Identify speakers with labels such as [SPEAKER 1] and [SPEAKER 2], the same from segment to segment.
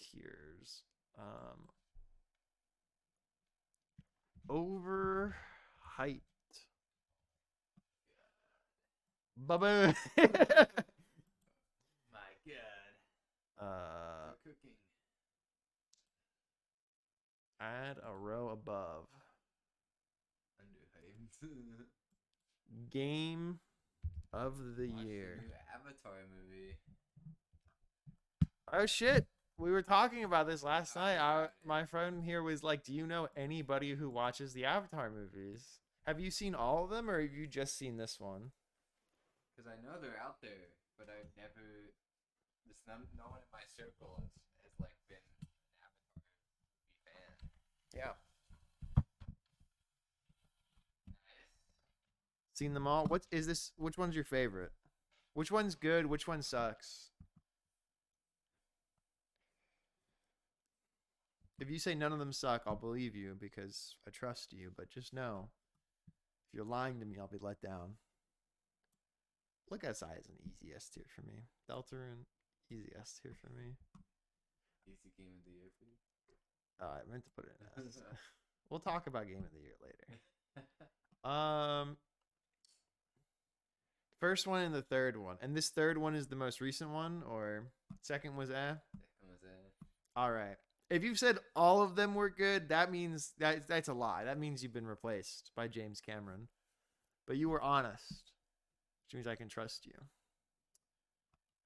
[SPEAKER 1] tiers. Overhyped. Bubba.
[SPEAKER 2] My God.
[SPEAKER 1] uh,
[SPEAKER 2] You're cooking.
[SPEAKER 1] add a row above.
[SPEAKER 2] Underhyped.
[SPEAKER 1] Game of the
[SPEAKER 2] Watch
[SPEAKER 1] year.
[SPEAKER 2] the new Avatar movie.
[SPEAKER 1] Oh shit. We were talking about this last night.
[SPEAKER 2] Talking about it.
[SPEAKER 1] My friend here was like, "Do you know anybody who watches the Avatar movies? Have you seen all of them, or have you just seen this one?"
[SPEAKER 2] Because I know they're out there, but I've never. Just no one in my circle has like been an Avatar movie fan.
[SPEAKER 1] Yeah.
[SPEAKER 2] Nice.
[SPEAKER 1] Seen them all. What is this? Which one's your favorite? Which one's good? Which one sucks? If you say none of them suck, I'll believe you because I trust you. But just know, if you're lying to me, I'll be let down. Look outside is an easy S tier for me. Deltarune, easy S tier for me.
[SPEAKER 2] Easy game of the year for you.
[SPEAKER 1] I meant to put it in S. We'll talk about game of the year later. First one and the third one, and this third one is the most recent one, or second was eh?
[SPEAKER 2] Second was
[SPEAKER 1] All right. If you've said all of them were good, that means that's a lie. That means you've been replaced by James Cameron. But you were honest, which means I can trust you.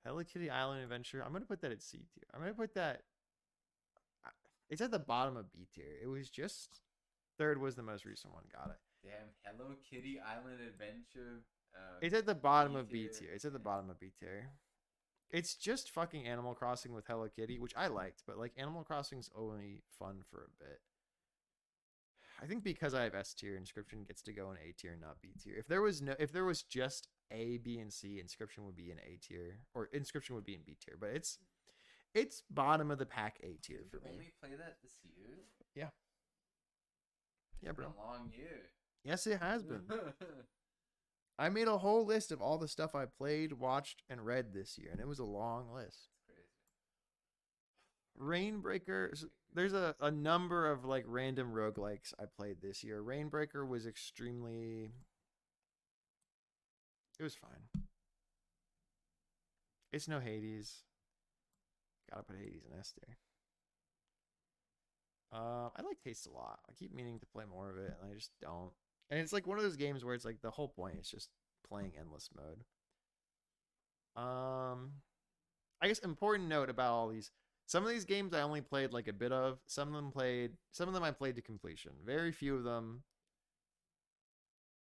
[SPEAKER 1] Hello Kitty Island Adventure. I'm gonna put that at C tier. I'm gonna put that. It's at the bottom of B tier. It was just third was the most recent one. Got it.
[SPEAKER 2] Damn, Hello Kitty Island Adventure.
[SPEAKER 1] It's at the bottom
[SPEAKER 2] B
[SPEAKER 1] of B
[SPEAKER 2] tier.
[SPEAKER 1] tier. It's at the bottom of B tier. It's just fucking Animal Crossing with Hello Kitty, which I liked, but like Animal Crossing's only fun for a bit. I think because I have S tier, Inscription gets to go in A tier, not B tier. If there was just A, B, and C, Inscription would be in A tier, or Inscription would be in B tier. But it's bottom of the pack A tier
[SPEAKER 2] Did
[SPEAKER 1] for
[SPEAKER 2] you
[SPEAKER 1] me.
[SPEAKER 2] only play that this year?
[SPEAKER 1] Yeah. Yeah,
[SPEAKER 2] It's been
[SPEAKER 1] bro.
[SPEAKER 2] a long year.
[SPEAKER 1] Yes, it has been. I made a whole list of all the stuff I played, watched, and read this year, and it was a long list. Rainbreaker, there's a number of like random roguelikes I played this year. Rainbreaker was extremely, it was fine. It's no Hades. Gotta put Hades in S tier. I like Taste a lot. I keep meaning to play more of it, and I just don't. And it's like one of those games where it's like the whole point is just playing endless mode. I guess important note about all these. Some of these games I only played like a bit of. Some of them I played to completion. Very few of them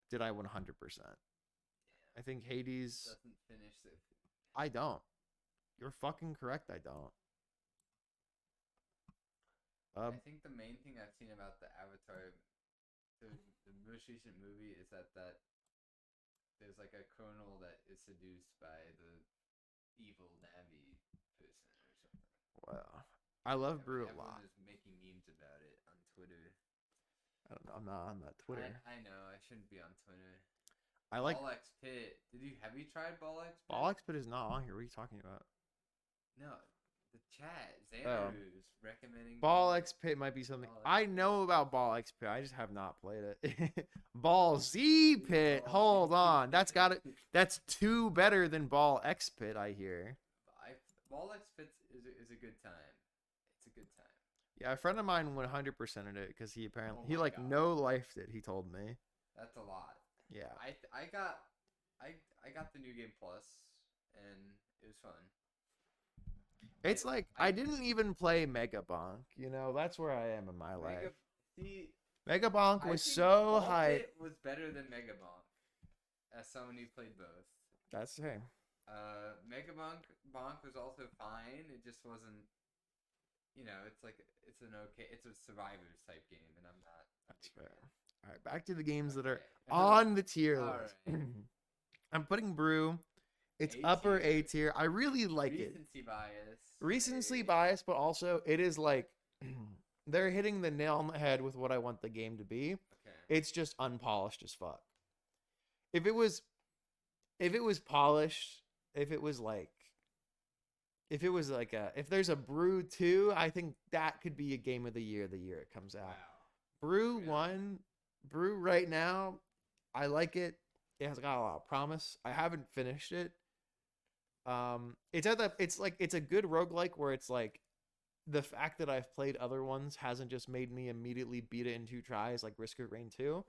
[SPEAKER 1] did I 100%. I think Hades.
[SPEAKER 2] Doesn't finish it.
[SPEAKER 1] I don't. You're fucking correct. I don't.
[SPEAKER 2] I think the main thing I've seen about the Avatar, the most recent movie, is that there's like a colonel that is seduced by the evil Navi person or something.
[SPEAKER 1] Wow. I love Brew a
[SPEAKER 2] Everyone
[SPEAKER 1] lot.
[SPEAKER 2] is making memes about it on Twitter.
[SPEAKER 1] I don't know. I'm not on that Twitter.
[SPEAKER 2] I know. I shouldn't be on Twitter.
[SPEAKER 1] I like
[SPEAKER 2] Ball X Pit. Have you tried Ball X Pit?
[SPEAKER 1] Ball X Pit is not on here. What are you talking about?
[SPEAKER 2] No. The chat. Xander's recommending
[SPEAKER 1] Ball X Pit might be something. I know about Ball X Pit. I just have not played it. Ball Z Pit. Hold on. That's two better than Ball X Pit, I hear.
[SPEAKER 2] Ball X Pit is a good time. It's a good time.
[SPEAKER 1] Yeah, a friend of mine 100%ed it because he apparently he like
[SPEAKER 2] God.
[SPEAKER 1] no lifed it. He told me.
[SPEAKER 2] That's a lot.
[SPEAKER 1] Yeah.
[SPEAKER 2] I got the new game plus, and it was fun.
[SPEAKER 1] It's like I didn't even play Mega Bonk. You know, that's where I am in my life. Mega Bonk was so hype.
[SPEAKER 2] It was better than Mega Bonk, as someone who played both.
[SPEAKER 1] That's the same.
[SPEAKER 2] Mega Bonk was also fine. It just wasn't. You know, it's a survivors type game, and I'm not.
[SPEAKER 1] That's fair. All right, back to the games that are
[SPEAKER 2] Okay.
[SPEAKER 1] on the tier list.
[SPEAKER 2] Right.
[SPEAKER 1] I'm putting Brew. It's
[SPEAKER 2] A
[SPEAKER 1] upper
[SPEAKER 2] tier.
[SPEAKER 1] A tier. I really like it.
[SPEAKER 2] Recency bias.
[SPEAKER 1] Recency bias, but also it is like they're hitting the nail on the head with what I want the game to be.
[SPEAKER 2] Okay.
[SPEAKER 1] It's just unpolished as fuck. If it was polished, if it was like If it was like if there's a Brew 2, I think that could be a game of the year it comes out.
[SPEAKER 2] Wow.
[SPEAKER 1] Brew
[SPEAKER 2] Really?
[SPEAKER 1] 1, Brew right now, I like it. It has got a lot of promise. I haven't finished it. It's a good roguelike where it's like the fact that I've played other ones hasn't just made me immediately beat it in 2 tries like Risk of Rain 2.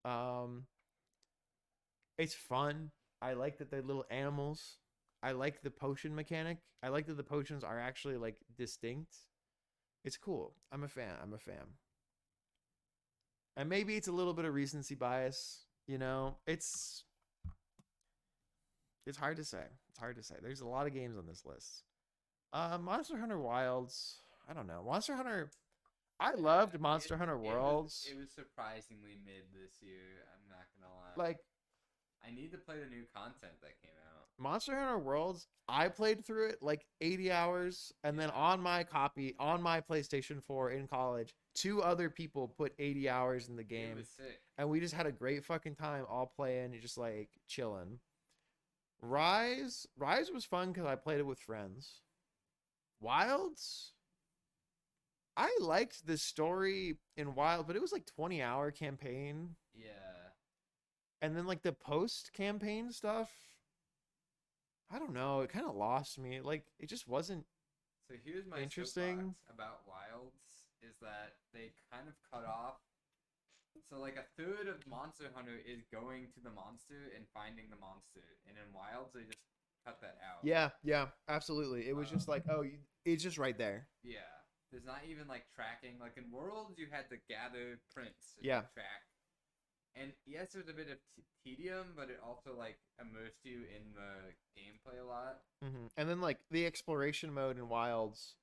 [SPEAKER 2] Hmm.
[SPEAKER 1] Um it's fun. I like that they're little animals. I like the potion mechanic. I like that the potions are actually like distinct. It's cool. I'm a fan. I'm a fan. And maybe it's a little bit of recency bias, you know. It's hard to say. It's hard to say. There's a lot of games on this list. Monster Hunter Wilds. I don't know. Monster Hunter. I loved Monster Hunter Worlds.
[SPEAKER 2] It was surprisingly mid this year. I'm not gonna lie.
[SPEAKER 1] Like
[SPEAKER 2] I need to play the new content that came out.
[SPEAKER 1] Monster Hunter Worlds, I played through it like 80 hours, and then on my copy, on my PlayStation 4 in college, 2 other people put 80 hours in the
[SPEAKER 2] It
[SPEAKER 1] game,
[SPEAKER 2] was sick.
[SPEAKER 1] and we just had a great fucking time all playing and just like chilling. Rise was fun because I played it with friends. Wilds, I liked the story in Wild, but it was like 20-hour campaign,
[SPEAKER 2] Yeah.
[SPEAKER 1] and then like the post campaign stuff. I don't know. It kind of lost me. Like it just wasn't
[SPEAKER 2] So here's my
[SPEAKER 1] interesting.
[SPEAKER 2] soapbox about Wilds is that they kind of cut off. So like a third of Monster Hunter is going to the monster and finding the monster, and in Wilds they just cut that out.
[SPEAKER 1] Yeah, yeah, absolutely. It was just like, oh, it's just right there.
[SPEAKER 2] Yeah. There's not even like tracking. Like in Worlds, you had to gather prints and
[SPEAKER 1] Yeah.
[SPEAKER 2] track. And yes, there's a bit of tedium, but it also like immersed you in the gameplay a lot.
[SPEAKER 1] And then like the exploration mode in Wilds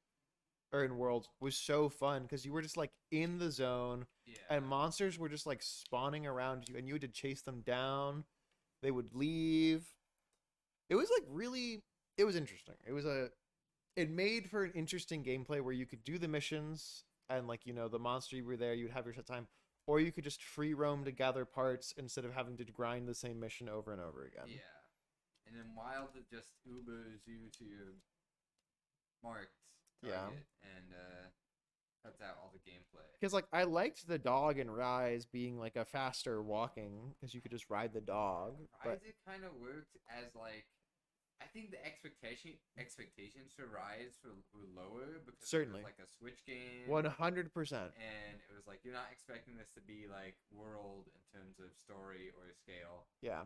[SPEAKER 1] or in Worlds was so fun because you were just like in the zone,
[SPEAKER 2] Yeah.
[SPEAKER 1] and monsters were just like spawning around you, and you had to chase them down. They would leave. It was like really. It was interesting. It made for an interesting gameplay where you could do the missions and like the monster you were there, you'd have your set time, or you could just free roam to gather parts instead of having to grind the same mission over and over again.
[SPEAKER 2] Yeah. And then Wilds it just Ubers you to your marked target and cuts out all the gameplay.
[SPEAKER 1] Because like I liked the dog in Rise being like a faster walking because you could just ride the dog.
[SPEAKER 2] Rise
[SPEAKER 1] But
[SPEAKER 2] it kind of worked as like I think the expectations for Rise were lower because
[SPEAKER 1] Certainly.
[SPEAKER 2] it was like a Switch game.
[SPEAKER 1] 100%.
[SPEAKER 2] And it was like you're not expecting this to be like world in terms of story or scale.
[SPEAKER 1] Yeah.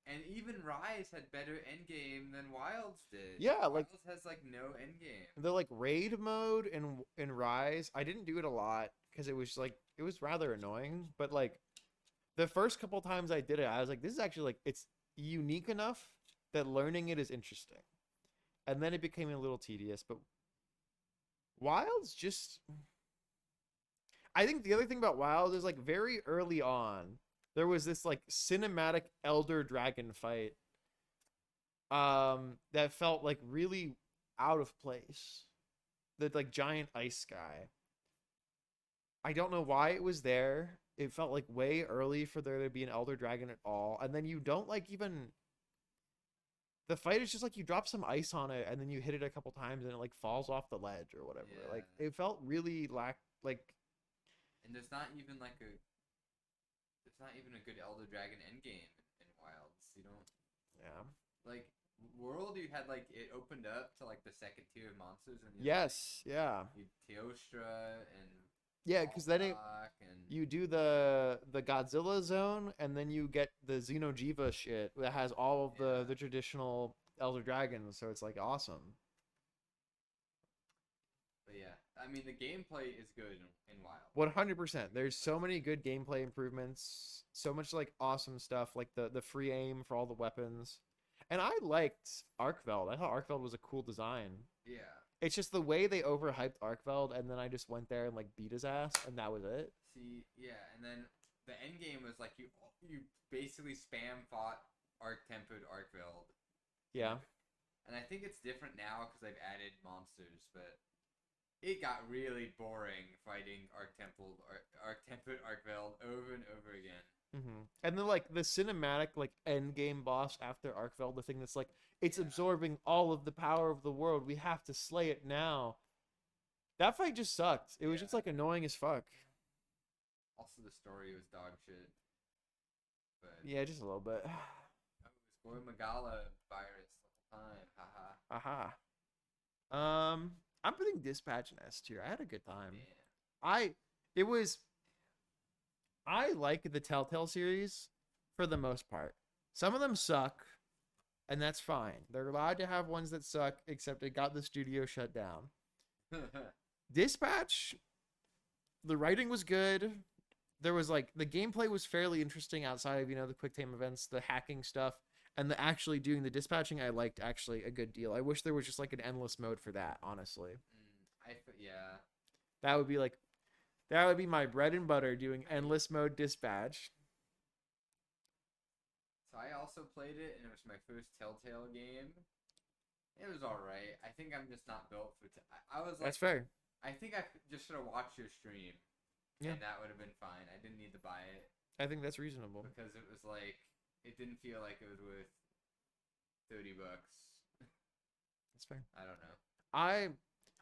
[SPEAKER 2] And even Rise had better endgame than Wilds did.
[SPEAKER 1] Yeah, like
[SPEAKER 2] Wilds has like no endgame.
[SPEAKER 1] the like raid mode in Rise, I didn't do it a lot because it was rather annoying. But like the first couple times I did it, I was like, this is actually like it's unique enough that learning it is interesting. And then it became a little tedious, but Wilds just I think the other thing about Wilds is like very early on, there was this like cinematic elder dragon fight that felt like really out of place. The like giant ice guy. I don't know why it was there. It felt like way early for there to be an elder dragon at all. And then you don't like even the fight is just like you drop some ice on it and then you hit it a couple times and it like falls off the ledge or whatever.
[SPEAKER 2] Yeah.
[SPEAKER 1] Like it felt really like
[SPEAKER 2] And there's not even a good Elder Dragon endgame in Wilds. You don't
[SPEAKER 1] yeah.
[SPEAKER 2] like World. You had like it opened up to like the second tier of monsters and
[SPEAKER 1] Yes, yeah.
[SPEAKER 2] you Teostra and
[SPEAKER 1] Yeah, because then
[SPEAKER 2] and
[SPEAKER 1] you do the Godzilla zone and then you get the Xenojiva shit that has all of the traditional Elder Dragons, so it's like awesome.
[SPEAKER 2] But yeah, I mean the gameplay is good in Wild.
[SPEAKER 1] 100%. There's so many good gameplay improvements, so much like awesome stuff, like the free aim for all the weapons. And I liked Arkveld. I thought Arkveld was a cool design.
[SPEAKER 2] Yeah.
[SPEAKER 1] It's just the way they overhyped Arkveld, and then I just went there and like beat his ass, and that was it.
[SPEAKER 2] See, yeah, and then the end game was like you basically spam fought Arc-tempered Arkveld.
[SPEAKER 1] Yeah.
[SPEAKER 2] And I think it's different now because they've added monsters, but it got really boring fighting Arc-tempered Arkveld over and over again.
[SPEAKER 1] And then like the cinematic like end game boss after Arkveld, the thing that's like it's
[SPEAKER 2] Yeah.
[SPEAKER 1] absorbing all of the power of the world. We have to slay it now. That fight just sucked. It was
[SPEAKER 2] Yeah.
[SPEAKER 1] just like annoying as fuck.
[SPEAKER 2] Also, the story was dog shit. But
[SPEAKER 1] Yeah, just a little bit.
[SPEAKER 2] oh, it was Goy Magala virus the whole time. Haha.
[SPEAKER 1] Aha. I'm putting Dispatch in S tier. I had a good time.
[SPEAKER 2] Damn.
[SPEAKER 1] I it was I like the Telltale series for the most part. Some of them suck, and that's fine. They're allowed to have ones that suck, except it got the studio shut down. Dispatch, the writing was good. There was like the gameplay was fairly interesting outside of the quick time events, the hacking stuff, and the actually doing the dispatching. I liked actually a good deal. I wish there was just like an endless mode for that. Honestly,
[SPEAKER 2] Yeah.
[SPEAKER 1] that would be like that would be my bread and butter doing endless mode dispatch.
[SPEAKER 2] So I also played it, and it was my first Telltale game. It was all right. I think I'm just not built for. I was like,
[SPEAKER 1] That's fair.
[SPEAKER 2] I think I just should have watched your stream,
[SPEAKER 1] Yeah.
[SPEAKER 2] and that would have been fine. I didn't need to buy it
[SPEAKER 1] I think that's reasonable.
[SPEAKER 2] because it was like it didn't feel like it was worth $30.
[SPEAKER 1] That's fair.
[SPEAKER 2] I don't know.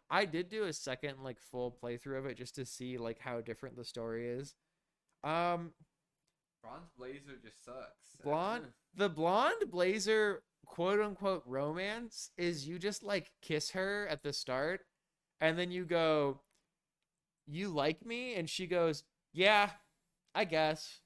[SPEAKER 1] I did do a second like full playthrough of it just to see like how different the story is. Um,
[SPEAKER 2] Bronze Blazer just sucks.
[SPEAKER 1] the blonde blazer quote unquote romance is you just like kiss her at the start and then you go, "You like me?" and she goes, "Yeah, I guess."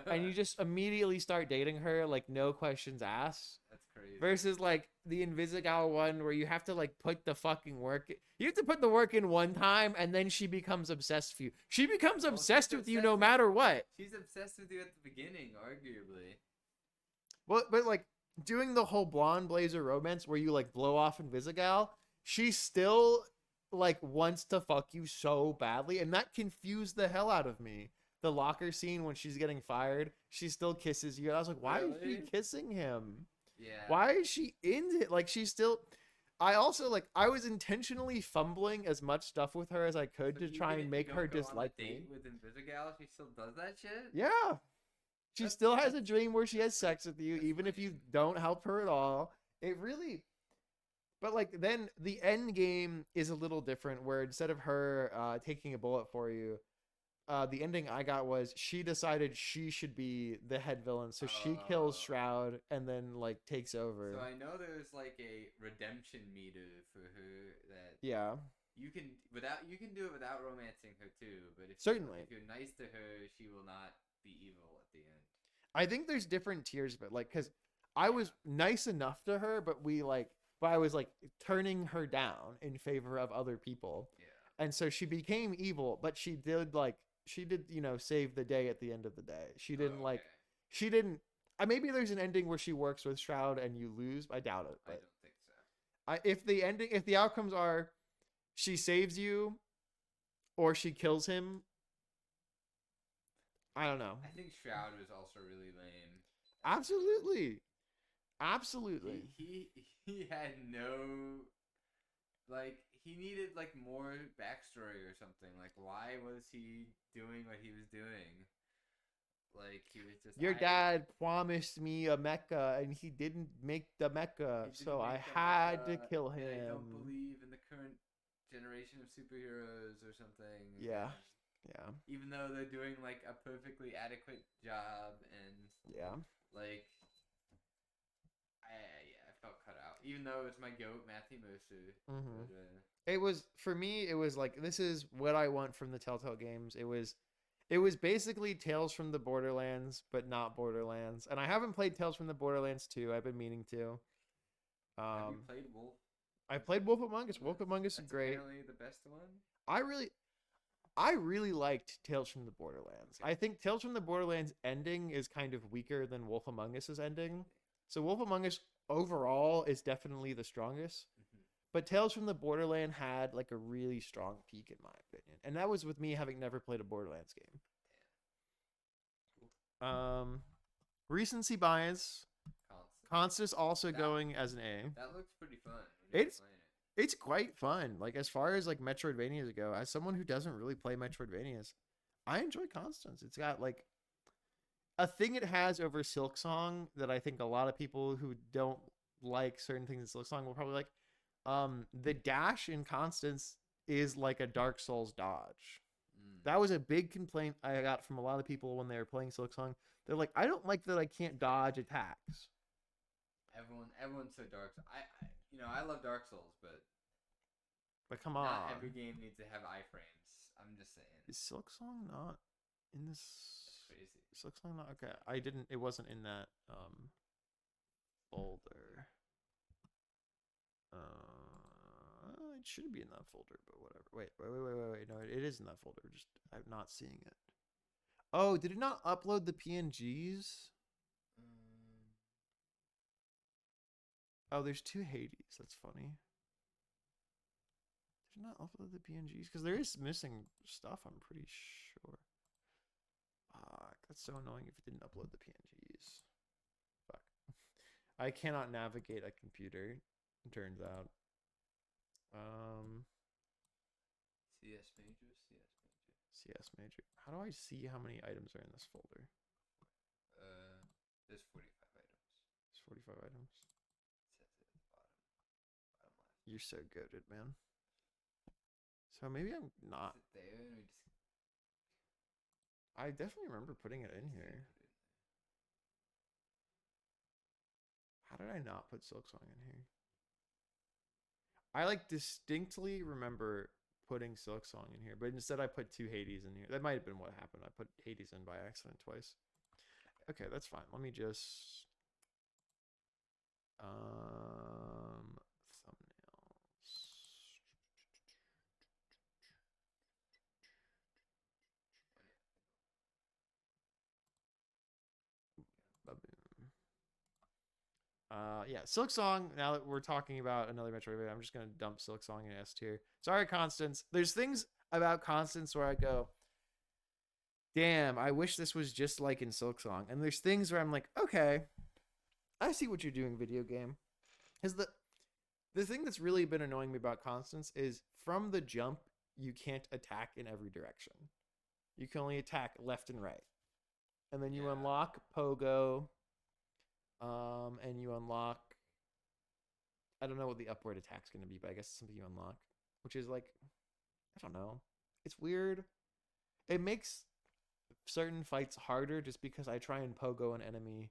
[SPEAKER 1] And you just immediately start dating her like no questions asked.
[SPEAKER 2] That's crazy.
[SPEAKER 1] Versus like the Invisigal one where you have to like put the fucking work. You have to put the work in one time and then she becomes obsessed with you. She becomes
[SPEAKER 2] Well,
[SPEAKER 1] obsessed
[SPEAKER 2] she's
[SPEAKER 1] with you
[SPEAKER 2] obsessed
[SPEAKER 1] no
[SPEAKER 2] with-
[SPEAKER 1] matter what.
[SPEAKER 2] She's obsessed with you at the beginning, arguably.
[SPEAKER 1] Well, but like doing the whole blonde blazer romance where you like blow off Invisigal, she still like wants to fuck you so badly, and that confused the hell out of me. The locker scene when she's getting fired, she still kisses you. And I was like, why is she
[SPEAKER 2] Really?
[SPEAKER 1] kissing him?
[SPEAKER 2] Yeah.
[SPEAKER 1] Why is she into it? Like she's still. I also like I was intentionally fumbling as much stuff with her as I could
[SPEAKER 2] So
[SPEAKER 1] to try
[SPEAKER 2] even
[SPEAKER 1] and
[SPEAKER 2] if
[SPEAKER 1] make
[SPEAKER 2] you
[SPEAKER 1] her
[SPEAKER 2] don't go on a
[SPEAKER 1] dislike me.
[SPEAKER 2] date with Invisigal, she still does that shit.
[SPEAKER 1] Yeah. She
[SPEAKER 2] That's-
[SPEAKER 1] still has a dream where she has sex with you,
[SPEAKER 2] that's
[SPEAKER 1] even if you
[SPEAKER 2] lame.
[SPEAKER 1] don't help her at all. It really. But like then the end game is a little different, where instead of her taking a bullet for you, the ending I got was she decided she should be the head villain, so she kills
[SPEAKER 2] Oh.
[SPEAKER 1] Shroud and then like takes over.
[SPEAKER 2] So I know there's like a redemption meter for her that
[SPEAKER 1] Yeah,
[SPEAKER 2] you can do it without romancing her too. But
[SPEAKER 1] certainly.
[SPEAKER 2] if you're nice to her, she will not be evil at the end.
[SPEAKER 1] I think there's different tiers, but like, cause I was nice enough to her, but I was like turning her down in favor of other people,
[SPEAKER 2] Yeah.
[SPEAKER 1] and so she became evil. But she did save the day at the end of the day. She didn't
[SPEAKER 2] Oh, okay.
[SPEAKER 1] she didn't. Maybe there's an ending where she works with Shroud and you lose. I doubt it.
[SPEAKER 2] I
[SPEAKER 1] But
[SPEAKER 2] don't think so.
[SPEAKER 1] if the outcomes are she saves you or she kills him, I don't know.
[SPEAKER 2] I think Shroud was also really lame.
[SPEAKER 1] Absolutely. Absolutely.
[SPEAKER 2] He had no like he needed like more backstory or something. Like why was he doing what he was doing? Like he was just
[SPEAKER 1] Your dad promised me a mecha and he didn't make the mecha,
[SPEAKER 2] he didn't
[SPEAKER 1] so I
[SPEAKER 2] make the
[SPEAKER 1] had to
[SPEAKER 2] mecha,
[SPEAKER 1] kill
[SPEAKER 2] and I don't
[SPEAKER 1] him.
[SPEAKER 2] believe in the current generation of superheroes or something.
[SPEAKER 1] Yeah. Yeah.
[SPEAKER 2] Even though they're doing like a perfectly adequate job and
[SPEAKER 1] Yeah.
[SPEAKER 2] like I felt cut out. Even though it's my goat, Matthew Mercer.
[SPEAKER 1] Mhm.
[SPEAKER 2] But,
[SPEAKER 1] It was for me. It was like this is what I want from the Telltale games. It was basically Tales from the Borderlands, but not Borderlands. And I haven't played Tales from the Borderlands 2. I've been meaning to.
[SPEAKER 2] have you played Wolf?
[SPEAKER 1] I played Wolf Among Us. Wolf Among Us is
[SPEAKER 2] That's
[SPEAKER 1] great.
[SPEAKER 2] apparently the best one.
[SPEAKER 1] I really liked Tales from the Borderlands.
[SPEAKER 2] Okay.
[SPEAKER 1] I think Tales from the Borderlands ending is kind of weaker than Wolf Among Us's ending. So Wolf Among Us overall is definitely the strongest.
[SPEAKER 2] Mhm.
[SPEAKER 1] But Tales from the Borderland had like a really strong peak in my opinion. And that was with me having never played a Borderlands game. Recency bias.
[SPEAKER 2] Constant.
[SPEAKER 1] Constance also
[SPEAKER 2] That-
[SPEAKER 1] going as an A.
[SPEAKER 2] That looks pretty fun. When
[SPEAKER 1] It's-
[SPEAKER 2] you're playing it.
[SPEAKER 1] It's quite fun. Like as far as like Metroidvanias go, as someone who doesn't really play Metroidvanias, I enjoy Constance. It's got like a thing it has over Silksong that I think a lot of people who don't like certain things in Silksong will probably like. The dash in Constance is like a Dark Souls dodge.
[SPEAKER 2] Mm.
[SPEAKER 1] That was a big complaint I got from a lot of people when they were playing Silksong. They're like, I don't like that I can't dodge attacks.
[SPEAKER 2] Everyone's so Dark. I love Dark Souls, but
[SPEAKER 1] But come
[SPEAKER 2] not
[SPEAKER 1] on,
[SPEAKER 2] every game needs to have iframes. I'm just saying.
[SPEAKER 1] is Silksong not in this?
[SPEAKER 2] That's crazy.
[SPEAKER 1] Silksong not okay. I didn't. It wasn't in that folder. It should be in that folder, but whatever. Wait. No, it is in that folder. Just I'm not seeing it. Oh, did it not upload the PNGs?
[SPEAKER 2] Um,
[SPEAKER 1] Oh, there's two Hades. That's funny. Did it not upload the PNGs? Because there is missing stuff, I'm pretty sure. Fuck, that's so annoying if it didn't upload the PNGs. Fuck. I cannot navigate a computer, it turns out.
[SPEAKER 2] CS major, CS major.
[SPEAKER 1] CS major. How do I see how many items are in this folder?
[SPEAKER 2] There's 45 items.
[SPEAKER 1] There's 45 items.
[SPEAKER 2] It says it at the bottom left.
[SPEAKER 1] You're so goated, man. So maybe I'm not.
[SPEAKER 2] Is it there? And we just
[SPEAKER 1] I definitely remember putting it in here.
[SPEAKER 2] put it in there.
[SPEAKER 1] How did I not put Silksong in here? I like distinctly remember putting Silksong in here, but instead I put two Hades in here. That might have been what happened. I put Hades in by accident twice. Okay, that's fine. Let me just thumbnails. Ba-boom. Yeah, Silksong. Now that we're talking about another Metroidvania, I'm just gonna dump Silksong in S tier. Sorry, Constance. There's things about Constance where I go, damn, I wish this was just like in Silksong. And there's things where I'm like, okay, I see what you're doing, video game. Because the thing that's really been annoying me about Constance is from the jump, you can't attack in every direction. You can only attack left and right. And then you unlock Pogo. And you unlock. I don't know what the upward attack's going to be, but I guess it's something you unlock, which is like, I don't know. It's weird. It makes certain fights harder just because I try and Pogo an enemy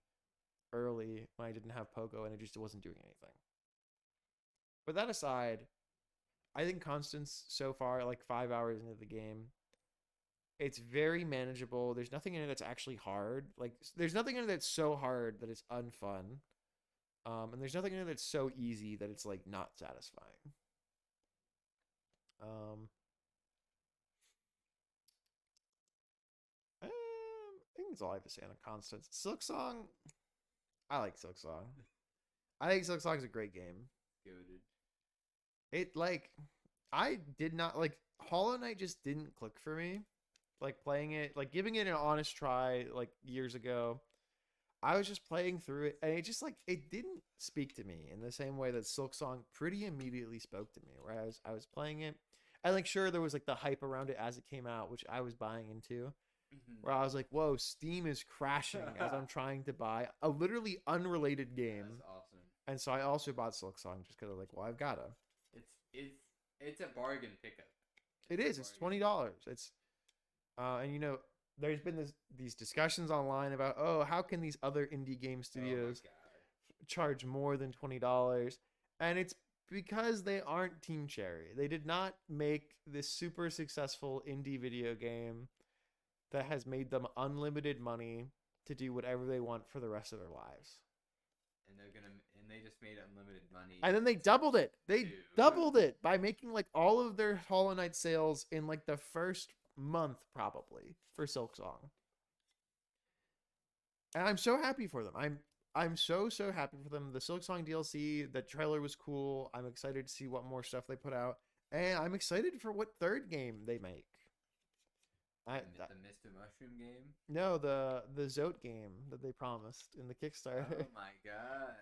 [SPEAKER 1] early when I didn't have Pogo and it just wasn't doing anything. But that aside, I think Constance so far, like 5 hours into the game, it's very manageable. There's nothing in it that's actually hard. Like there's nothing in it that's so hard that it's unfun. And there's nothing in it that's so easy that it's like not satisfying. I think that's all I have to say on a Constance. Silksong, I like Silksong. I think Silksong is a great game.
[SPEAKER 2] Goated.
[SPEAKER 1] It like I did not like Hollow Knight just didn't click for me. Like playing it, like giving it an honest try like years ago. I was just playing through it and it just like it didn't speak to me in the same way that Silksong pretty immediately spoke to me. Where I was playing it. And like sure there was like the hype around it as it came out, which I was buying into. Where I was like, whoa, Steam is crashing as I'm trying to buy a literally unrelated game.
[SPEAKER 2] That's awesome.
[SPEAKER 1] And so I also bought Silksong just because I'm like, well, I've gotta.
[SPEAKER 2] It's a bargain pickup.
[SPEAKER 1] It is. It's $20. It's and you know, there's been these discussions online about, oh, how can these other indie game studios charge more than $20? And it's because they aren't Team Cherry. They did not make this super successful indie video game that has made them unlimited money to do whatever they want for the rest of their lives.
[SPEAKER 2] And they just made unlimited money.
[SPEAKER 1] And then they doubled it. They doubled it by making like all of their Hollow Knight sales in like the first month probably for Silksong. And I'm so happy for them. I'm so happy for them. The Silksong DLC, the trailer was cool. I'm excited to see what more stuff they put out. And I'm excited for what third game they make.
[SPEAKER 2] The Mr. Mushroom game?
[SPEAKER 1] No, the Zote game that they promised in the Kickstarter.
[SPEAKER 2] Oh my god.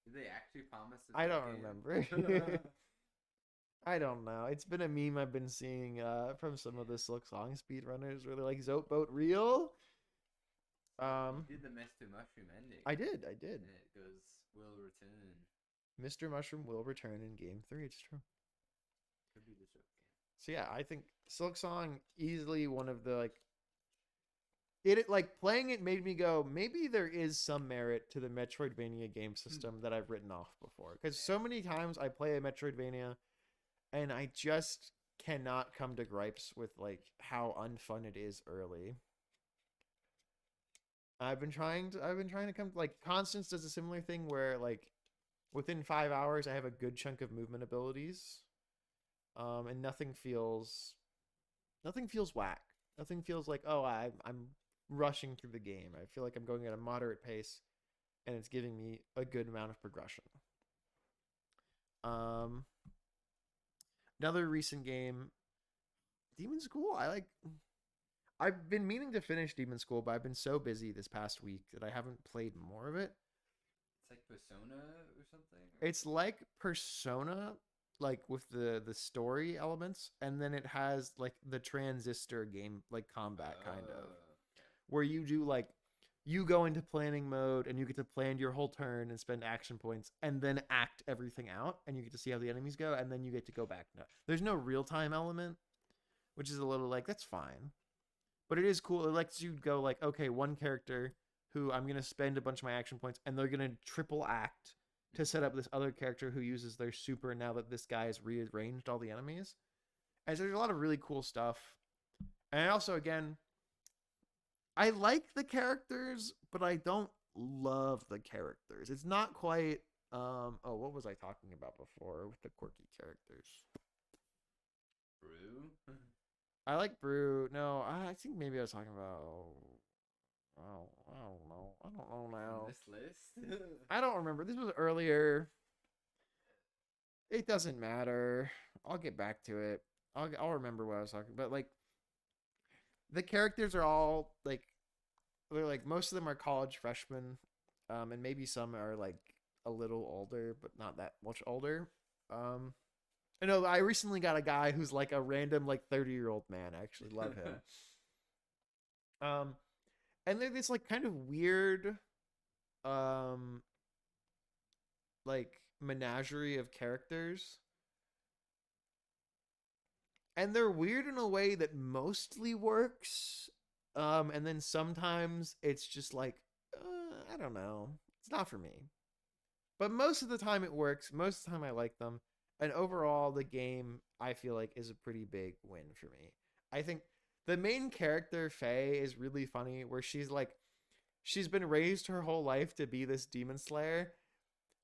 [SPEAKER 2] Did they actually promise it?
[SPEAKER 1] I don't remember. I don't know. It's been a meme I've been seeing from some of the Silksong speedrunners where they're like, Zote boat real?
[SPEAKER 2] You
[SPEAKER 1] Um,
[SPEAKER 2] did the Mr. Mushroom ending.
[SPEAKER 1] I did. I did.
[SPEAKER 2] And it goes, will return.
[SPEAKER 1] Mr. Mushroom will return in Game 3. It's true.
[SPEAKER 2] Could be the joke game.
[SPEAKER 1] So yeah, I think Silk Song easily one of the like it like playing it made me go maybe there is some merit to the Metroidvania game system that I've written off before because so many times I play a Metroidvania and I just cannot come to gripes with like how unfun it is early. I've been trying to come like Constance does a similar thing where like within 5 hours I have a good chunk of movement abilities, and nothing feels whack. Nothing feels like oh I'm rushing through the game. I feel like I'm going at a moderate pace, and it's giving me a good amount of progression. Um, Another recent game, Demon School. I've been meaning to finish Demon School, but I've been so busy this past week that I haven't played more of it.
[SPEAKER 2] It's like Persona or something?
[SPEAKER 1] It's like Persona, like with the story elements, and then it has like the transistor game, like combat kind of,
[SPEAKER 2] Okay.
[SPEAKER 1] where you do like you go into planning mode and you get to plan your whole turn and spend action points and then act everything out and you get to see how the enemies go and then you get to go back. No, there's no real time element, which is a little like that's fine. But it is cool. It lets you go like, okay, one character who I'm gonna spend a bunch of my action points, and they're gonna triple act to set up this other character who uses their super now that this guy has rearranged all the enemies. And so there's a lot of really cool stuff. And also, again, I like the characters, but I don't love the characters. It's not quite. Oh, what was I talking about before with the quirky characters?
[SPEAKER 2] Brew?
[SPEAKER 1] I like Brew. No, I think maybe I was talking about. Oh, I don't know. I don't know now.
[SPEAKER 2] This list?
[SPEAKER 1] I don't remember. This was earlier. It doesn't matter. I'll get back to it. I'll remember what I was talking. But like the characters are all like they're like most of them are college freshmen, and maybe some are like a little older, but not that much older. Um, I know I recently got a guy who's like a random like 30-year-old man. I actually love him. Um, and they're this like kind of weird, um, like menagerie of characters. And they're weird in a way that mostly works. And then sometimes it's just like, I don't know. It's not for me. But most of the time it works. Most of the time I like them. And overall, the game, I feel like, is a pretty big win for me. I think the main character, Faye, is really funny, where she's been raised her whole life to be this demon slayer.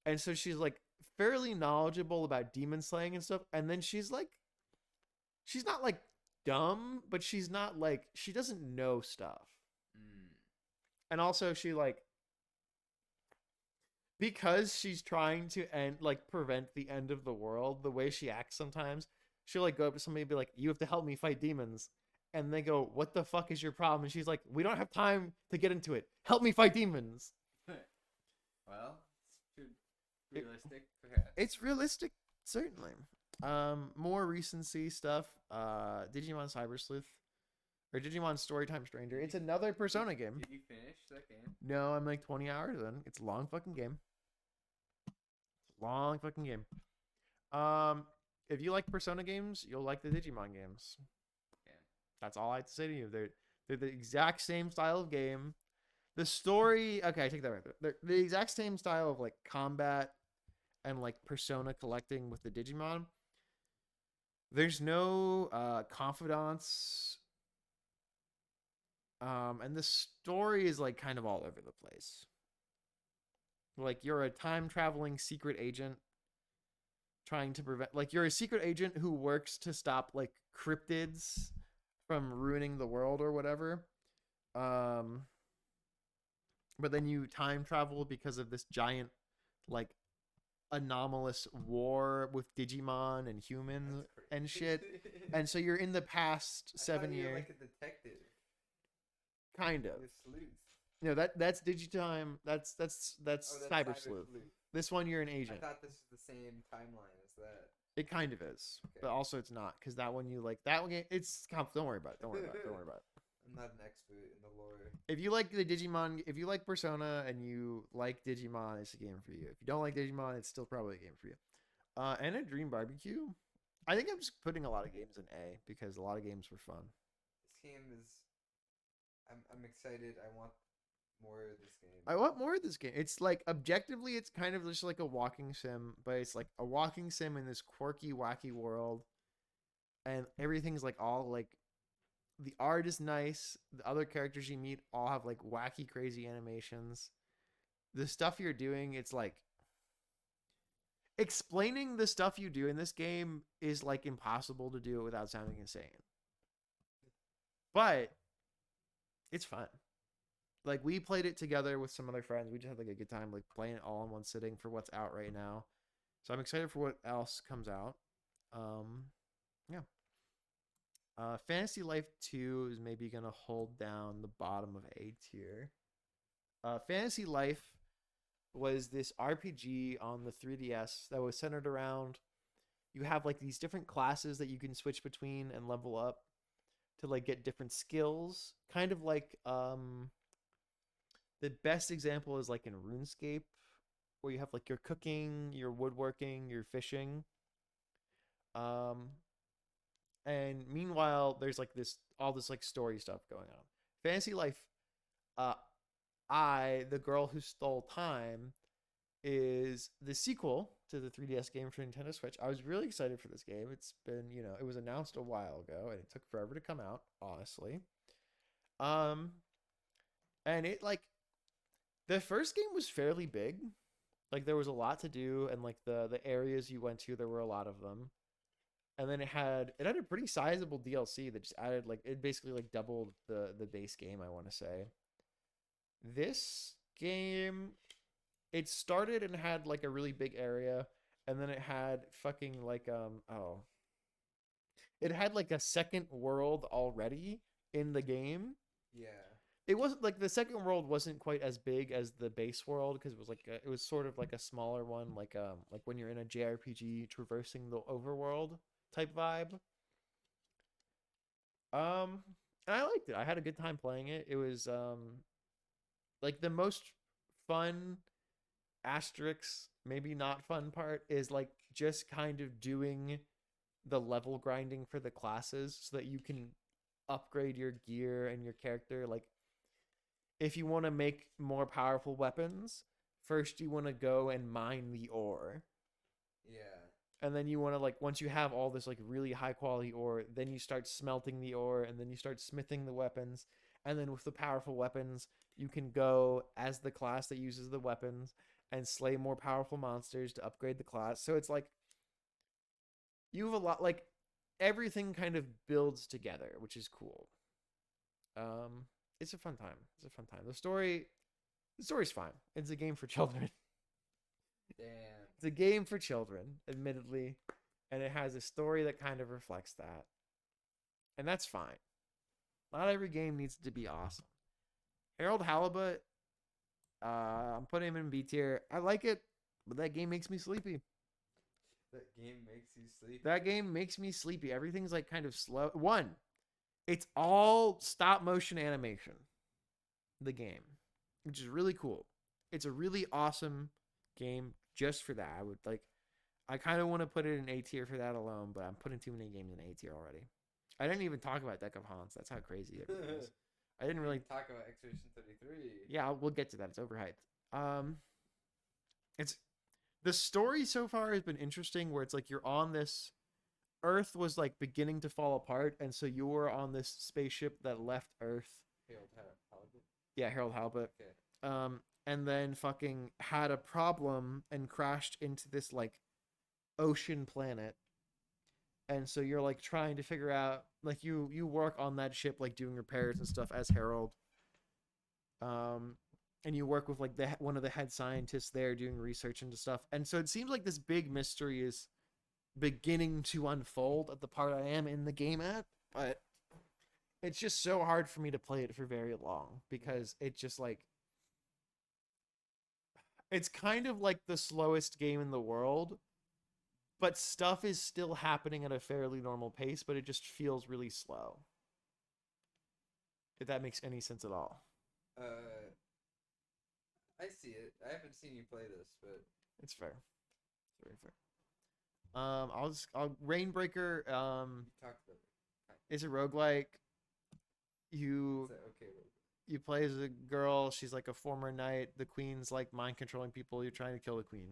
[SPEAKER 1] And so she's like fairly knowledgeable about demon slaying and stuff. And then she's not like dumb, but she's not like she doesn't know stuff.
[SPEAKER 2] Mm.
[SPEAKER 1] And also she like because she's trying to end like prevent the end of the world, the way she acts sometimes, she'll like go up to somebody and be like, "You have to help me fight demons." And they go, "What the fuck is your problem?" And she's like, "We don't have time to get into it. Help me fight demons."
[SPEAKER 2] Well, it's realistic, perhaps.
[SPEAKER 1] It's realistic, certainly. More recency stuff. Digimon Cyber Sleuth or Digimon Storytime Stranger. It's another Persona game.
[SPEAKER 2] Did you finish that game?
[SPEAKER 1] No, I'm like 20 hours in. It's a long fucking game. Long fucking game. If you like Persona games, you'll like the Digimon games.
[SPEAKER 2] Yeah.
[SPEAKER 1] That's all I have to say to you. They're the exact same style of game. The story, okay, I take that right. They're the exact same style of like combat and like Persona collecting with the Digimon. There's no confidants. And the story is like kind of all over the place. Like you're a time traveling secret agent trying to prevent like you're a secret agent who works to stop like cryptids from ruining the world or whatever. Um but then you time travel because of this giant like anomalous war with Digimon and humans and shit. And so you're in the past 7 years.
[SPEAKER 2] Like a detective.
[SPEAKER 1] Kind of.
[SPEAKER 2] With sleuth.
[SPEAKER 1] No, that's Digitime. That's Cyber Sleuth. This one you're an agent.
[SPEAKER 2] I thought this was the same timeline as that.
[SPEAKER 1] It kind of is,
[SPEAKER 2] Okay.
[SPEAKER 1] but also it's not because that one you like that one. It's don't worry about it. Don't worry about it. Don't worry about it.
[SPEAKER 2] not an expert in the lore.
[SPEAKER 1] If you like the Digimon, if you like Persona and you like Digimon, it's a game for you. If you don't like Digimon, it's still probably a game for you. And a Dream Barbecue. I think I'm just putting a lot of games in A because a lot of games were fun.
[SPEAKER 2] This game is. I'm excited. I want more of this game.
[SPEAKER 1] I want more of this game. It's like objectively, it's kind of just like a walking sim, but it's like a walking sim in this quirky, wacky world, and everything's like all like the art is nice. The other characters you meet all have like wacky, crazy animations. The stuff you're doing, it's like explaining the stuff you do in this game is like impossible to do it without sounding insane. But it's fun. Like we played it together with some other friends. We just had like a good time like playing it all in one sitting for what's out right now. So I'm excited for what else comes out. Yeah. Fantasy Life 2 is maybe gonna hold down the bottom of A tier. Fantasy Life was this RPG on the 3DS that was centered around you have like these different classes that you can switch between and level up to like get different skills. Kind of like the best example is like in RuneScape where you have like your cooking, your woodworking, your fishing. Um and meanwhile there's like this all this like story stuff going on. Fantasy Life uh the Girl Who Stole Time is the sequel to the 3DS game for Nintendo Switch. I was really excited for this game. It's been, it was announced a while ago and it took forever to come out, honestly. Um and it like the first game was fairly big. Like there was a lot to do and like the areas you went to there were a lot of them. And then it had a pretty sizable DLC that just added like it basically like doubled the base game, I want to say. This game it started and had like a really big area and then it had fucking like it had like a second world already in the game.
[SPEAKER 2] Yeah.
[SPEAKER 1] It wasn't like the second world wasn't quite as big as the base world because it was like it was sort of like a smaller one like when you're in a JRPG traversing the overworld type vibe. And I liked it. I had a good time playing it. It was like the most fun asterisk, maybe not fun part is like just kind of doing the level grinding for the classes so that you can upgrade your gear and your character. Like if you want to make more powerful weapons, first you want to go and mine the ore.
[SPEAKER 2] Yeah.
[SPEAKER 1] And then you want to like once you have all this like really high quality ore, then you start smelting the ore and then you start smithing the weapons. And then with the powerful weapons, you can go as the class that uses the weapons and slay more powerful monsters to upgrade the class. So it's like you have a lot like everything kind of builds together, which is cool. It's a fun time. It's a fun time. The story's fine. It's a game for children.
[SPEAKER 2] Damn.
[SPEAKER 1] It's a game for children, admittedly, and it has a story that kind of reflects that. And that's fine. Not every game needs to be awesome. Harold Halibut, I'm putting him in B tier. I like it, but that game makes me sleepy.
[SPEAKER 2] That game makes you sleep.
[SPEAKER 1] That game makes me sleepy. Everything's like kind of slow. One, it's all stop motion animation. The game, which is really cool. It's a really awesome game just for that. I kind of want to put it in A tier for that alone, but I'm putting too many games in A tier already. I didn't even talk about Deck of Hans. That's how crazy everything is. I didn't really
[SPEAKER 2] talk about Expedition 33.
[SPEAKER 1] Yeah, we'll get to that. It's overhyped. It's the story so far has been interesting where it's like you're on this Earth was like beginning to fall apart and so you were on this spaceship that left Earth.
[SPEAKER 2] Harold Halibut.
[SPEAKER 1] Yeah, Harold Halibut.
[SPEAKER 2] Okay.
[SPEAKER 1] And then fucking had a problem and crashed into this like ocean planet. And so you're like trying to figure out like you work on that ship like doing repairs and stuff as Harold. And you work with like one of the head scientists there doing research into stuff. And so it seems like this big mystery is beginning to unfold at the part I am in the game at, but it's just so hard for me to play it for very long because it just like it's kind of like the slowest game in the world, but stuff is still happening at a fairly normal pace, but it just feels really slow. If that makes any sense at all.
[SPEAKER 2] Uh, I see it. I haven't seen you play this, but
[SPEAKER 1] It's fair. It's very fair. I'll Rainbreaker.
[SPEAKER 2] you talked about it.
[SPEAKER 1] Is a roguelike.
[SPEAKER 2] Is
[SPEAKER 1] You
[SPEAKER 2] that okay? Wait.
[SPEAKER 1] you play as a girl. She's like a former knight. The queen's like mind controlling people. You're trying to kill the queen.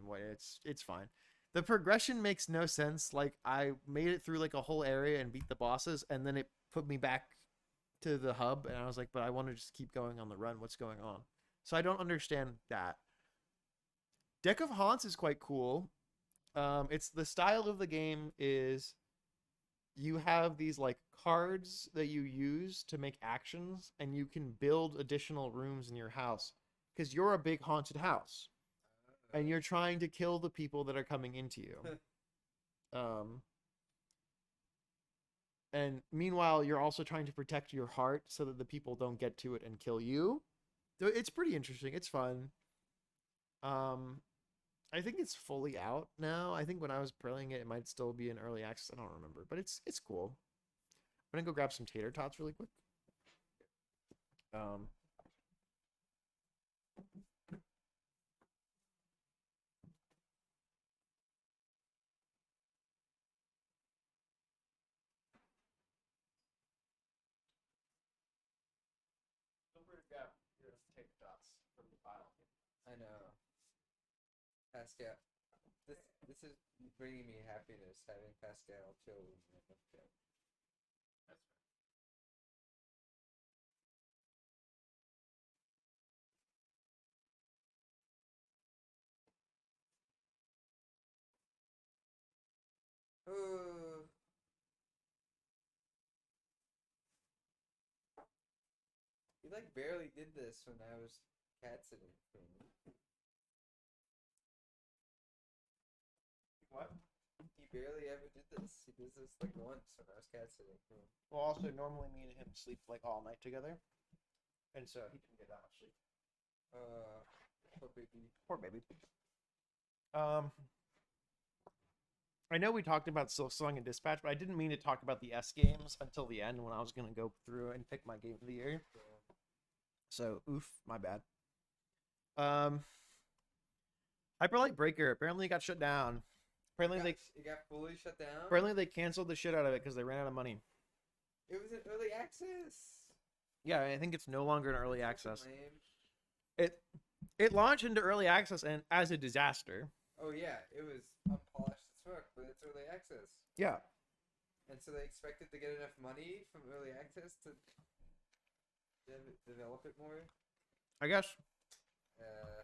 [SPEAKER 1] It's fine. The progression makes no sense. Like I made it through like a whole area and beat the bosses, and then it put me back to the hub, and I was like, but I want to just keep going on the run. What's going on? So I don't understand that. Deck of Haunts is quite cool. It's the style of the game is you have these like cards that you use to make actions, and you can build additional rooms in your house because you're a big haunted house and you're trying to kill the people that are coming into you. um, and meanwhile, you're also trying to protect your heart so that the people don't get to it and kill you. So it's pretty interesting. It's fun. Um, I think it's fully out now. I think when I was playing it, it might still be in early access. I don't remember, but it's cool. I'm gonna go grab some tater tots really quick. Um, feel free to grab your tater tots from the pile.
[SPEAKER 2] I know. Pascal. This is bringing me happiness having Pascal chill with me. Okay.
[SPEAKER 1] That's
[SPEAKER 2] Oh, you like barely did this when I was cat sitting for me.
[SPEAKER 1] what?
[SPEAKER 2] He barely ever did this. He does this like once when I was cat sitting for him.
[SPEAKER 1] Well, also normally me and him sleep like all night together, and so he didn't get that much sleep.
[SPEAKER 2] Poor baby.
[SPEAKER 1] Poor baby. Um, I know we talked about Silk Song and Dispatch, but I didn't mean to talk about the S games until the end when I was gonna go through and pick my game of the year.
[SPEAKER 2] Yeah.
[SPEAKER 1] So, oof, my bad. Um, Hyper Light Breaker apparently got shut down.
[SPEAKER 2] It got fully shut down.
[SPEAKER 1] Apparently they canceled the shit out of it because they ran out of money.
[SPEAKER 2] It was in early access.
[SPEAKER 1] Yeah, I think it's no longer in early access.
[SPEAKER 2] Lame.
[SPEAKER 1] It launched into early access and as a disaster.
[SPEAKER 2] Oh yeah, it was unpolished as fuck, but it's early access.
[SPEAKER 1] Yeah.
[SPEAKER 2] And so they expected to get enough money from early access to develop it more.
[SPEAKER 1] I guess.
[SPEAKER 2] Uh,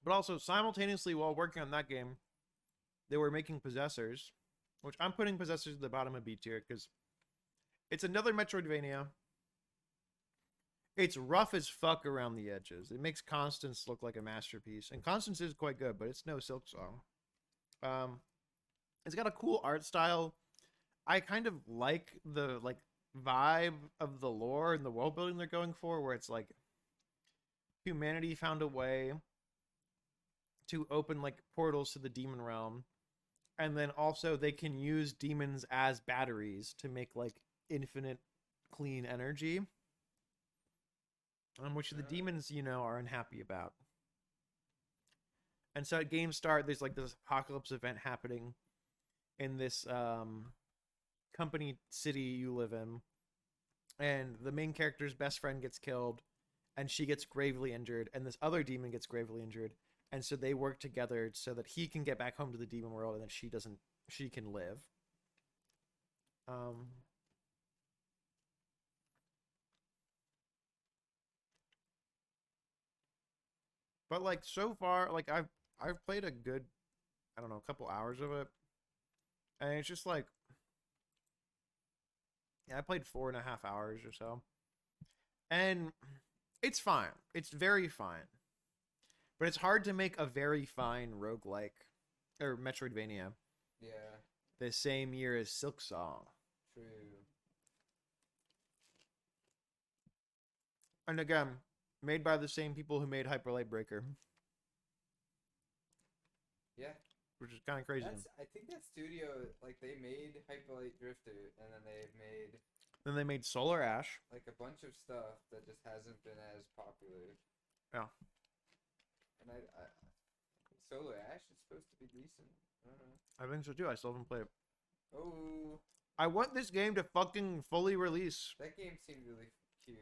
[SPEAKER 1] But also simultaneously while working on that game, they were making Possessors, which I'm putting Possessors at the bottom of B tier because it's another Metroidvania. It's rough as fuck around the edges. It makes Constance look like a masterpiece, and Constance is quite good, but it's no Silk Song. It's got a cool art style. I kind of like the vibe of the lore and the world building they're going for, where it's like humanity found a way to open like portals to the demon realm, and then also they can use demons as batteries to make like infinite clean energy, which the demons are unhappy about. And so at game start there's like this apocalypse event happening in this company city you live in, and the main character's best friend gets killed and she gets gravely injured, and this other demon gets gravely injured, and so they work together so that he can get back home to the demon world and that she can live. But like so far, like I've played a good, I don't know, a couple hours of it, and it's just like, yeah, I played 4.5 hours or so, and it's fine. It's very fine, but it's hard to make a very fine roguelike or Metroidvania
[SPEAKER 2] yeah,
[SPEAKER 1] the same year as Silk Song.
[SPEAKER 2] true.
[SPEAKER 1] And again, made by the same people who made Hyper Light Breaker.
[SPEAKER 2] Yeah.
[SPEAKER 1] Which is kind of crazy.
[SPEAKER 2] I think that studio, like, they made Hyperlight Drifter, and then they've made
[SPEAKER 1] Then they made Solar Ash.
[SPEAKER 2] Like a bunch of stuff that just hasn't been as popular.
[SPEAKER 1] Yeah.
[SPEAKER 2] And I Solar Ash is supposed to be decent. I don't know.
[SPEAKER 1] I think so too. I still haven't played it.
[SPEAKER 2] Oh,
[SPEAKER 1] I want this game to fucking fully release.
[SPEAKER 2] that game seemed really cute.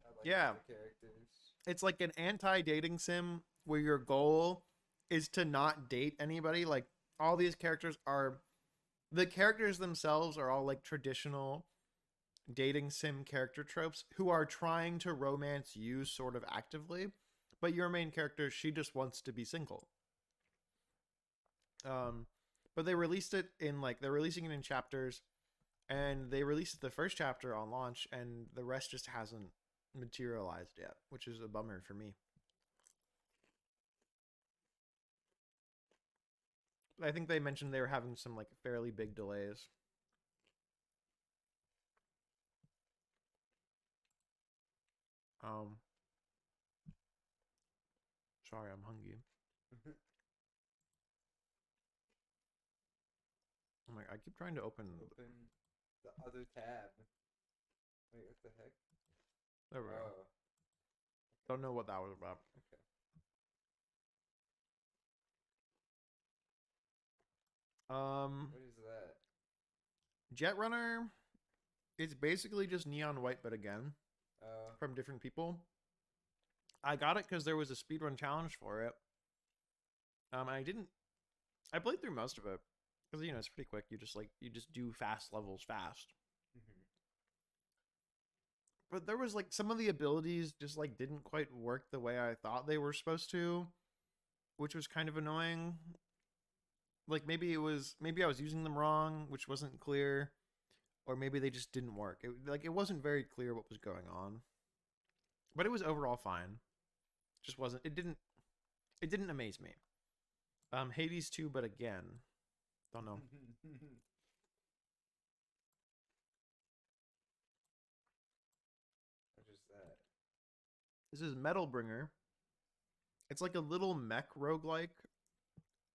[SPEAKER 2] I like
[SPEAKER 1] Yeah.
[SPEAKER 2] the characters.
[SPEAKER 1] It's like an anti-dating sim where your goal is to not date anybody. Like all these characters are the characters themselves are all like traditional dating sim character tropes who are trying to romance you sort of actively, but your main character, she just wants to be single. But they released it in like they're releasing it in chapters, and they released the first chapter on launch, and the rest just hasn't materialized yet, which is a bummer for me. I think they mentioned they were having some like fairly big delays. Um, sorry, I'm hungry. I'm like, I keep trying to open.
[SPEAKER 2] Open the other tab. Wait, what the heck?
[SPEAKER 1] There we go.
[SPEAKER 2] Oh,
[SPEAKER 1] Don't know what that was about.
[SPEAKER 2] okay. What is that?
[SPEAKER 1] Jet Runner. It's basically just Neon White, but again,
[SPEAKER 2] Oh,
[SPEAKER 1] from different people. I got it because there was a speedrun challenge for it. I didn't. I played through most of it because it's pretty quick. You just do fast levels fast.
[SPEAKER 2] mm-hmm.
[SPEAKER 1] But there was like some of the abilities just like didn't quite work the way I thought they were supposed to, which was kind of annoying. Like maybe I was using them wrong, which wasn't clear, or maybe they just didn't work. It wasn't very clear what was going on. But it was overall fine. Just wasn't it didn't amaze me. Hades 2, but again, don't know.
[SPEAKER 2] What is that?
[SPEAKER 1] This is Metal Bringer. It's like a little mech roguelike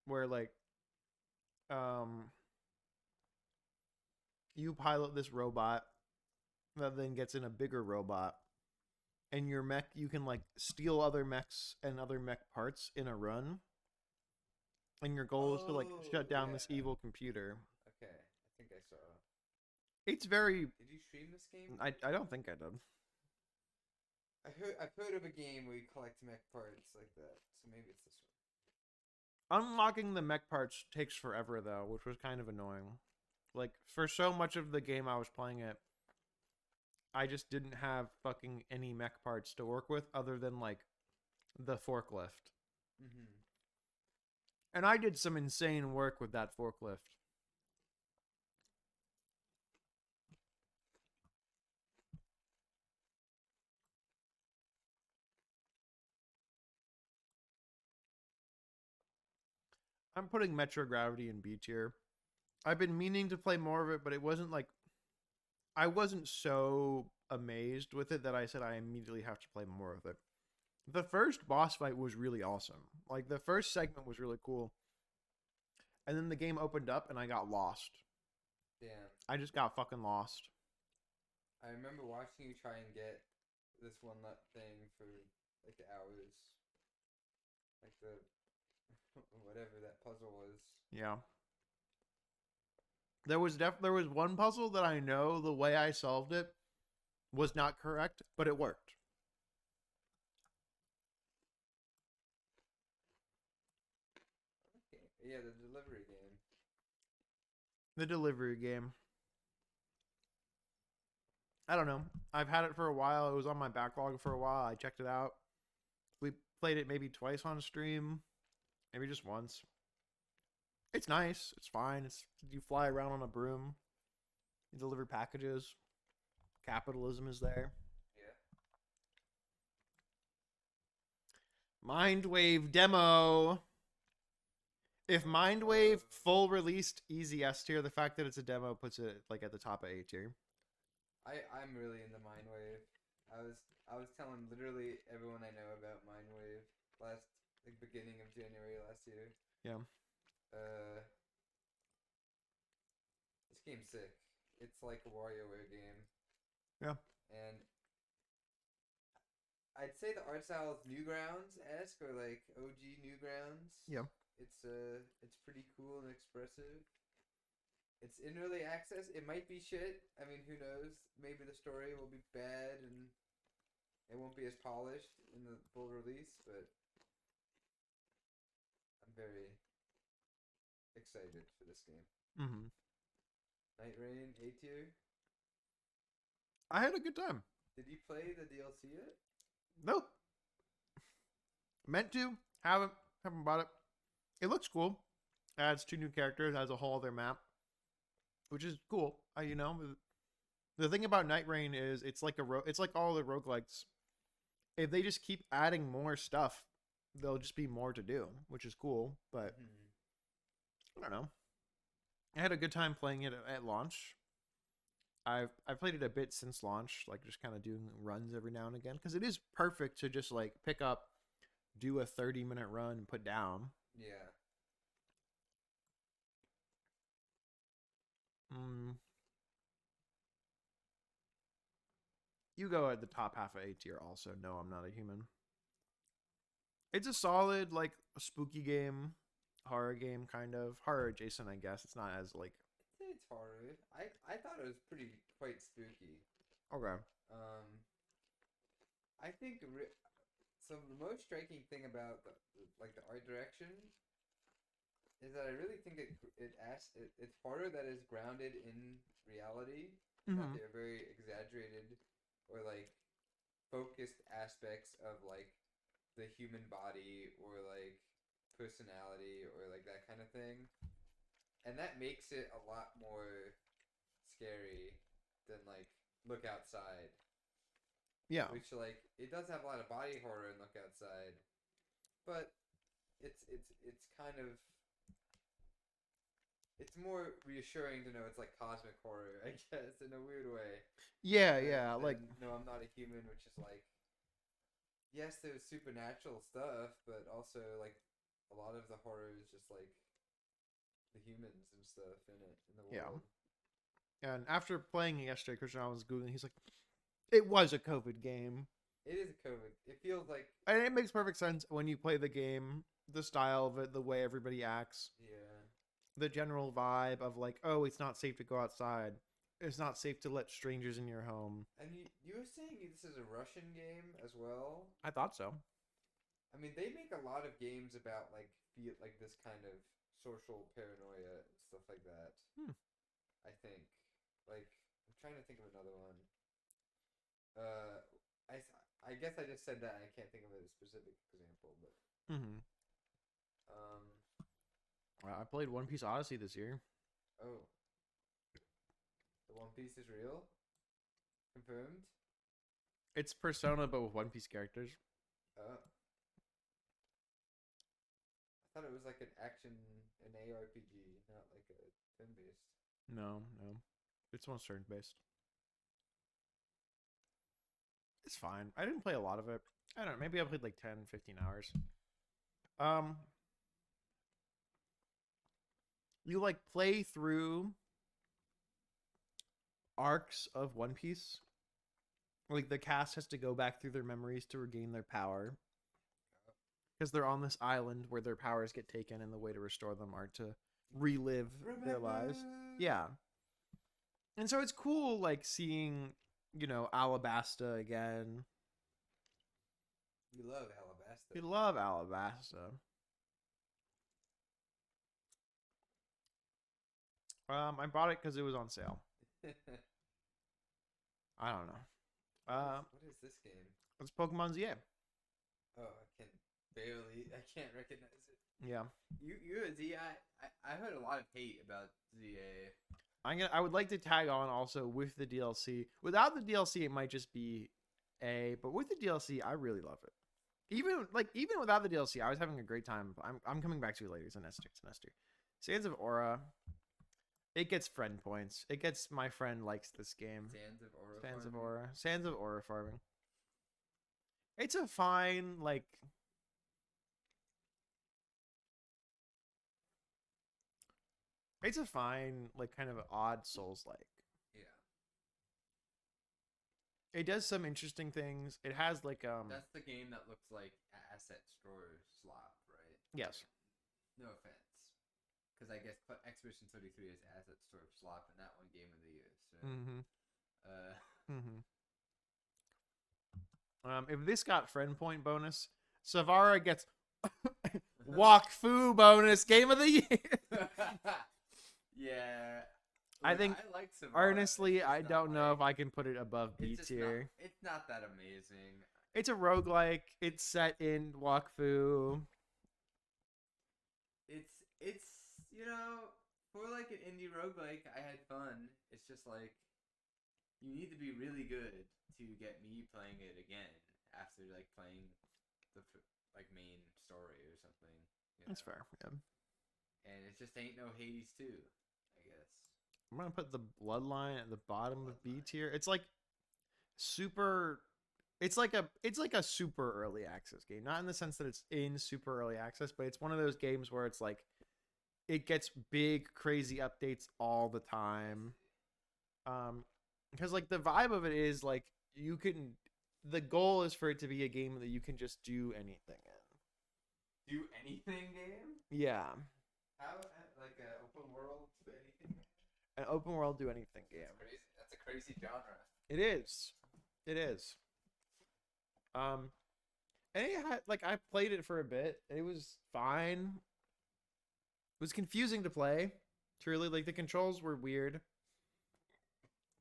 [SPEAKER 1] where like um you pilot this robot that then gets in a bigger robot, and your mech you can like steal other mechs and other mech parts in a run, and your goal is to like shut down this
[SPEAKER 2] Yeah.
[SPEAKER 1] evil computer.
[SPEAKER 2] Okay, I think I saw.
[SPEAKER 1] It's very
[SPEAKER 2] Did you stream this game?
[SPEAKER 1] I don't think I did.
[SPEAKER 2] I've heard of a game where you collect mech parts like that, so maybe it's this one.
[SPEAKER 1] Unlocking the mech parts takes forever though, which was kind of annoying. Like for so much of the game I was playing it, I just didn't have fucking any mech parts to work with other than like the forklift.
[SPEAKER 2] Mm-hmm.
[SPEAKER 1] And I did some insane work with that forklift. I'm putting Metro Gravity in B tier. I've been meaning to play more of it, but it wasn't like I wasn't so amazed with it that I said I immediately have to play more of it. The first boss fight was really awesome. Like the first segment was really cool. And then the game opened up and I got lost.
[SPEAKER 2] Damn.
[SPEAKER 1] I just got fucking lost.
[SPEAKER 2] I remember watching you try and get this one thing for like hours. Like the whatever that puzzle was.
[SPEAKER 1] Yeah. There was one puzzle that I know the way I solved it was not correct, but it worked.
[SPEAKER 2] Okay. Yeah, the delivery game.
[SPEAKER 1] The delivery game. I don't know. I've had it for a while. It was on my backlog for a while. I checked it out. We played it maybe twice on stream, maybe just once. It's nice. It's fine. It's you fly around on a broom. You deliver packages. Capitalism is there.
[SPEAKER 2] Yeah.
[SPEAKER 1] Mindwave demo. If Mindwave full released easy S tier, the fact that it's a demo puts it like at the top of A tier.
[SPEAKER 2] I'm really into Mindwave. I was telling literally everyone I know about Mindwave last like beginning of January last year.
[SPEAKER 1] Yeah.
[SPEAKER 2] This game's sick. It's like a WarioWare game.
[SPEAKER 1] Yeah.
[SPEAKER 2] And I'd say the art style is Newgrounds esque or like OG Newgrounds.
[SPEAKER 1] Yeah.
[SPEAKER 2] It's pretty cool and expressive. It's in early access. It might be shit. I mean, who knows? Maybe the story will be bad and it won't be as polished in the full release. But I'm very excited for this game.
[SPEAKER 1] Mm-hmm.
[SPEAKER 2] Night Rain A tier.
[SPEAKER 1] I had a good time.
[SPEAKER 2] Did you play the DLC yet?
[SPEAKER 1] Nope. Meant to. Haven't bought it. It looks cool. Adds 2 new characters. Has a whole other map, which is cool. The thing about Night Rain is it's like all the roguelikes. If they just keep adding more stuff, there'll just be more to do, which is cool. But
[SPEAKER 2] Mm-hmm.
[SPEAKER 1] I don't know. I had a good time playing it at launch. I've played it a bit since launch, like just kind of doing runs every now and again, because it is perfect to just like pick up, do a 30-minute run, put down.
[SPEAKER 2] Yeah.
[SPEAKER 1] Mm, you go at the top half of A tier. Also, no, I'm not a human. It's a solid like spooky game, horror game, kind of horror adjacent, I guess. It's not as like
[SPEAKER 2] It's horror. I thought it was pretty quite spooky.
[SPEAKER 1] okay.
[SPEAKER 2] Um, I think so. The most striking thing about the art direction is that I really think it's horror that is grounded in reality, that
[SPEAKER 1] Mm-hmm.
[SPEAKER 2] they're very exaggerated or like focused aspects of like the human body or like personality or like that kind of thing, and that makes it a lot more scary than like Look Outside,
[SPEAKER 1] Yeah,
[SPEAKER 2] which like it does have a lot of body horror in Look Outside, but it's kind of it's more reassuring to know it's like cosmic horror, I guess, in a weird way.
[SPEAKER 1] yeah,
[SPEAKER 2] Than
[SPEAKER 1] yeah. Like
[SPEAKER 2] No, I'm Not a Human, which is like yes, there's supernatural stuff, but also like a lot of the horror is just like the humans and stuff in it in the
[SPEAKER 1] yeah.
[SPEAKER 2] world.
[SPEAKER 1] And after playing it yesterday, Christian, I was googling. He's like, it was a COVID game,
[SPEAKER 2] It is a COVID. It feels like
[SPEAKER 1] and it makes perfect sense when you play the game, the style of it, the way everybody acts,
[SPEAKER 2] yeah.
[SPEAKER 1] the general vibe of like, oh, it's not safe to go outside. It's not safe to let strangers in your home.
[SPEAKER 2] And you were saying this is a Russian game as well.
[SPEAKER 1] I thought so.
[SPEAKER 2] I mean, they make a lot of games about like feel like this kind of social paranoia and stuff like that.
[SPEAKER 1] Hmm.
[SPEAKER 2] I think. Like I'm trying to think of another one. Uh, I I guess I just said that and I can't think of a specific example, but
[SPEAKER 1] Mm-hmm.
[SPEAKER 2] um
[SPEAKER 1] I played One Piece Odyssey this year.
[SPEAKER 2] oh, the One Piece is real, confirmed.
[SPEAKER 1] It's Persona, but with One Piece characters.
[SPEAKER 2] I thought it was like an ARPG, not like a turn based.
[SPEAKER 1] No, no. It's most turn based. It's fine. I didn't play a lot of it. I don't know. Maybe I played like 10, 15 hours. Um, you like play through arcs of One Piece. Like the cast has to go back through their memories to regain their power because they're on this island where their powers get taken, and the way to restore them are to relive their
[SPEAKER 2] Remember,
[SPEAKER 1] lives. Yeah, and so it's cool, like seeing Alabasta again.
[SPEAKER 2] we love Alabasta.
[SPEAKER 1] We love Alabasta. I bought it because it was on sale. I don't know.
[SPEAKER 2] What is this game?
[SPEAKER 1] It's Pokemon ZA.
[SPEAKER 2] Oh, I can't recognize it.
[SPEAKER 1] Yeah,
[SPEAKER 2] You a Z I heard a lot of hate about ZA.
[SPEAKER 1] I would like to tag on also with the DLC. Without the DLC, it might just be A, but with the DLC, I really love it. Even without the DLC, I was having a great time. I'm coming back to it later. It's a Nester. Sands of Aura. It gets friend points. It gets my friend likes this game.
[SPEAKER 2] Sands of Aura
[SPEAKER 1] Sands of
[SPEAKER 2] farming.
[SPEAKER 1] Aura. Sands of Aura farming. It's a fine like. It's a fine like kind of odd Souls like.
[SPEAKER 2] Yeah.
[SPEAKER 1] It does some interesting things. It has like
[SPEAKER 2] That's the game that looks like asset store slop, right?
[SPEAKER 1] yes.
[SPEAKER 2] No offense, because I guess Expedition 33 is asset store slop, and that one game of the year. So,
[SPEAKER 1] Mm-hmm.
[SPEAKER 2] uh,
[SPEAKER 1] Mm-hmm. If this got friend point bonus, Savara gets walk fu bonus game of the year.
[SPEAKER 2] yeah.
[SPEAKER 1] I
[SPEAKER 2] Look,
[SPEAKER 1] think
[SPEAKER 2] I like Savara.
[SPEAKER 1] honestly, I don't know if I can put it above B
[SPEAKER 2] It's just not.
[SPEAKER 1] tier.
[SPEAKER 2] It's not that amazing.
[SPEAKER 1] It's a roguelike. It's set in Wakfu.
[SPEAKER 2] It's for like an indie roguelike, I had fun. It's just like you need to be really good to get me playing it again after like playing the like main story or something.
[SPEAKER 1] That's fair. Yeah.
[SPEAKER 2] And it just ain't no Hades 2, I guess.
[SPEAKER 1] I'm gonna put the Bloodline at the bottom of B tier. It's like super. It's like a super early access game. Not in the sense that it's in super early access, but it's one of those games where it's like it gets big, crazy updates all the time. Because like the vibe of it is like you can. The goal is for it to be a game that you can just do anything in.
[SPEAKER 2] Do anything game?
[SPEAKER 1] Yeah,
[SPEAKER 2] How like an open world do anything?
[SPEAKER 1] an open world do anything game.
[SPEAKER 2] That's crazy. That's a crazy genre.
[SPEAKER 1] It is. It is. Um, and it had, like I played it for a bit. It was fine. It was confusing to play. Truly, like the controls were weird.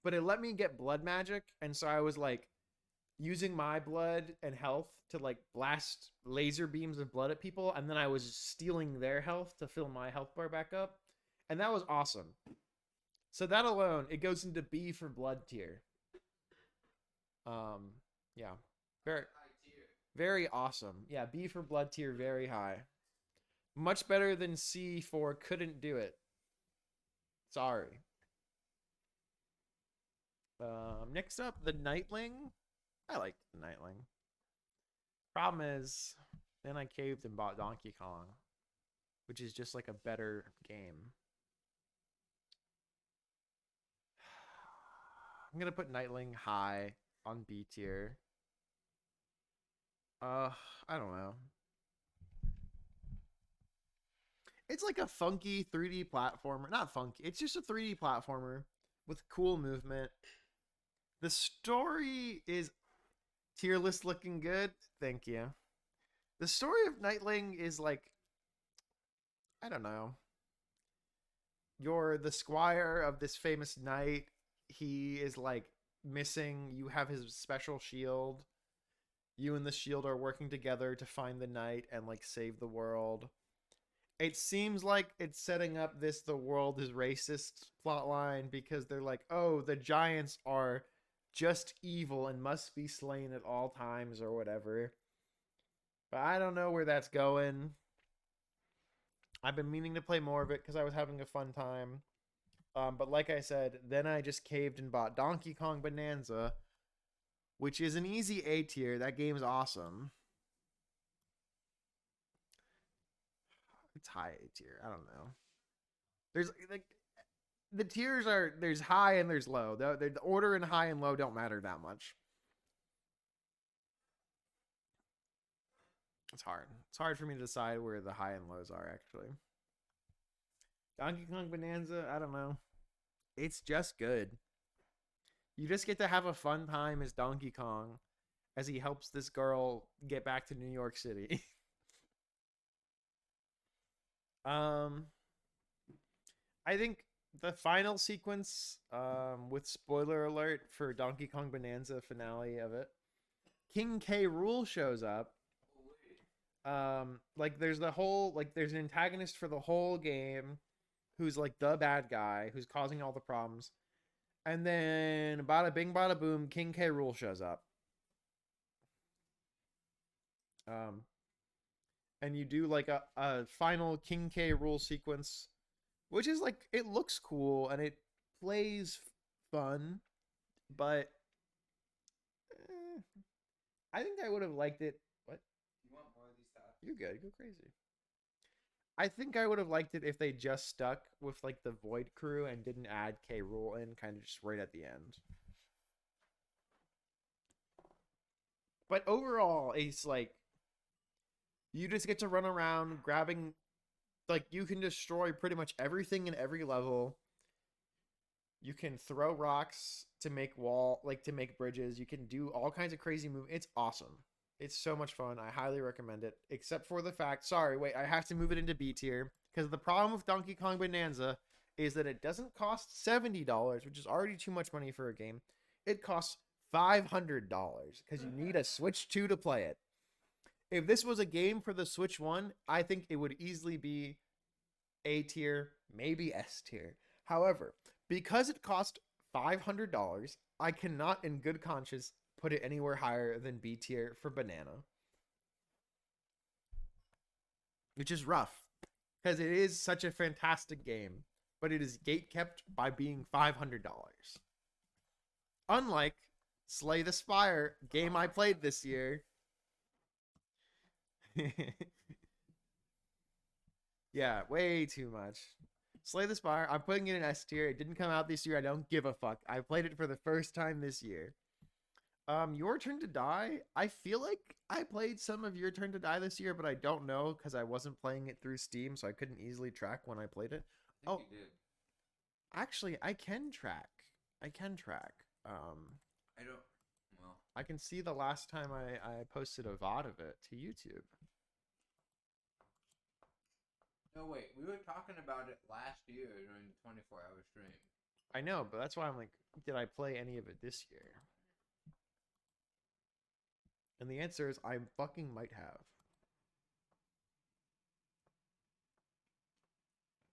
[SPEAKER 1] But it let me get blood magic, and so I was like using my blood and health to like blast laser beams of blood at people, and then I was stealing their health to fill my health bar back up. And that was awesome. So that alone, it goes into B for blood tier. Yeah. Very very awesome. Yeah, B for blood tier, very high. Much better than C for couldn't do it. Sorry. Next up, the Nightling. I liked the Nightling. Problem is, then I caved and bought Donkey Kong, which is just like a better game. I'm gonna put Nightling high on B tier. I don't know. It's like a funky 3D platformer. Not funky. It's just a 3D platformer with cool movement. The story is tier list looking good. Thank you. The story of Nightling is like, I don't know. You're the squire of this famous knight. He is like missing. You have his special shield. You and the shield are working together to find the knight and like save the world. It seems like it's setting up this the world is racist plotline because they're like, oh, the giants are just evil and must be slain at all times or whatever. But I don't know where that's going. I've been meaning to play more of it because I was having a fun time. But like I said, then I just caved and bought Donkey Kong Bonanza, which is an easy A tier. That game's awesome. It's high A tier. I don't know. There's like the tiers are there's high and there's low. The order in high and low don't matter that much. It's hard. It's hard for me to decide where the high and lows are actually. Donkey Kong Bonanza, I don't know. It's just good. You just get to have a fun time as Donkey Kong as he helps this girl get back to New York City. I think the final sequence, with spoiler alert for Donkey Kong Bonanza finale of it, King K. Rool shows up. Like there's the whole like there's an antagonist for the whole game, who's like the bad guy who's causing all the problems, and then bada bing bada boom, King K. Rool shows up. Um, and you do like a final King K. Rool sequence, which is like it looks cool and it plays fun, but I think I would have liked it. What?
[SPEAKER 2] You want more of these stuff?
[SPEAKER 1] You're good. Go crazy. I think I would have liked it if they just stuck with like the Void Crew and didn't add K. Rool in kind of just right at the end. But overall, it's like you just get to run around grabbing, like you can destroy pretty much everything in every level. You can throw rocks to make to make bridges. You can do all kinds of crazy moves. It's awesome. It's so much fun. I highly recommend it. Except for the fact, sorry, wait, I have to move it into B tier because the problem with Donkey Kong Bonanza is that it doesn't cost $70, which is already too much money for a game. It costs $500 because you need a Switch 2 to play it. If this was a game for the Switch 1, I think it would easily be A tier, maybe S tier. However, because it cost $500, I cannot in good conscience put it anywhere higher than B tier for Banana. Which is rough because it is such a fantastic game, but it is gate kept by being $500. Unlike Slay the Spire, game I played this year. Yeah, way too much. Slay the Spire, I'm putting it in S tier. It didn't come out this year. I don't give a fuck. I played it for the first time this year. Your Turn to Die. I feel like I played some of Your Turn to Die this year, but I don't know because I wasn't playing it through Steam, so I couldn't easily track when I played it.
[SPEAKER 2] I think you did.
[SPEAKER 1] Actually, I can track. I can track.
[SPEAKER 2] I don't. Well,
[SPEAKER 1] I can see the last time I posted a VOD of it to YouTube.
[SPEAKER 2] no, wait. We were talking about it last year during the 24-hour stream.
[SPEAKER 1] I know, but that's why I'm like, did I play any of it this year? And the answer is I fucking might have.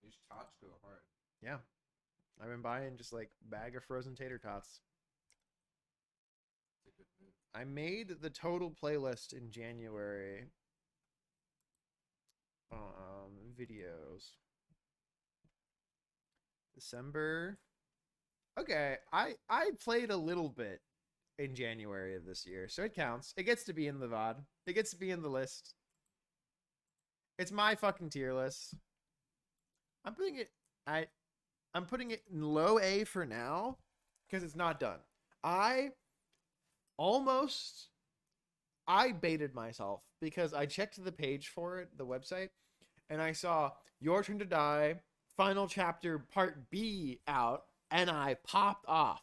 [SPEAKER 2] These tots go hard.
[SPEAKER 1] Yeah. I've been buying just like bag of frozen tater tots.
[SPEAKER 2] It's a good move.
[SPEAKER 1] I made the total playlist in January. Videos. December. Okay, I played a little bit in January of this year, so it counts. It gets to be in the VOD. It gets to be in the list. It's my fucking tier list. I'm putting it I'm putting it in low A for now because it's not done. I baited myself because I checked the page for it, the website, and I saw Your Turn to Die Final Chapter Part B out, and I popped off.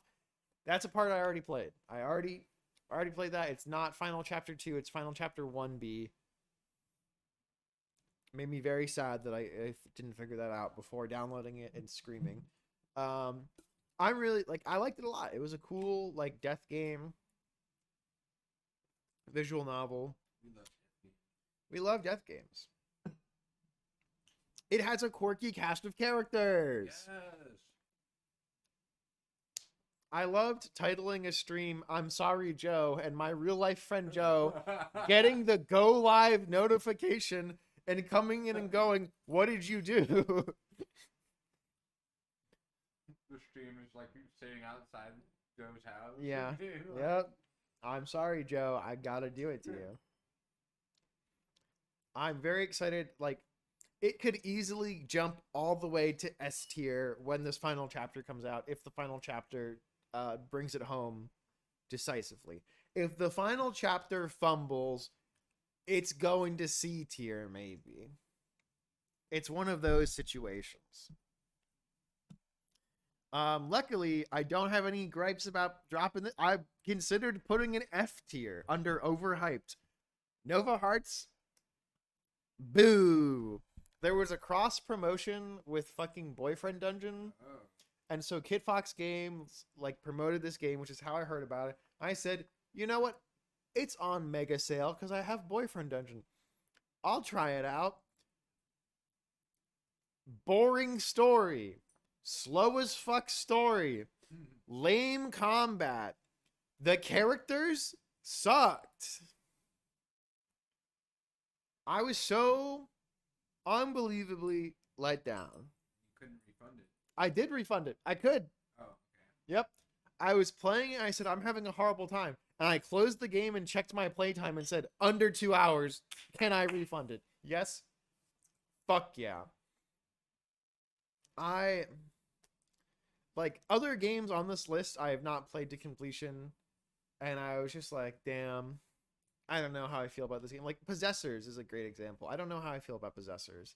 [SPEAKER 1] That's a part I already played. I already played that. It's not Final Chapter 2, it's Final Chapter 1B. Made me very sad that I didn't figure that out before downloading it and screaming. I'm really I liked it a lot. It was a cool death game, visual novel. We love death games. It has a quirky cast of characters.
[SPEAKER 2] Yes.
[SPEAKER 1] I loved titling a stream "I'm Sorry Joe" and my real life friend Joe getting the go live notification and coming in and going, "What did you do?"
[SPEAKER 2] The stream is like sitting outside Joe's house.
[SPEAKER 1] Yeah. Yep. I'm sorry, Joe. I gotta do it to you. I'm very excited. It could easily jump all the way to S tier when this final chapter comes out, if the final chapter brings it home decisively. If the final chapter fumbles, it's going to C tier, maybe. It's one of those situations. Luckily, I don't have any gripes about dropping it. I considered putting an F tier under overhyped. Nova Hearts, boo. There was a cross promotion with fucking Boyfriend Dungeon.
[SPEAKER 2] Oh.
[SPEAKER 1] And so Kit Fox Games promoted this game, which is how I heard about it. I said, you know what? It's on mega sale because I have Boyfriend Dungeon. I'll try it out. Boring story. Slow as fuck story. Lame combat. The characters sucked. I was so unbelievably let down.
[SPEAKER 2] You couldn't refund it.
[SPEAKER 1] I did refund it. I could.
[SPEAKER 2] Oh, okay.
[SPEAKER 1] Yep. I was playing it and I said, I'm having a horrible time. And I closed the game and checked my playtime and said, under 2 hours, can I refund it? Yes. Fuck yeah. Other games on this list I have not played to completion. And I was just like, damn. I don't know how I feel about this game. Like Possessors is a great example. I don't know how I feel about Possessors.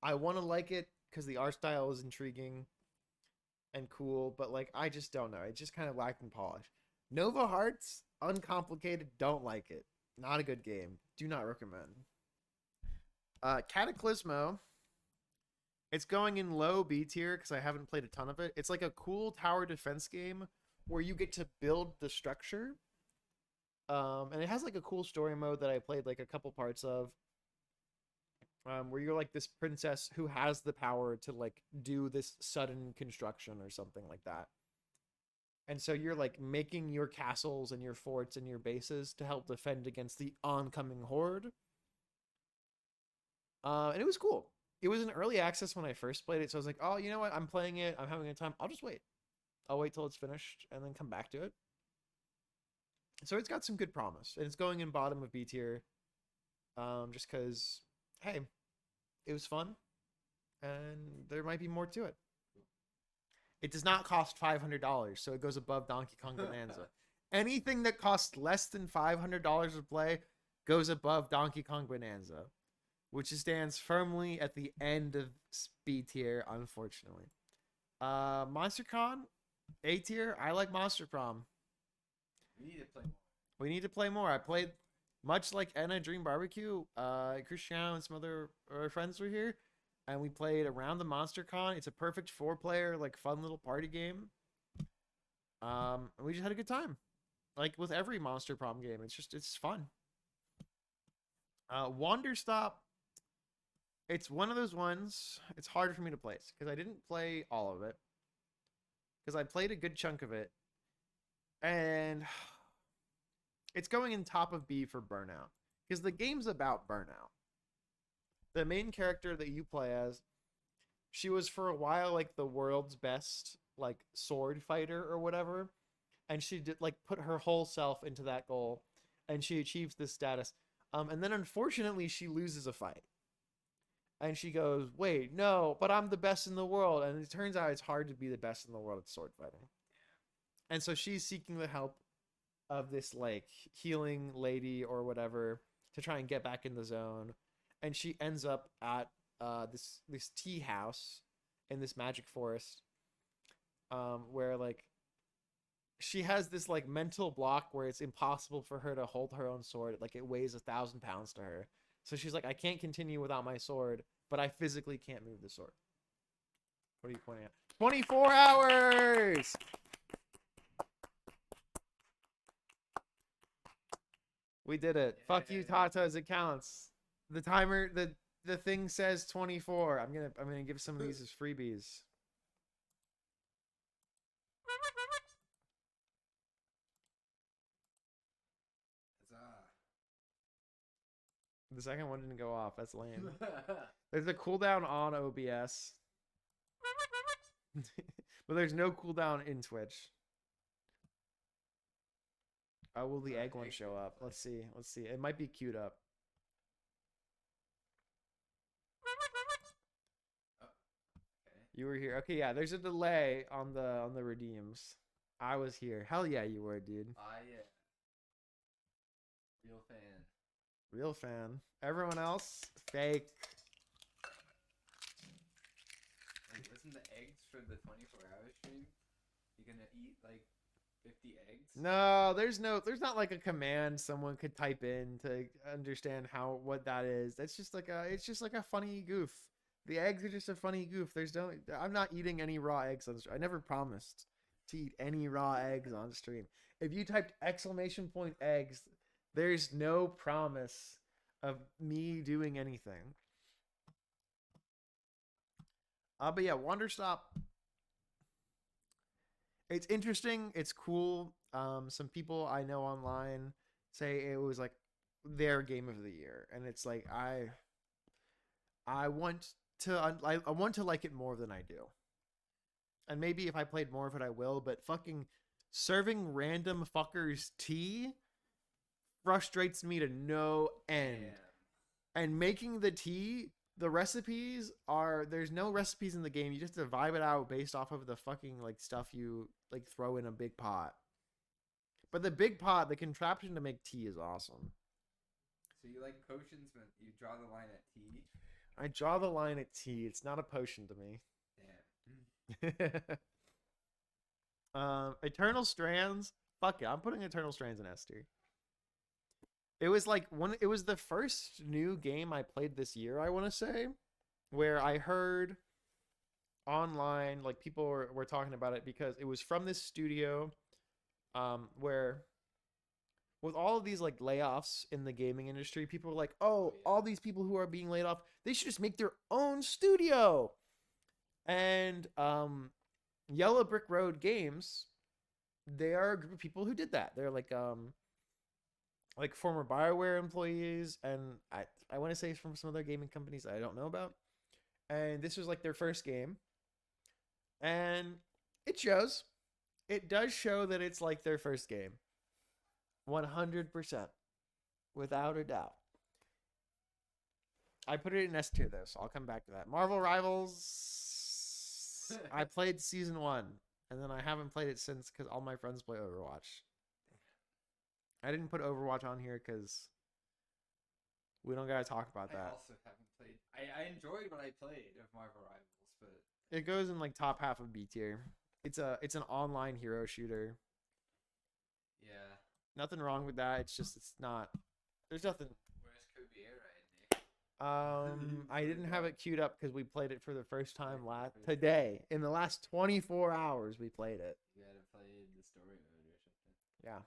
[SPEAKER 1] I want to like it because the art style is intriguing and cool, but like I just don't know. It just kind of lacked in polish. Nova Hearts, uncomplicated, don't like it. Not a good game. Do not recommend. Cataclysmo. It's going in low B tier because I haven't played a ton of it. It's like a cool tower defense game where you get to build the structure. And it has like a cool story mode that I played like a couple parts of. Where you're like this princess who has the power to like do this sudden construction or something like that. And so you're like making your castles and your forts and your bases to help defend against the oncoming horde. And it was cool. It was in early access when I first played it, so I was like, oh, you know what? I'm playing it. I'm having a time. I'll just wait. I'll wait till it's finished and then come back to it. So it's got some good promise, and it's going in bottom of B tier, just because, hey, it was fun, and there might be more to it. It does not cost $500, so it goes above Donkey Kong Bonanza. Anything that costs less than $500 to play goes above Donkey Kong Bonanza, which stands firmly at the end of B tier, unfortunately. MonsterCon, A tier. I like Monster Prom.
[SPEAKER 2] We need to play more.
[SPEAKER 1] We need to play more. I played much like Enna Dream Barbecue. Cristiano and some other friends were here, and we played around the MonsterCon. It's a perfect 4-player, like fun little party game. We just had a good time, like with every Monster Prom game. It's fun. Wander Stop. It's one of those ones. It's hard for me to place because I didn't play all of it. Because I played a good chunk of it, and it's going in top of B for burnout. Because the game's about burnout. The main character that you play as, she was for a while like the world's best like sword fighter or whatever, and she did like put her whole self into that goal, and she achieves this status. And then unfortunately she loses a fight. And she goes, wait, no, but I'm the best in the world. And it turns out it's hard to be the best in the world at sword fighting. And so she's seeking the help of this like healing lady or whatever to try and get back in the zone. And she ends up at this tea house in this magic forest, where like she has this like mental block where it's impossible for her to hold her own sword. Like it weighs 1,000 pounds to her. So she's like, I can't continue without my sword, but I physically can't move the sword. What are you pointing at? 24 hours! We did it. Yeah. Fuck you, Tatas. It counts. The timer, the thing says 24. I'm gonna give some of these as freebies. The second one didn't go off. That's lame. There's a cooldown on OBS. But there's no cooldown in Twitch. Will the egg one show up? Let's see. Let's see. It might be queued up. You were here. Okay, yeah. There's a delay on the redeems. I was here. Hell yeah, you were, dude.
[SPEAKER 2] Yeah. Real fan.
[SPEAKER 1] Real fan. Everyone else, fake.
[SPEAKER 2] Like, wasn't the eggs for the 24-hour stream? You gonna eat like 50 eggs?
[SPEAKER 1] No, there's not like a command someone could type in to understand what that is. It's just like a funny goof. The eggs are just a funny goof. I'm not eating any raw eggs on stream. I never promised to eat any raw eggs on stream. If you typed !eggs, there's no promise of me doing anything. But yeah, Wanderstop. It's interesting. It's cool. Some people I know online say it was like their game of the year, and it's like I want to like it more than I do. And maybe if I played more of it, I will. But fucking serving random fuckers tea frustrates me to no end. Damn. And making the tea, the recipes there's no recipes in the game. You just have to vibe it out based off of the fucking like stuff you like throw in a big pot. But the big pot, the contraption to make tea is awesome.
[SPEAKER 2] So you like potions, but you draw the line at T.
[SPEAKER 1] I draw the line at T. It's not a potion to me.
[SPEAKER 2] Damn.
[SPEAKER 1] Eternal Strands. Fuck it. I'm putting Eternal Strands in S tier. It was like it was the first new game I played this year, I want to say, where I heard online, like people were talking about it because it was from this studio where with all of these like layoffs in the gaming industry, people were like, oh, all these people who are being laid off, they should just make their own studio. And Yellow Brick Road Games, they are a group of people who did that. They're like former BioWare employees, and I want to say from some other gaming companies I don't know about. And this was like their first game, and it shows. It does show that it's like their first game, 100%, without a doubt. I put it in S tier though, so I'll come back to that. Marvel Rivals. I played season 1, and then I haven't played it since because all my friends play Overwatch. I didn't put Overwatch on here because we don't gotta talk about that.
[SPEAKER 2] I also haven't played. I enjoyed what I played of Marvel Rivals, but
[SPEAKER 1] it goes in like top half of B tier. It's an online hero shooter.
[SPEAKER 2] Yeah.
[SPEAKER 1] Nothing wrong with that. It's just it's not. There's nothing.
[SPEAKER 2] Where's Kirby Air right, Nick?
[SPEAKER 1] I didn't have it queued up because we played it for the first time today. In the last 24 hours, we played it.
[SPEAKER 2] You gotta play the story mode or something.
[SPEAKER 1] Yeah.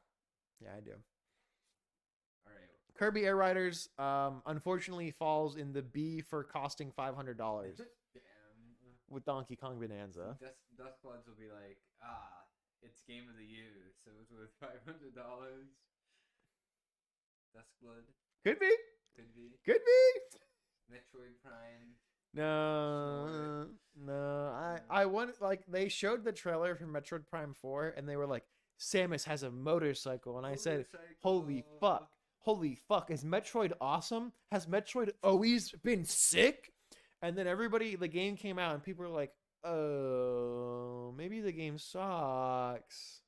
[SPEAKER 1] Yeah, I do.
[SPEAKER 2] All right.
[SPEAKER 1] Kirby Air Riders, unfortunately, falls in the B for costing $500
[SPEAKER 2] Damn.
[SPEAKER 1] with Donkey Kong Bonanza.
[SPEAKER 2] Dustbloods will be like, it's game of the year, so it's worth $500. Dustblood
[SPEAKER 1] Could be.
[SPEAKER 2] could be.
[SPEAKER 1] Could be.
[SPEAKER 2] Metroid Prime.
[SPEAKER 1] No, no. I want like they showed the trailer for Metroid Prime 4, and they were like, Samus has a motorcycle, and I said, holy fuck. Holy fuck, is Metroid awesome? Has Metroid always been sick? And then the game came out, and people were like, oh, maybe the game sucks.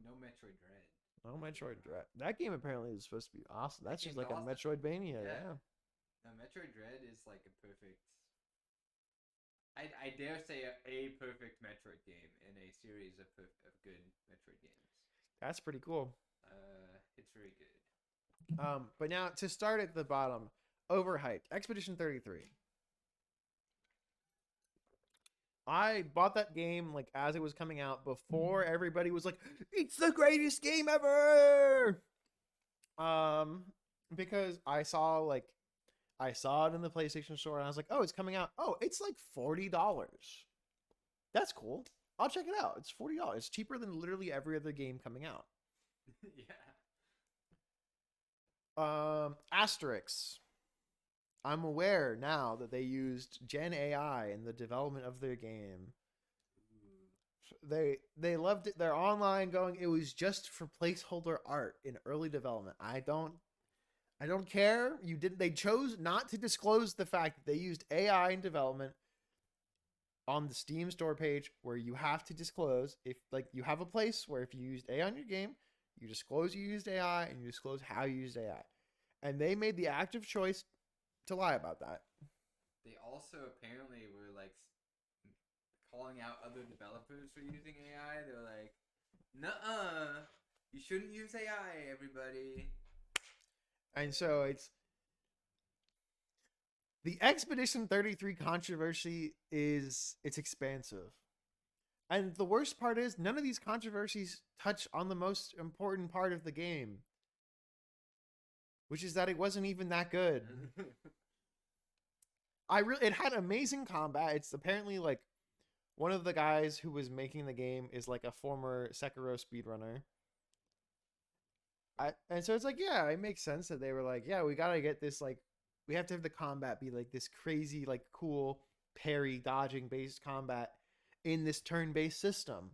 [SPEAKER 2] No Metroid Dread.
[SPEAKER 1] No Metroid Dread. That game apparently is supposed to be awesome. That's just like
[SPEAKER 2] awesome.
[SPEAKER 1] a Metroidvania, yeah.
[SPEAKER 2] No, Metroid Dread is like a perfect... I dare say a perfect Metroid game in a series of good Metroid games.
[SPEAKER 1] That's pretty cool.
[SPEAKER 2] It's very good.
[SPEAKER 1] But now to start at the bottom, overhyped Expedition 33. I bought that game like as it was coming out before everybody was like, it's the greatest game ever. Because I saw it in the PlayStation Store, and I was like, oh, it's coming out. Oh, it's like $40. That's cool. I'll check it out. It's $40. It's cheaper than literally every other game coming out.
[SPEAKER 2] Yeah.
[SPEAKER 1] Asterix. I'm aware now that they used Gen AI in the development of their game. They loved it. They're online going, it was just for placeholder art in early development. I don't care. They chose not to disclose the fact that they used AI in development on the Steam store page, where you have to disclose if like you have a place where if you used AI on your game, you disclose you used AI and you disclose how you used AI. And they made the active choice to lie about that.
[SPEAKER 2] They also apparently were like calling out other developers for using AI. They were like, nuh-uh, you shouldn't use AI, everybody.
[SPEAKER 1] And so it's the Expedition 33 controversy it's expansive. And the worst part is none of these controversies touch on the most important part of the game, which is that it wasn't even that good. It had amazing combat. It's apparently like one of the guys who was making the game is like a former Sekiro speedrunner. And so it's like, yeah, it makes sense that they were like, yeah, we gotta get this, like, we have to have the combat be like this crazy, like cool parry dodging based combat in this turn-based system.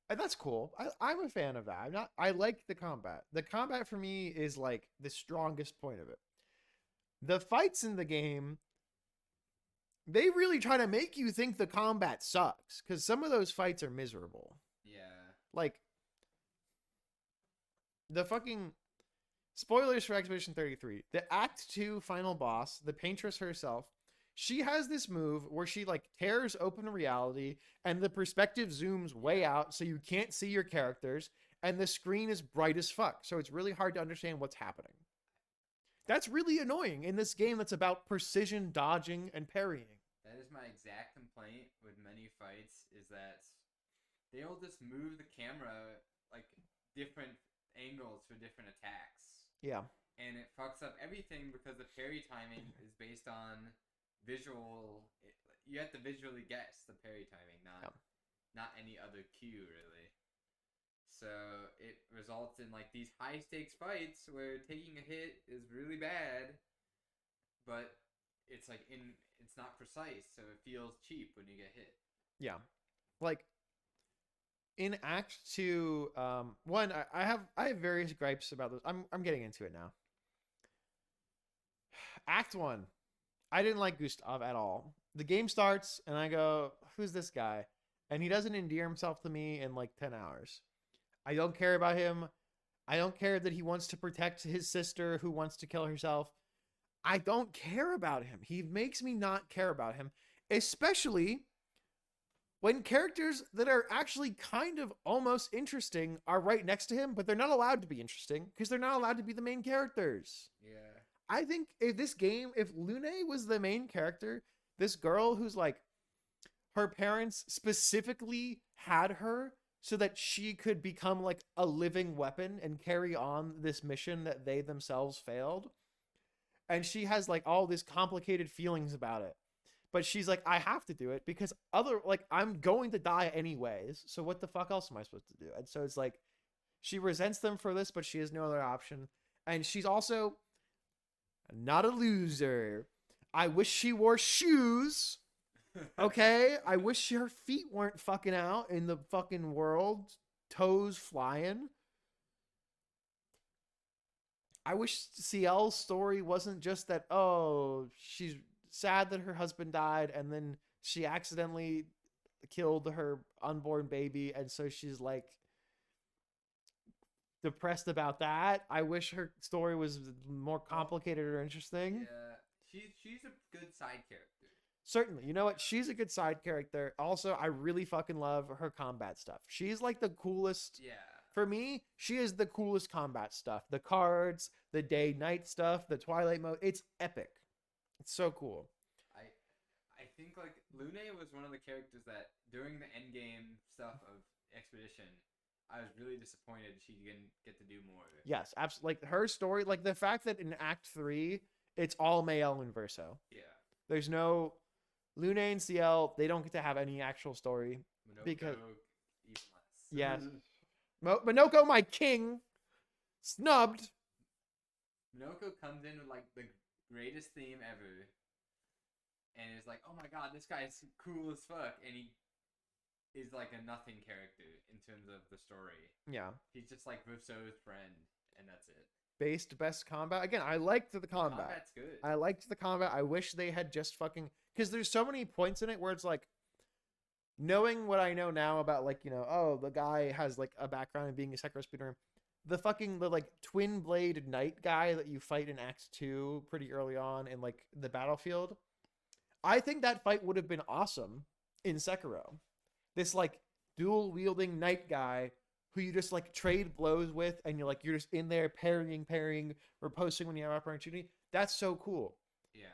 [SPEAKER 1] And that's cool. I'm a fan of that. I like the combat. The combat for me is like the strongest point of it. The fights in the game, they really try to make you think the combat sucks, because some of those fights are miserable.
[SPEAKER 2] Yeah.
[SPEAKER 1] Like, the fucking spoilers for Expedition 33. The Act 2 final boss, the Paintress herself, she has this move where she like tears open reality and the perspective zooms way out so you can't see your characters and the screen is bright as fuck. So it's really hard to understand what's happening. That's really annoying in this game that's about precision dodging and parrying.
[SPEAKER 2] That is my exact complaint with many fights is that they'll just move the camera like different angles for different attacks.
[SPEAKER 1] Yeah.
[SPEAKER 2] And it fucks up everything because the parry timing is based on visual. You have to visually guess the parry timing, not any other cue really. So it results in like these high stakes fights where taking a hit is really bad, but it's like it's not precise, so it feels cheap when you get hit.
[SPEAKER 1] Yeah. Like in Act 2, one, I have various gripes about this. I'm getting into it now. Act 1, I didn't like Gustav at all. The game starts and I go, who's this guy? And he doesn't endear himself to me in like 10 hours. I don't care about him. I don't care that he wants to protect his sister who wants to kill herself. I don't care about him. He makes me not care about him, especially when characters that are actually kind of almost interesting are right next to him, but they're not allowed to be interesting because they're not allowed to be the main characters.
[SPEAKER 2] Yeah.
[SPEAKER 1] I think if Lune was the main character, this girl who's like, her parents specifically had her so that she could become like a living weapon and carry on this mission that they themselves failed. And she has like all these complicated feelings about it. But she's like, I have to do it because I'm going to die anyways. So what the fuck else am I supposed to do? And so it's like, she resents them for this, but she has no other option. And she's also not a loser. I wish she wore shoes. Okay? I wish her feet weren't fucking out in the fucking world. Toes flying. I wish CL's story wasn't just that, oh, she's sad that her husband died and then she accidentally killed her unborn baby and so she's like depressed about that. I wish her story was more complicated or interesting.
[SPEAKER 2] Yeah, she's a good side character.
[SPEAKER 1] Certainly. You know what? She's a good side character. Also, I really fucking love her combat stuff. She's like the coolest.
[SPEAKER 2] Yeah.
[SPEAKER 1] For me, she is the coolest combat stuff. The cards, the day-night stuff, the Twilight mode. It's epic. It's so cool.
[SPEAKER 2] I think like Lune was one of the characters that during the end game stuff of Expedition, I was really disappointed she didn't get to do more.
[SPEAKER 1] Yes, absolutely. Like her story, like the fact that in Act 3, it's all Mael and Verso.
[SPEAKER 2] Yeah.
[SPEAKER 1] There's no Lune and CL. They don't get to have any actual story.
[SPEAKER 2] Minoko,
[SPEAKER 1] because
[SPEAKER 2] even less.
[SPEAKER 1] Yes. Minoko, my king, snubbed.
[SPEAKER 2] Minoko comes in with like the greatest theme ever, and is like, "Oh my god, this guy is cool as fuck," and he is like a nothing character in terms of the story.
[SPEAKER 1] Yeah.
[SPEAKER 2] He's just like Rousseau's friend, and that's it.
[SPEAKER 1] Based best combat. Again, I liked the combat.
[SPEAKER 2] Combat's good.
[SPEAKER 1] I liked the combat. I wish they had just fucking, because there's so many points in it where it's like, knowing what I know now about like, you know, oh, the guy has like a background in being a Sekiro speedrunner. The like twin blade knight guy that you fight in Act 2 pretty early on in like the battlefield. I think that fight would have been awesome in Sekiro. This like dual wielding knight guy who you just like trade blows with and you're just in there parrying, riposting when you have opportunity. That's so cool.
[SPEAKER 2] Yeah.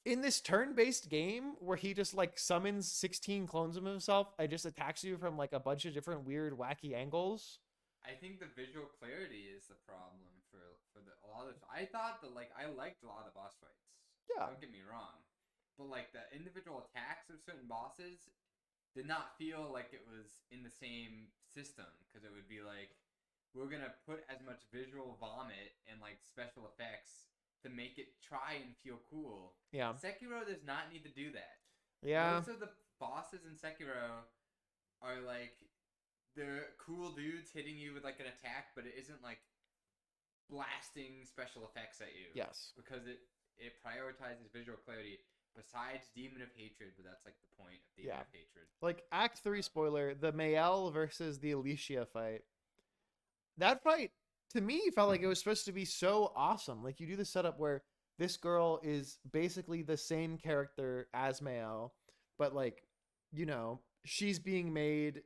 [SPEAKER 1] In this turn-based game where he just like summons 16 clones of himself and just attacks you from like a bunch of different weird wacky angles.
[SPEAKER 2] I think the visual clarity is the problem for a lot of. I thought that like I liked a lot of the boss fights.
[SPEAKER 1] Yeah.
[SPEAKER 2] Don't get me wrong, but like the individual attacks of certain bosses did not feel like it was in the same system because it would be like we're gonna put as much visual vomit and like special effects to make it try and feel cool.
[SPEAKER 1] Yeah.
[SPEAKER 2] Sekiro does not need to do that.
[SPEAKER 1] Yeah.
[SPEAKER 2] Most of the bosses in Sekiro are like they're cool dudes hitting you with like an attack, but it isn't like blasting special effects at you.
[SPEAKER 1] Yes.
[SPEAKER 2] Because it prioritizes visual clarity besides Demon of Hatred, but that's like the point of Demon of Hatred.
[SPEAKER 1] Like Act 3 spoiler, the Mael versus the Alicia fight. That fight to me it felt like it was supposed to be so awesome. Like you do the setup where this girl is basically the same character as Mayo, but like, she's being made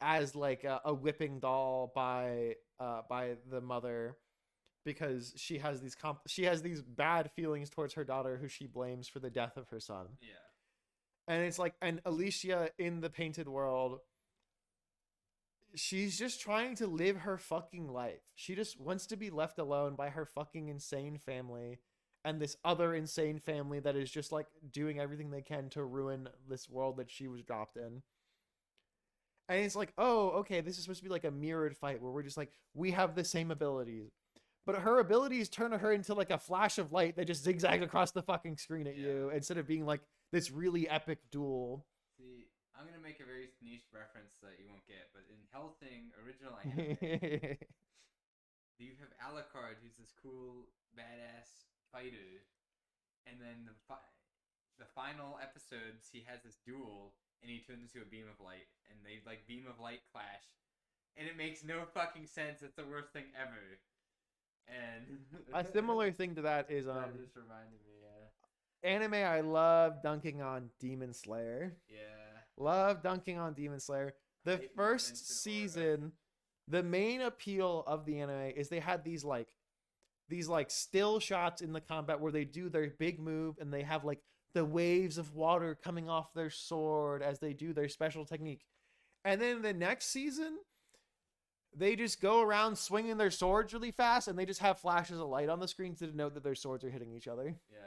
[SPEAKER 1] as like a whipping doll by the mother because she has these bad feelings towards her daughter who she blames for the death of her son.
[SPEAKER 2] Yeah.
[SPEAKER 1] And it's like, and Alicia in the painted world, she's just trying to live her fucking life. She just wants to be left alone by her fucking insane family and this other insane family that is just like doing everything they can to ruin this world that she was dropped in. And it's like, oh, okay, this is supposed to be like a mirrored fight where we're just like, we have the same abilities. But her abilities turn her into like a flash of light that just zigzags across the fucking screen at you instead of being like this really epic duel.
[SPEAKER 2] See, I'm gonna make a very niche reference that you won't get, but in Hellsing original anime, you have Alucard, who's this cool, badass fighter, and then the final episodes, he has this duel, and he turns into a beam of light, and they like beam of light clash, and it makes no fucking sense. It's the worst thing ever. And
[SPEAKER 1] a similar thing to that is
[SPEAKER 2] that just reminded me,
[SPEAKER 1] anime I love dunking on Demon Slayer.
[SPEAKER 2] Yeah.
[SPEAKER 1] Love dunking on Demon Slayer. The first season, the main appeal of the anime is they had these still shots in the combat where they do their big move and they have like the waves of water coming off their sword as they do their special technique. And then the next season, they just go around swinging their swords really fast and they just have flashes of light on the screen to denote that their swords are hitting each other.
[SPEAKER 2] Yeah.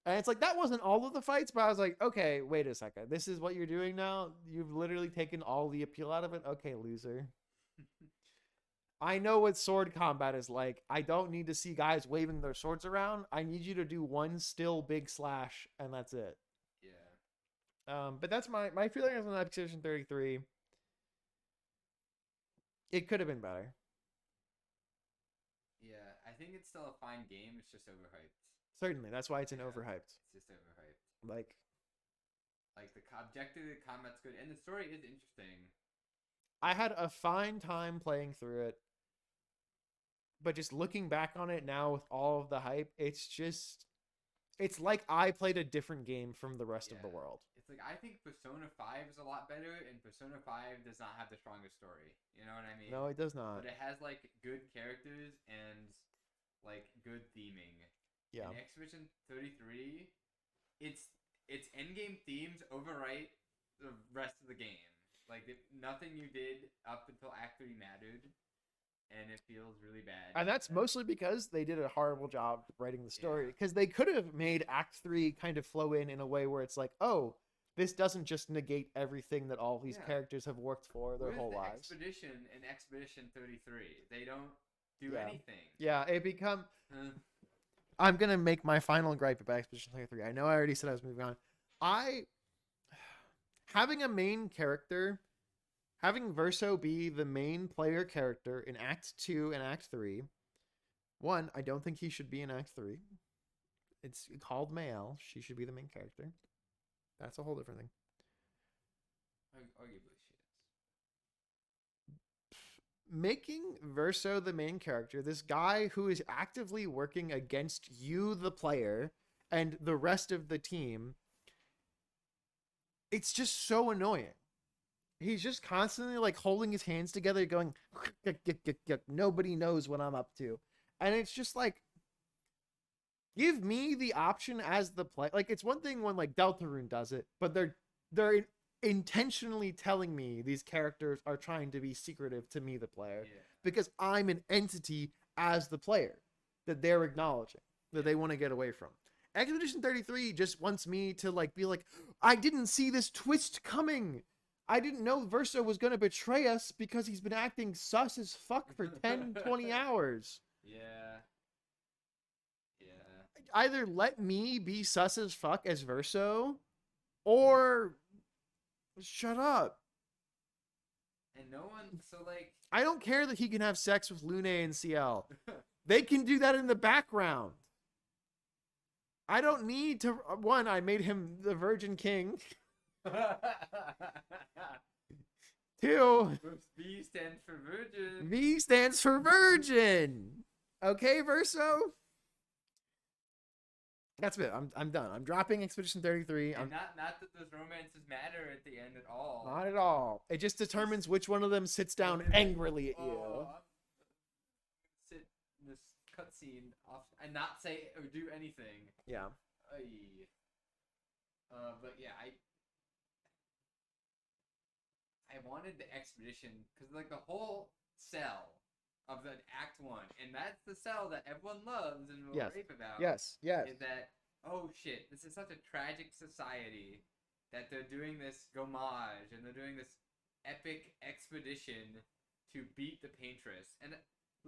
[SPEAKER 1] And it's like, that wasn't all of the fights, but I was like, okay, wait a second. This is what you're doing now? You've literally taken all the appeal out of it? Okay, loser. I know what sword combat is like. I don't need to see guys waving their swords around. I need you to do one still big slash, and that's it.
[SPEAKER 2] Yeah.
[SPEAKER 1] But that's my feeling on Expedition 33. It could have been better.
[SPEAKER 2] Yeah, I think it's still a fine game. It's just overhyped.
[SPEAKER 1] Certainly, that's why it's an overhyped.
[SPEAKER 2] It's just overhyped.
[SPEAKER 1] Like
[SPEAKER 2] the objective combat's good, and the story is interesting.
[SPEAKER 1] I had a fine time playing through it, but just looking back on it now with all of the hype, it's like I played a different game from the rest of the world.
[SPEAKER 2] It's like, I think Persona 5 is a lot better, and Persona 5 does not have the strongest story. You know what I mean?
[SPEAKER 1] No, it does not.
[SPEAKER 2] But it has like good characters and like good theming.
[SPEAKER 1] Yeah.
[SPEAKER 2] In Expedition 33, its endgame themes overwrite the rest of the game. Like, nothing you did up until Act 3 mattered, and it feels really bad.
[SPEAKER 1] And that's mostly because they did a horrible job writing the story. Because they could have made Act 3 kind of flow in a way where it's like, oh, this doesn't just negate everything that all these characters have worked for their whole lives.
[SPEAKER 2] Expedition in Expedition 33? They don't do anything.
[SPEAKER 1] Yeah, it become... I'm going to make my final gripe about Expedition 33. I know I already said I was moving on. Having a main character, having Verso be the main player character in Act 2 and Act 3, one, I don't think he should be in Act 3. It's called Mael. She should be the main character. That's a whole different thing.
[SPEAKER 2] Arguably she is.
[SPEAKER 1] Making Verso the main character, this guy who is actively working against you, the player, and the rest of the team, it's just so annoying. He's just constantly like holding his hands together going, nobody knows what I'm up to. And it's just like, give me the option as the player. Like, it's one thing when like Deltarune does it, but they're intentionally telling me these characters are trying to be secretive to me, the player, because I'm an entity as the player that they're acknowledging that they want to get away from. Expedition 33 just wants me to like be like, I didn't see this twist coming. I didn't know Verso was going to betray us because he's been acting sus as fuck for 10, 20 hours.
[SPEAKER 2] Yeah.
[SPEAKER 1] Either let me be sus as fuck as Verso, or shut up.
[SPEAKER 2] And no one, so like...
[SPEAKER 1] I don't care that he can have sex with Lune and CL. They can do that in the background. I don't need to... One, I made him the Virgin King. Two...
[SPEAKER 2] Whoops, bees stands for virgin.
[SPEAKER 1] V stands for virgin. Okay, Verso. That's it. I'm done. I'm dropping Expedition 33.
[SPEAKER 2] And not that those romances matter at the end at all.
[SPEAKER 1] Not at all. It just determines which one of them sits down angrily at you.
[SPEAKER 2] I'm sit in this cutscene off and not say or do anything.
[SPEAKER 1] Yeah.
[SPEAKER 2] But yeah, I wanted the expedition because like the whole cell of the Act 1, and that's the cell that everyone loves and will rape about.
[SPEAKER 1] Yes.
[SPEAKER 2] Is that, oh shit, this is such a tragic society that they're doing this homage and they're doing this epic expedition to beat the Paintress. And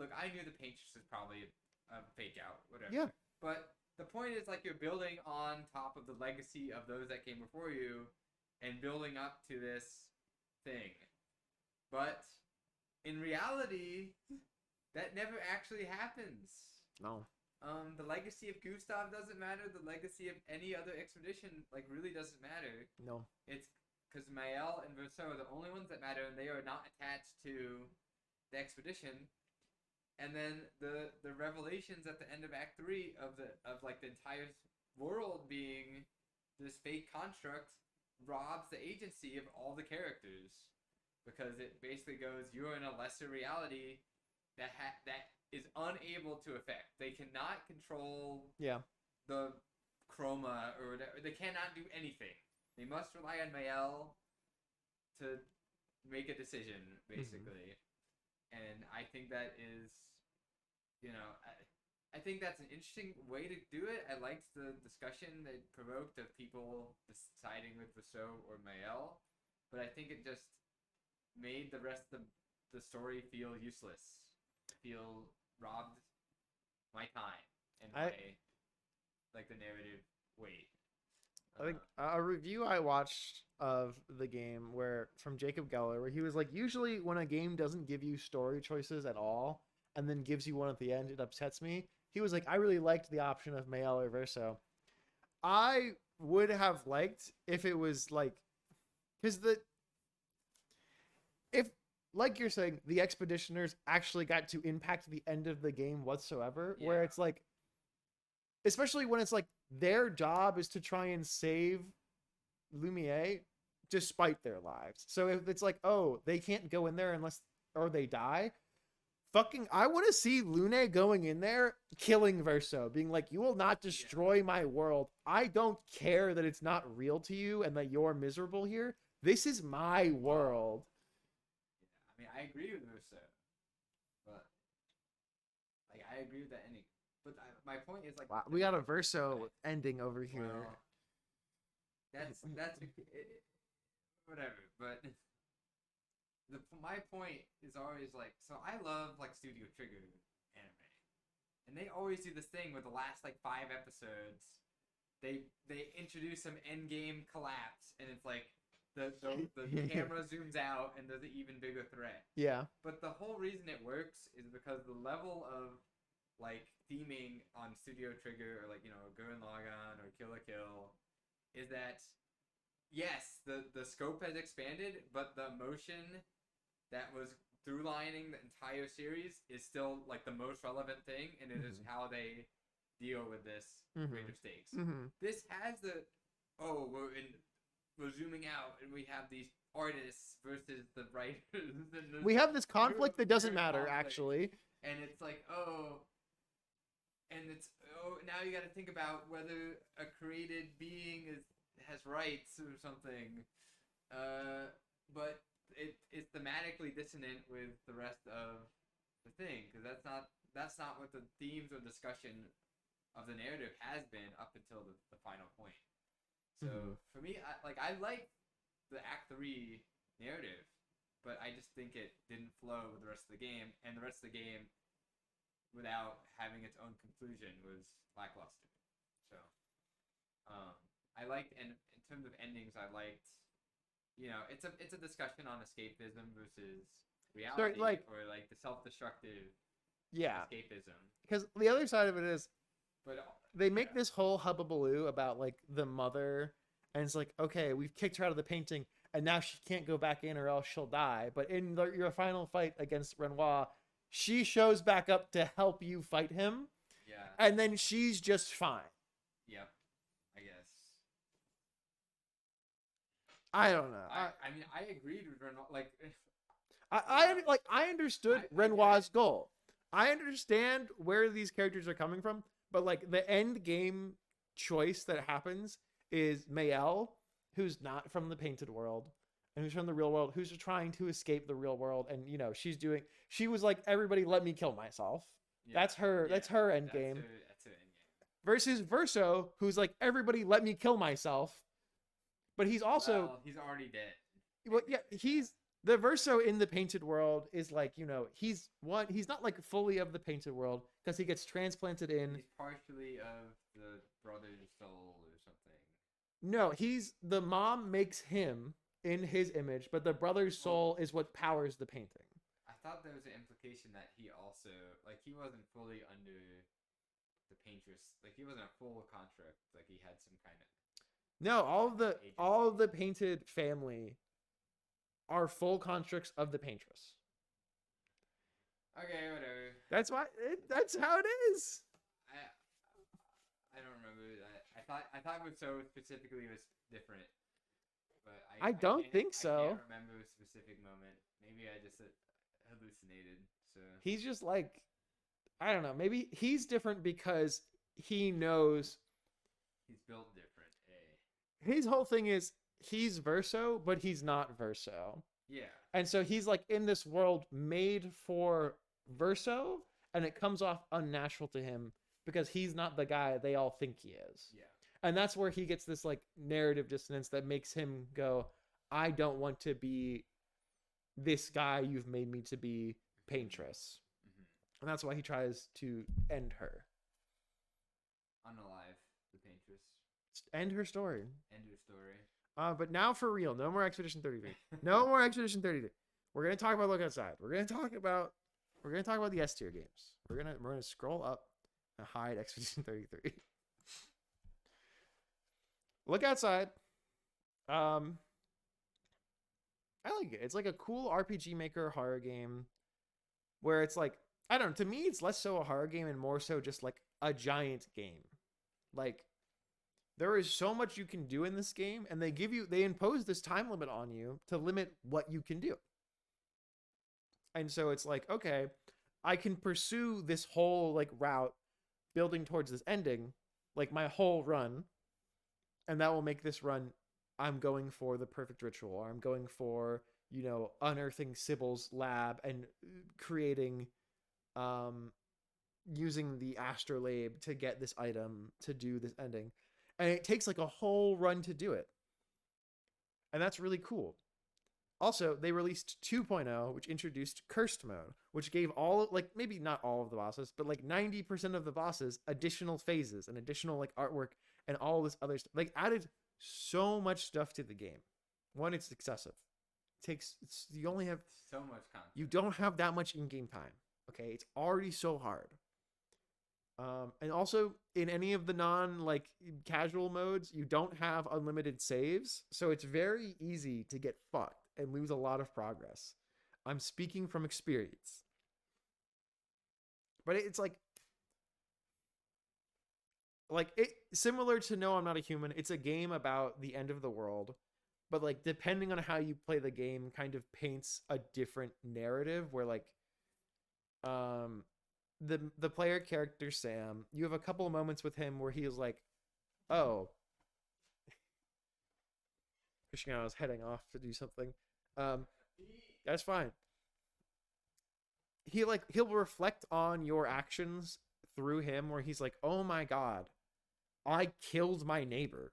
[SPEAKER 2] look, I knew the Paintress was probably a fake out, whatever.
[SPEAKER 1] Yeah.
[SPEAKER 2] But the point is, like, you're building on top of the legacy of those that came before you and building up to this thing. But in reality, that never actually happens.
[SPEAKER 1] No.
[SPEAKER 2] The legacy of Gustav doesn't matter. The legacy of any other expedition, like, really doesn't matter.
[SPEAKER 1] No.
[SPEAKER 2] It's because Mael and Verso are the only ones that matter, and they are not attached to the expedition. And then the revelations at the end of Act 3 of the entire world being this fake construct robs the agency of all the characters, because it basically goes, you're in a lesser reality that is unable to affect. They cannot control the chroma or whatever. They cannot do anything. They must rely on Mael to make a decision, basically. And I think that is, I think that's an interesting way to do it. I liked the discussion that provoked of people deciding with Rousseau or Mael, but I think it just made the rest of the story feel useless, feel robbed my time and my the narrative weight.
[SPEAKER 1] I think a review I watched of the game from Jacob Geller, where he was like, usually when a game doesn't give you story choices at all and then gives you one at the end, it upsets me. He was like, I really liked the option of Mael or Verso. I would have liked if it was like, because if, like you're saying, the expeditioners actually got to impact the end of the game whatsoever, where it's like, especially when it's like their job is to try and save Lumiere despite their lives. So if it's like, oh, they can't go in there or they die, I want to see Lune going in there, killing Verso, being like, you will not destroy my world. I don't care that it's not real to you and that you're miserable here. This is my world.
[SPEAKER 2] I mean, I agree with Verso, but I agree with that ending. But my point is
[SPEAKER 1] wow, we got a Verso ending over here.
[SPEAKER 2] Well, that's whatever. But my point is always so I love Studio Trigger anime, and they always do this thing with the last 5 episodes. They introduce some end game collapse, and it's like the camera zooms out, and there's an even bigger threat. Yeah. But the whole reason it works is because the level of theming on Studio Trigger or Gurren Lagann or Kill la Kill is that yes, the scope has expanded, but the emotion that was through-lining the entire series is still the most relevant thing, and it is how they deal with this greater stakes. This has we're zooming out and we have these artists versus the writers. And
[SPEAKER 1] we have this conflict that doesn't matter, actually.
[SPEAKER 2] And it's now you got to think about whether a created being has rights or something. But it's thematically dissonant with the rest of the thing, because that's not what the themes or discussion of the narrative has been up until the final point. So for me, I like the Act 3 narrative, but I just think it didn't flow with the rest of the game, and the rest of the game, without having its own conclusion, was lackluster. So I liked, and in terms of endings, I liked, it's a discussion on escapism versus reality, or the self-destructive escapism. Because
[SPEAKER 1] the other side of it is, they make this whole hubbubaloo about the mother, and it's like, okay, we've kicked her out of the painting, and now she can't go back in or else she'll die. But in your final fight against Renoir, she shows back up to help you fight him,
[SPEAKER 2] Yeah.
[SPEAKER 1] and then she's just fine.
[SPEAKER 2] Yep. I guess.
[SPEAKER 1] I don't know.
[SPEAKER 2] I mean, I agreed with Renoir. Like,
[SPEAKER 1] I understood Renoir's goal. I understand where these characters are coming from, but like the end game choice that happens is Mayel, who's not from the painted world and who's from the real world, who's trying to escape the real world, and she was like, everybody let me kill myself.
[SPEAKER 2] yeah,
[SPEAKER 1] That's her.
[SPEAKER 2] yeah,
[SPEAKER 1] That's her end game.
[SPEAKER 2] That's her end game.
[SPEAKER 1] Versus Verso, who's like, everybody let me kill myself, but he's also
[SPEAKER 2] Well, he's already dead.
[SPEAKER 1] well, yeah, he's the Verso in the painted world is like, he's not like fully of the painted world because he gets transplanted in.
[SPEAKER 2] He's partially of the brother's soul or something.
[SPEAKER 1] No, the mom makes him in his image, but the brother's soul is what powers the painting.
[SPEAKER 2] I thought there was an implication that he also, like, he wasn't fully under the paintress, like he wasn't a full construct, like he had some kind of
[SPEAKER 1] No, all of the painted family are full constructs of the paintress.
[SPEAKER 2] Okay, whatever.
[SPEAKER 1] That's that's how it is.
[SPEAKER 2] I don't remember. I thought Rousseau specifically was different, but
[SPEAKER 1] I don't think so.
[SPEAKER 2] I can't remember a specific moment. Maybe I just hallucinated. So
[SPEAKER 1] he's just like, I don't know. Maybe he's different because he knows
[SPEAKER 2] he's built different.
[SPEAKER 1] His whole thing is he's Verso, but he's not Verso.
[SPEAKER 2] Yeah.
[SPEAKER 1] And so he's like in this world made for Verso, and it comes off unnatural to him because he's not the guy they all think he is.
[SPEAKER 2] Yeah.
[SPEAKER 1] And that's where he gets this like narrative dissonance that makes him go, I don't want to be this guy you've made me to be, paintress.
[SPEAKER 2] Mm-hmm.
[SPEAKER 1] And that's why he tries to end her.
[SPEAKER 2] Unalive the paintress.
[SPEAKER 1] End her story.
[SPEAKER 2] End her story.
[SPEAKER 1] But now for real, no more Expedition 33. No more Expedition 33. We're gonna talk about Look Outside. We're gonna talk about the S tier games. We're gonna scroll up and hide Expedition 33. Look Outside. I like it. It's like a cool RPG maker horror game where it's like, I don't know, to me it's less so a horror game and more so just like a giant game. Like, there is so much you can do in this game, and they impose this time limit on you to limit what you can do. And so it's like, okay, I can pursue this whole like route building towards this ending, like my whole run, and that will make this run, I'm going for the perfect ritual, or I'm going for, unearthing Sybil's lab and creating, using the astrolabe to get this item to do this ending. And it takes like a whole run to do it. And that's really cool. Also, they released 2.0, which introduced Cursed Mode, which gave maybe not all of the bosses, but like 90% of the bosses additional phases and additional like artwork and all this other stuff. Like, added so much stuff to the game. One, it's excessive. You only have
[SPEAKER 2] so much content.
[SPEAKER 1] You don't have that much in-game time. Okay, it's already so hard. And also in any of the casual modes, you don't have unlimited saves, so it's very easy to get fucked and lose a lot of progress. I'm speaking from experience. But it's like it similar to No, I'm Not a Human. It's a game about the end of the world, but like depending on how you play the game kind of paints a different narrative where the player character Sam, you have a couple of moments with him where he is like, oh, Cristiano is heading off to do something. That's fine. He'll reflect on your actions through him where he's like, oh my god, I killed my neighbor.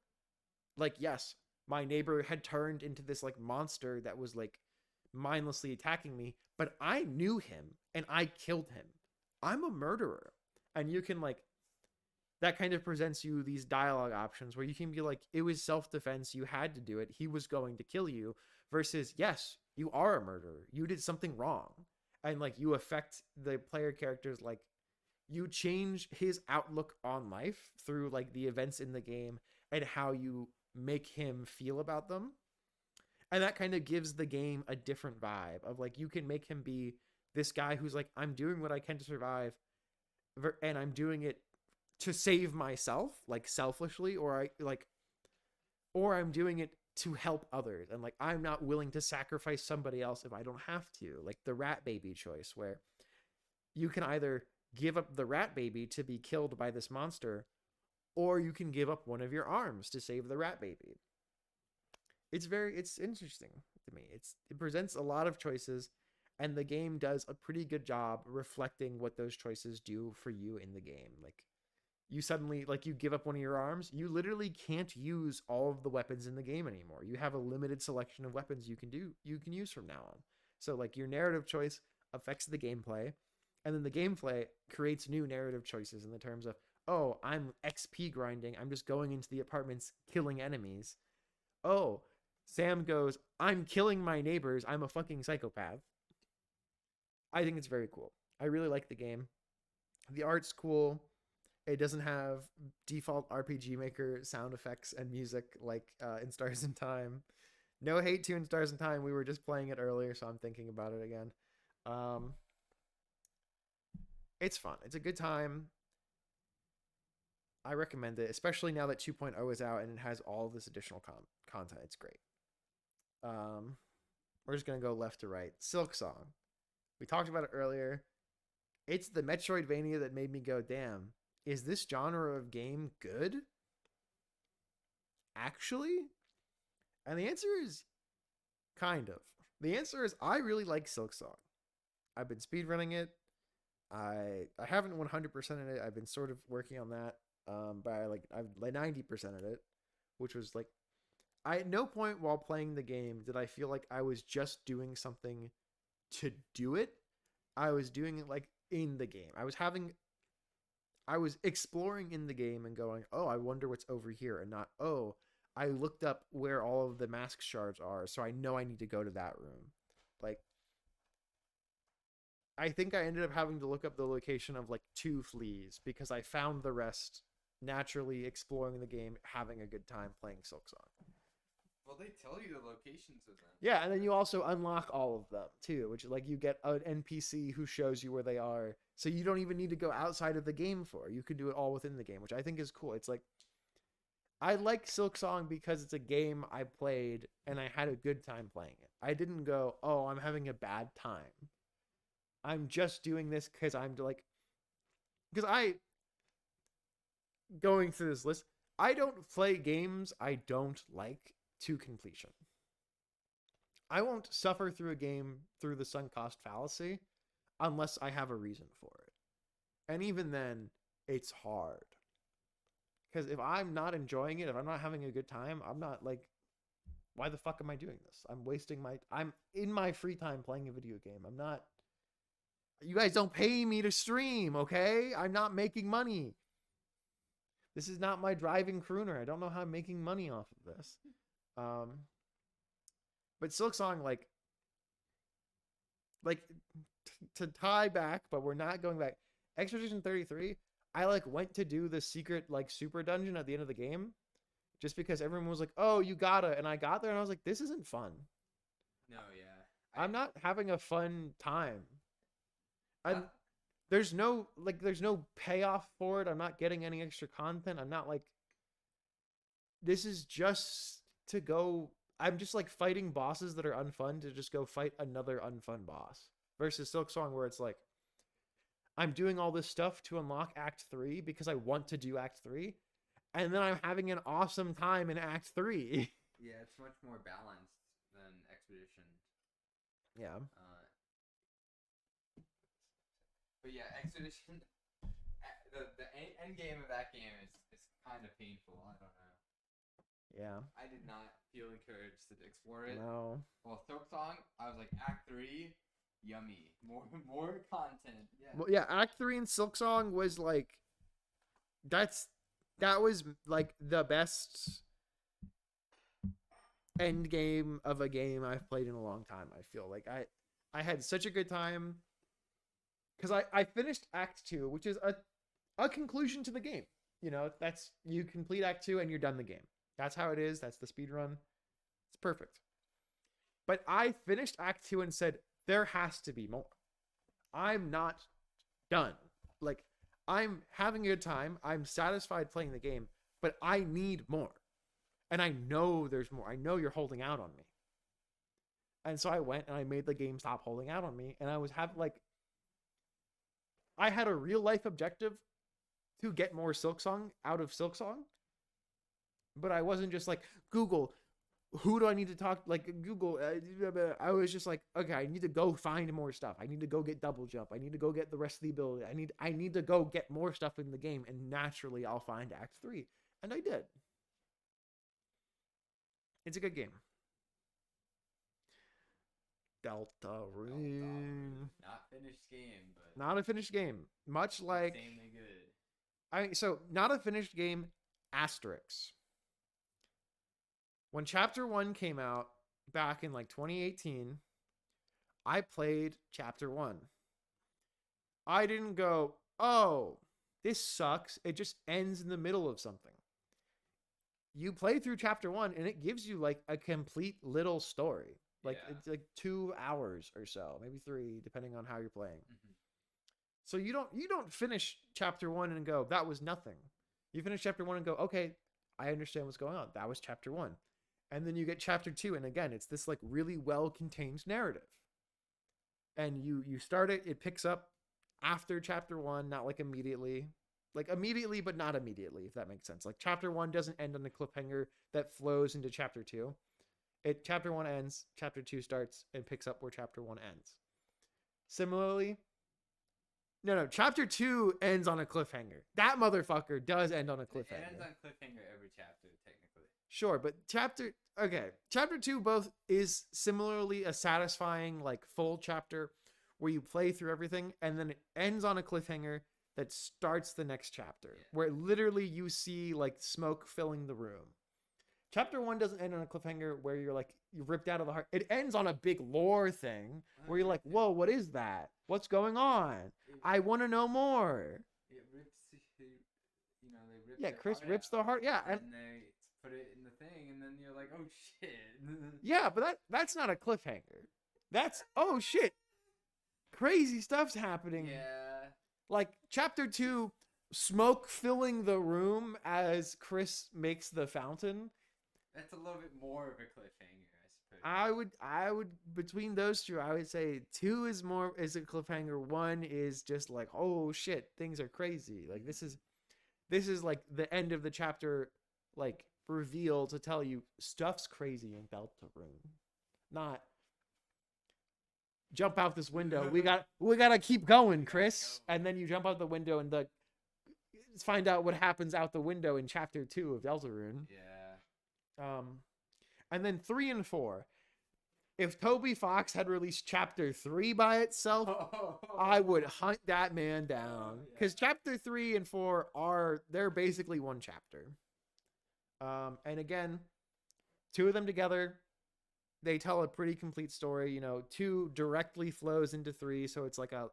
[SPEAKER 1] Like, yes, my neighbor had turned into this like monster that was like mindlessly attacking me, but I knew him and I killed him. I'm a murderer. And you can that kind of presents you these dialogue options where you can be like, it was self-defense, you had to do it, he was going to kill you, versus, yes, you are a murderer, you did something wrong. And you affect the player characters, you change his outlook on life through the events in the game and how you make him feel about them. And that kind of gives the game a different vibe of like you can make him be this guy who's like, I'm doing what I can to survive, and I'm doing it to save myself, like selfishly, or I'm doing it to help others, and like I'm not willing to sacrifice somebody else if I don't have to. Like the rat baby choice, where you can either give up the rat baby to be killed by this monster, or you can give up one of your arms to save the rat baby. It's interesting to me. It presents a lot of choices, and the game does a pretty good job reflecting what those choices do for you in the game. Like you suddenly like you give up one of your arms, you literally can't use all of the weapons in the game anymore. You have a limited selection of weapons you can use from now on. So like your narrative choice affects the gameplay, and then the gameplay creates new narrative choices in the terms of, oh, I'm XP grinding, I'm just going into the apartments killing enemies. Oh, Sam goes, I'm killing my neighbors, I'm a fucking psychopath. I think it's very cool. I really like the game. The art's cool. It doesn't have default RPG Maker sound effects and music like in Stars in Time. No hate to in Stars in Time. We were just playing it earlier, so I'm thinking about it again. Um, it's fun. It's a good time. I recommend it, especially now that 2.0 is out and it has all this additional content. It's great. Um, we're just gonna go left to right. Silk Song. We talked about it earlier. It's the Metroidvania that made me go, damn, is this genre of game good? Actually? And the answer is kind of. The answer is I really like Silk Song. I've been speedrunning it. I haven't 100% in it. I've been sort of working on that. But I've like 90% of it, which was like I at no point while playing the game did I feel like I was just doing something to do it. I was doing it like in the game. I was exploring in the game and going, oh, I wonder what's over here, and not, oh, I looked up where all of the mask shards are, so I know I need to go to that room. Like, I think I ended up having to look up the location of like 2 fleas because I found the rest naturally exploring the game, having a good time playing Silk Song.
[SPEAKER 2] Well, they tell you the locations of them.
[SPEAKER 1] Yeah, and then you also unlock all of them too, which like you get an NPC who shows you where they are, so you don't even need to go outside of the game for. You can do it all within the game, which I think is cool. It's like I like Silk Song because it's a game I played and I had a good time playing it. I didn't go, "Oh, I'm having a bad time." I'm just doing this because I'm like because I going through this list, I don't play games I don't like to completion. I won't suffer through a game through the sunk cost fallacy unless I have a reason for it. And even then, it's hard. Because if I'm not enjoying it, if I'm not having a good time, I'm not like, why the fuck am I doing this? I'm in my free time playing a video game. I'm not, you guys don't pay me to stream, okay? I'm not making money. This is not my driving crooner. I don't know how I'm making money off of this. But Silk Song, like to tie back, but we're not going back. Expedition 33, I like went to do the secret like super dungeon at the end of the game, just because everyone was like, "Oh, you gotta," and I got there and I was like, "This isn't fun."
[SPEAKER 2] No, yeah.
[SPEAKER 1] I'm not having a fun time.
[SPEAKER 2] Uh,
[SPEAKER 1] I'm there's no payoff for it. I'm not getting any extra content. I'm not like this is just to go. I'm just like fighting bosses that are unfun to just go fight another unfun boss. Versus Silk Song, where it's like I'm doing all this stuff to unlock Act 3 because I want to do Act 3, and then I'm having an awesome time in Act 3.
[SPEAKER 2] yeah, it's much more balanced than Expedition.
[SPEAKER 1] Yeah.
[SPEAKER 2] But yeah, Expedition. The end game of that game is kind of painful. I don't know.
[SPEAKER 1] Yeah.
[SPEAKER 2] I did not feel encouraged to explore it.
[SPEAKER 1] No.
[SPEAKER 2] Well, Silk Song, I was like, Act 3, yummy. More content. Yeah.
[SPEAKER 1] Well, yeah, Act 3 in Silk Song was like that was like the best end game of a game I've played in a long time. I feel like I had such a good time because I finished Act 2, which is a conclusion to the game. You know, that's you complete Act 2 and you're done the game. That's how it is. That's the speed run. It's perfect. But I finished Act 2 and said, there has to be more. I'm not done. Like, I'm having a good time. I'm satisfied playing the game, but I need more. And I know there's more. I know you're holding out on me. And so I went and I made the game stop holding out on me. And I was having, like, I had a real life objective to get more Silksong out of Silksong. But I wasn't just like, Google, who do I need to talk? Like Google, I was just like, okay, I need to go find more stuff. I need to go get double jump. I need to go get the rest of the ability. I need to go get more stuff in the game, and naturally, I'll find Act 3, and I did. It's a good game. Deltarune,
[SPEAKER 2] Not finished game, but
[SPEAKER 1] not a finished game. Much like
[SPEAKER 2] insanely good.
[SPEAKER 1] so not a finished game. Asterix. When Chapter 1 came out back in like 2018, I played Chapter 1. I didn't go, oh, this sucks. It just ends in the middle of something. You play through Chapter 1 and it gives you like a complete little story. Like it's like 2 hours or so, maybe 3, depending on how you're playing. Mm-hmm. So you don't finish Chapter 1 and go, that was nothing. You finish Chapter 1 and go, okay, I understand what's going on. That was Chapter 1. And then you get Chapter 2, and again, it's this like really well-contained narrative. And you start it, it picks up after Chapter 1, not like immediately. Like immediately, but not immediately, if that makes sense. Like Chapter 1 doesn't end on a cliffhanger that flows into Chapter 2. Chapter 1 ends, Chapter 2 starts, and picks up where Chapter 1 ends. Similarly, no, Chapter 2 ends on a cliffhanger. That motherfucker does end on a cliffhanger.
[SPEAKER 2] It ends on cliffhanger every chapter, technically.
[SPEAKER 1] Sure, but Chapter 2 both is similarly a satisfying, like, full chapter where you play through everything, and then it ends on a cliffhanger that starts the next chapter, where literally you see, like, smoke filling the room. Chapter 1 doesn't end on a cliffhanger where you're like, you're ripped out of the heart. It ends on a big lore thing where you're like, whoa, what is that? What's going on? I want to know more.
[SPEAKER 2] It rips, they rip.
[SPEAKER 1] Yeah, Chris rips the heart. Yeah,
[SPEAKER 2] and they put it in the thing, and then you're like, oh shit.
[SPEAKER 1] Yeah, but that's not a cliffhanger. That's oh shit, crazy stuff's happening.
[SPEAKER 2] Yeah.
[SPEAKER 1] Like Chapter 2, smoke filling the room as Chris makes the fountain.
[SPEAKER 2] That's a little bit more of a cliffhanger, I
[SPEAKER 1] suppose. I would between those two, I would say 2 is a cliffhanger. 1 is just like, oh shit, things are crazy. Like this is like the end of the chapter, like reveal to tell you stuff's crazy in Deltarune. Not jump out this window. We gotta keep going, Chris. And then you jump out the window and find out what happens out the window in Chapter 2 of Deltarune.
[SPEAKER 2] Yeah.
[SPEAKER 1] And then 3 and 4. If Toby Fox had released Chapter 3 by itself, I would hunt that man down. Because Chapter 3 and 4 they're basically one chapter. And again, 2 of them together, they tell a pretty complete story. 2 directly flows into 3, so it's a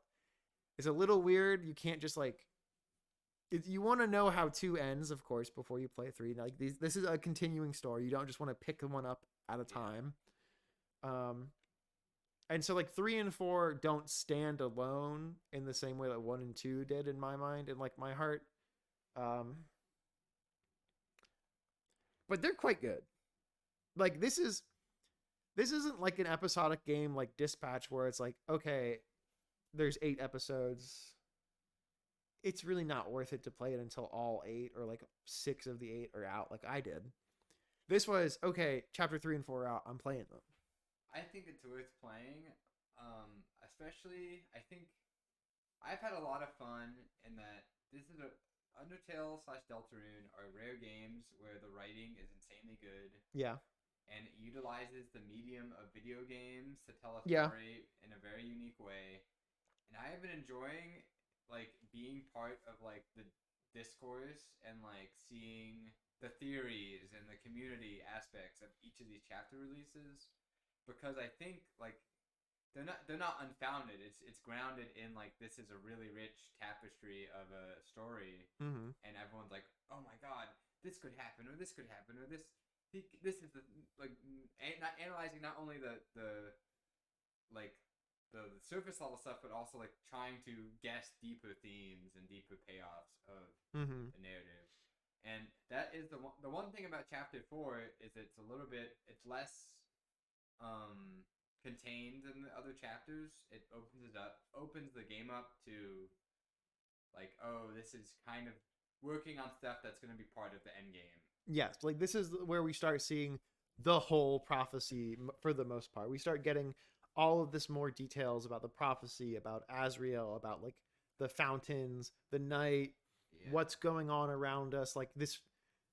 [SPEAKER 1] little weird. You can't just like, you want to know how 2 ends, of course, before you play 3. Like this is a continuing story. You don't just want to pick one up at a time. And so like 3 and 4 don't stand alone in the same way that 1 and 2 did in my mind and like my heart. But they're quite good. Like this isn't like an episodic game like Dispatch where it's like, okay, there's 8 episodes. It's really not worth it to play it until all 8 or like 6 of the 8 are out like I did. This was, okay, Chapter 3 and 4 are out. I'm playing them.
[SPEAKER 2] I think it's worth playing. Especially, I think I've had a lot of fun in that this is Undertale / Deltarune are rare games where the writing is insanely good.
[SPEAKER 1] Yeah.
[SPEAKER 2] And it utilizes the medium of video games to tell a story in a very unique way. And I have been enjoying like being part of like the discourse and like seeing the theories and the community aspects of each of these chapter releases, because I think like they're not unfounded. It's grounded in like this is a really rich tapestry of a story, and everyone's like, oh my god, this could happen or this could happen or this. this is the like not analyzing not only like the surface level stuff, but also like trying to guess deeper themes and deeper payoffs of
[SPEAKER 1] Mm-hmm.
[SPEAKER 2] the narrative. And that is the one thing about chapter 4 is it's less contained than the other chapters. It opens the game up to like, oh, this is kind of working on stuff that's going to be part of the end game.
[SPEAKER 1] Yes, like this is where we start seeing the whole prophecy for the most part. We start getting all of this more details about the prophecy, about Azrael, about like the fountains, the night,
[SPEAKER 2] Yeah.
[SPEAKER 1] what's going on around us, like this,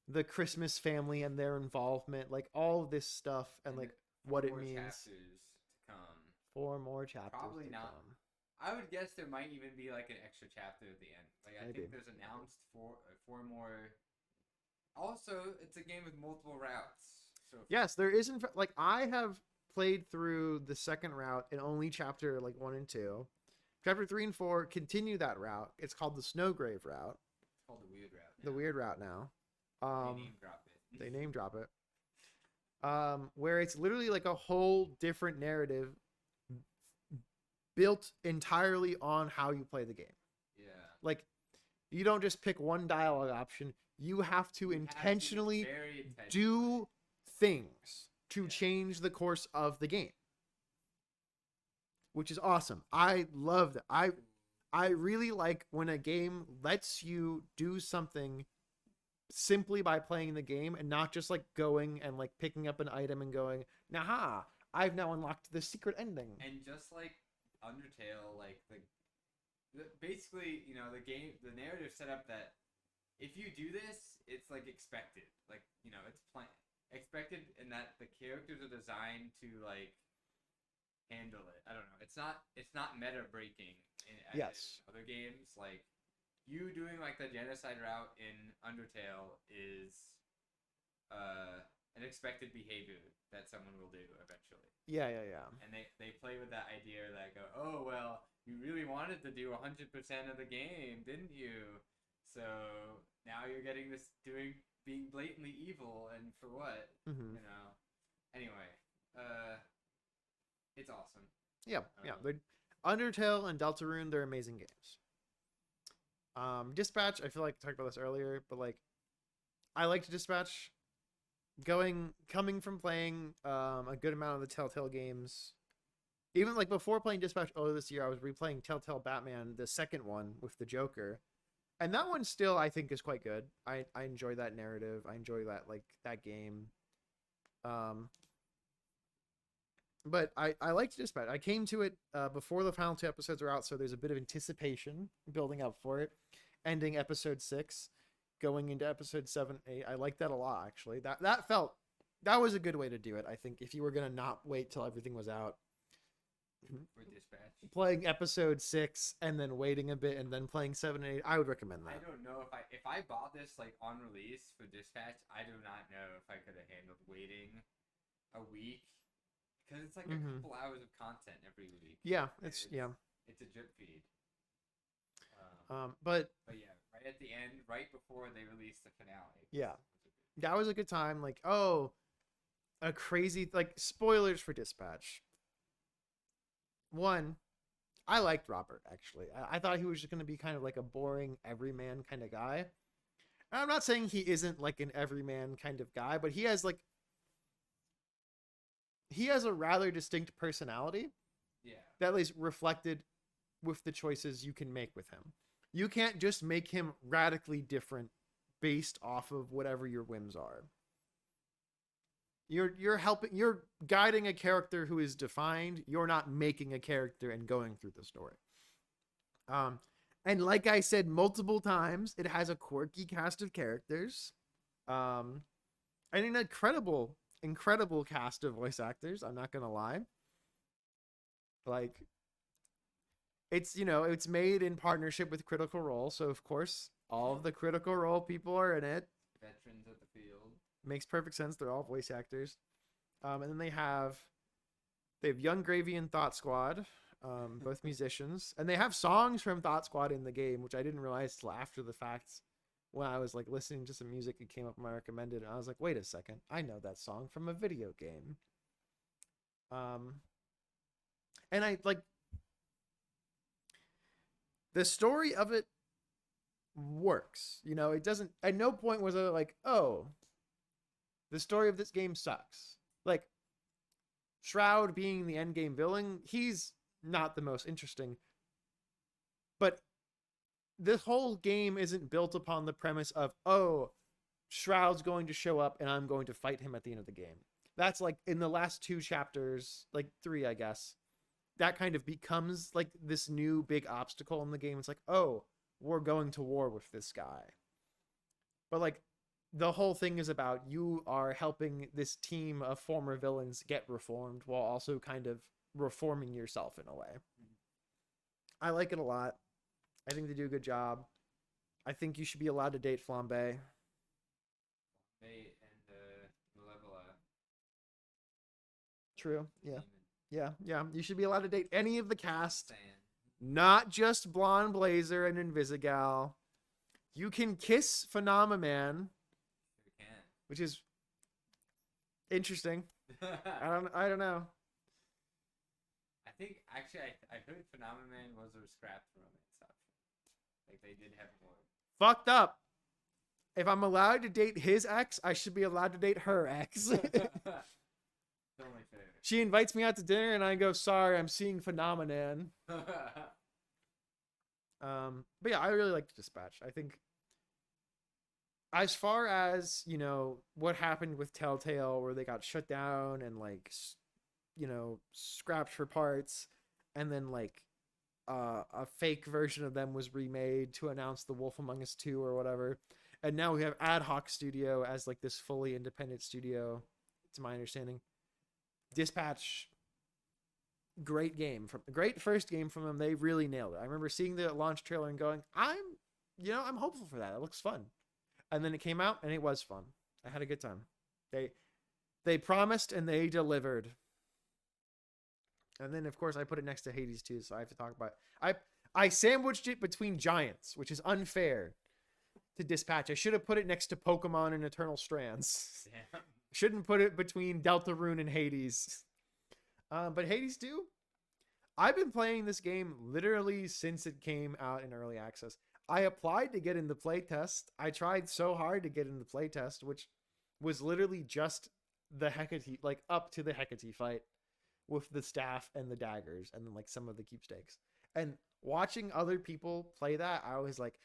[SPEAKER 1] the Christmas family and their involvement, like all of this stuff, and like what it means.
[SPEAKER 2] Chapters to come.
[SPEAKER 1] 4 more chapters.
[SPEAKER 2] Probably
[SPEAKER 1] to
[SPEAKER 2] not.
[SPEAKER 1] Come.
[SPEAKER 2] I would guess there might even be like an extra chapter at the end. Like I
[SPEAKER 1] Maybe.
[SPEAKER 2] think there's announced four more. Also, it's a game with multiple routes. So
[SPEAKER 1] yes, there isn't. Like I have played through the second route in only chapter like 1 and 2. Chapter 3 and 4 continue that route. It's called the Snowgrave route.
[SPEAKER 2] It's called the weird route.
[SPEAKER 1] The weird route now.
[SPEAKER 2] They name drop it.
[SPEAKER 1] They name drop it. Where it's literally like a whole different narrative built entirely on how you play the game.
[SPEAKER 2] Yeah.
[SPEAKER 1] Like you don't just pick one dialogue option. You have to intentionally do things to change the course of the game, which is awesome. I love that. I really like when a game lets you do something simply by playing the game and not just like going and like picking up an item and going, "Nah, I've now unlocked the secret ending."
[SPEAKER 2] And just like Undertale, like basically, you know, the narrative set up that if you do this, it's like expected. Like, you know, it's expected, and that the characters are designed to like handle it. I don't know. It's not meta breaking in other games. Like you doing like the genocide route in Undertale is an expected behavior that someone will do eventually.
[SPEAKER 1] Yeah.
[SPEAKER 2] And they play with that idea that go, oh well, you really wanted to do 100% of the game, didn't you? So now you're getting this being blatantly evil, and for what?
[SPEAKER 1] Mm-hmm.
[SPEAKER 2] You know. Anyway, it's awesome.
[SPEAKER 1] Yeah. Undertale and Deltarune, they're amazing games. Dispatch, I feel like I talked about this earlier, but like I liked Dispatch. Coming from playing a good amount of the Telltale games, even like before playing Dispatch earlier this year, I was replaying Telltale Batman, the second one with the Joker, and that one still I think is quite good. I enjoy that narrative. I enjoy that game. But I liked Dispatch. I came to it before the final 2 episodes are out, so there's a bit of anticipation building up for it. Ending episode 6, going into episode 7, 8. I like that a lot, actually. That was a good way to do it. I think if you were gonna not wait till everything was out,
[SPEAKER 2] for Dispatch,
[SPEAKER 1] playing episode 6 and then waiting a bit and then playing 7 and 8, I would recommend that.
[SPEAKER 2] I don't know if I bought this like on release for Dispatch, I do not know if I could have handled waiting a week. Because it's like a couple hours of content every week.
[SPEAKER 1] Yeah,
[SPEAKER 2] it's a drip feed.
[SPEAKER 1] But
[SPEAKER 2] yeah, right at the end, right before they released the finale.
[SPEAKER 1] Yeah, that was a good time. Like, oh, a crazy like spoilers for Dispatch. One, I liked Robert actually. I thought he was just going to be kind of like a boring everyman kind of guy. And I'm not saying he isn't like an everyman kind of guy, but he has a rather distinct personality.
[SPEAKER 2] Yeah.
[SPEAKER 1] That is reflected with the choices you can make with him. You can't just make him radically different based off of whatever your whims are. You're guiding a character who is defined. You're not making a character and going through the story. And like I said multiple times, it has a quirky cast of characters. And an incredible cast of voice actors. I'm not gonna lie. Like, it's made in partnership with Critical Role, so of course all of the Critical Role people are in it.
[SPEAKER 2] Veterans of the field.
[SPEAKER 1] Makes perfect sense. They're all voice actors. And then they have Young Gravy and Thought Squad, both musicians, and they have songs from Thought Squad in the game, which I didn't realize till after the fact when I was like listening to some music, it came up on my recommended, and I was like, wait a second, I know that song from a video game. Um, and I like the story of it works. You know, it doesn't. At no point was I like, oh, the story of this game sucks. Like Shroud being the end game villain, he's not the most interesting. But this whole game isn't built upon the premise of, oh, Shroud's going to show up and I'm going to fight him at the end of the game. That's like in the last 2 chapters, like 3, I guess. That kind of becomes like this new big obstacle in the game. It's like, oh, we're going to war with this guy. But like the whole thing is about you are helping this team of former villains get reformed while also kind of reforming yourself in a way. I like it a lot. I think they do a good job. I think you should be allowed to date Flambe.
[SPEAKER 2] They and Malevola.
[SPEAKER 1] True. Yeah. Yeah. Yeah. You should be allowed to date any of the cast,
[SPEAKER 2] Saying.
[SPEAKER 1] not just Blonde Blazer and Invisigal. You can kiss Phenomenon,
[SPEAKER 2] Who can?
[SPEAKER 1] which is interesting. I don't know.
[SPEAKER 2] I think actually I heard Phenomenon was a scrapped romance option. Like they did have more.
[SPEAKER 1] Fucked up. If I'm allowed to date his ex, I should be allowed to date her ex.
[SPEAKER 2] Only fair.
[SPEAKER 1] She invites me out to dinner and I go, sorry, I'm seeing Phenomenon. But yeah, I really liked Dispatch. I think as far as, you know, what happened with Telltale where they got shut down and like, you know, scrapped for parts, and then like a fake version of them was remade to announce The Wolf Among Us 2 or whatever. And now we have Ad Hoc Studio as like this fully independent studio, to my understanding. Dispatch, great first game from them. They really nailed it. I remember seeing the launch trailer and going, I'm hopeful for that. It looks fun. And then it came out and it was fun. I had a good time. They promised and they delivered. And then of course I put it next to Hades 2, so I have to talk about it. I sandwiched it between giants, which is unfair to Dispatch. I should have put it next to Pokemon and Eternal Strands.
[SPEAKER 2] Damn.
[SPEAKER 1] Shouldn't put it between Deltarune and Hades. But Hades 2, I've been playing this game literally since it came out in early access. I applied to get in the playtest. I tried so hard to get in the playtest, which was literally just the Hecate, like up to the Hecate fight with the staff and the daggers and then like some of the keepstakes. And watching other people play that, I was like,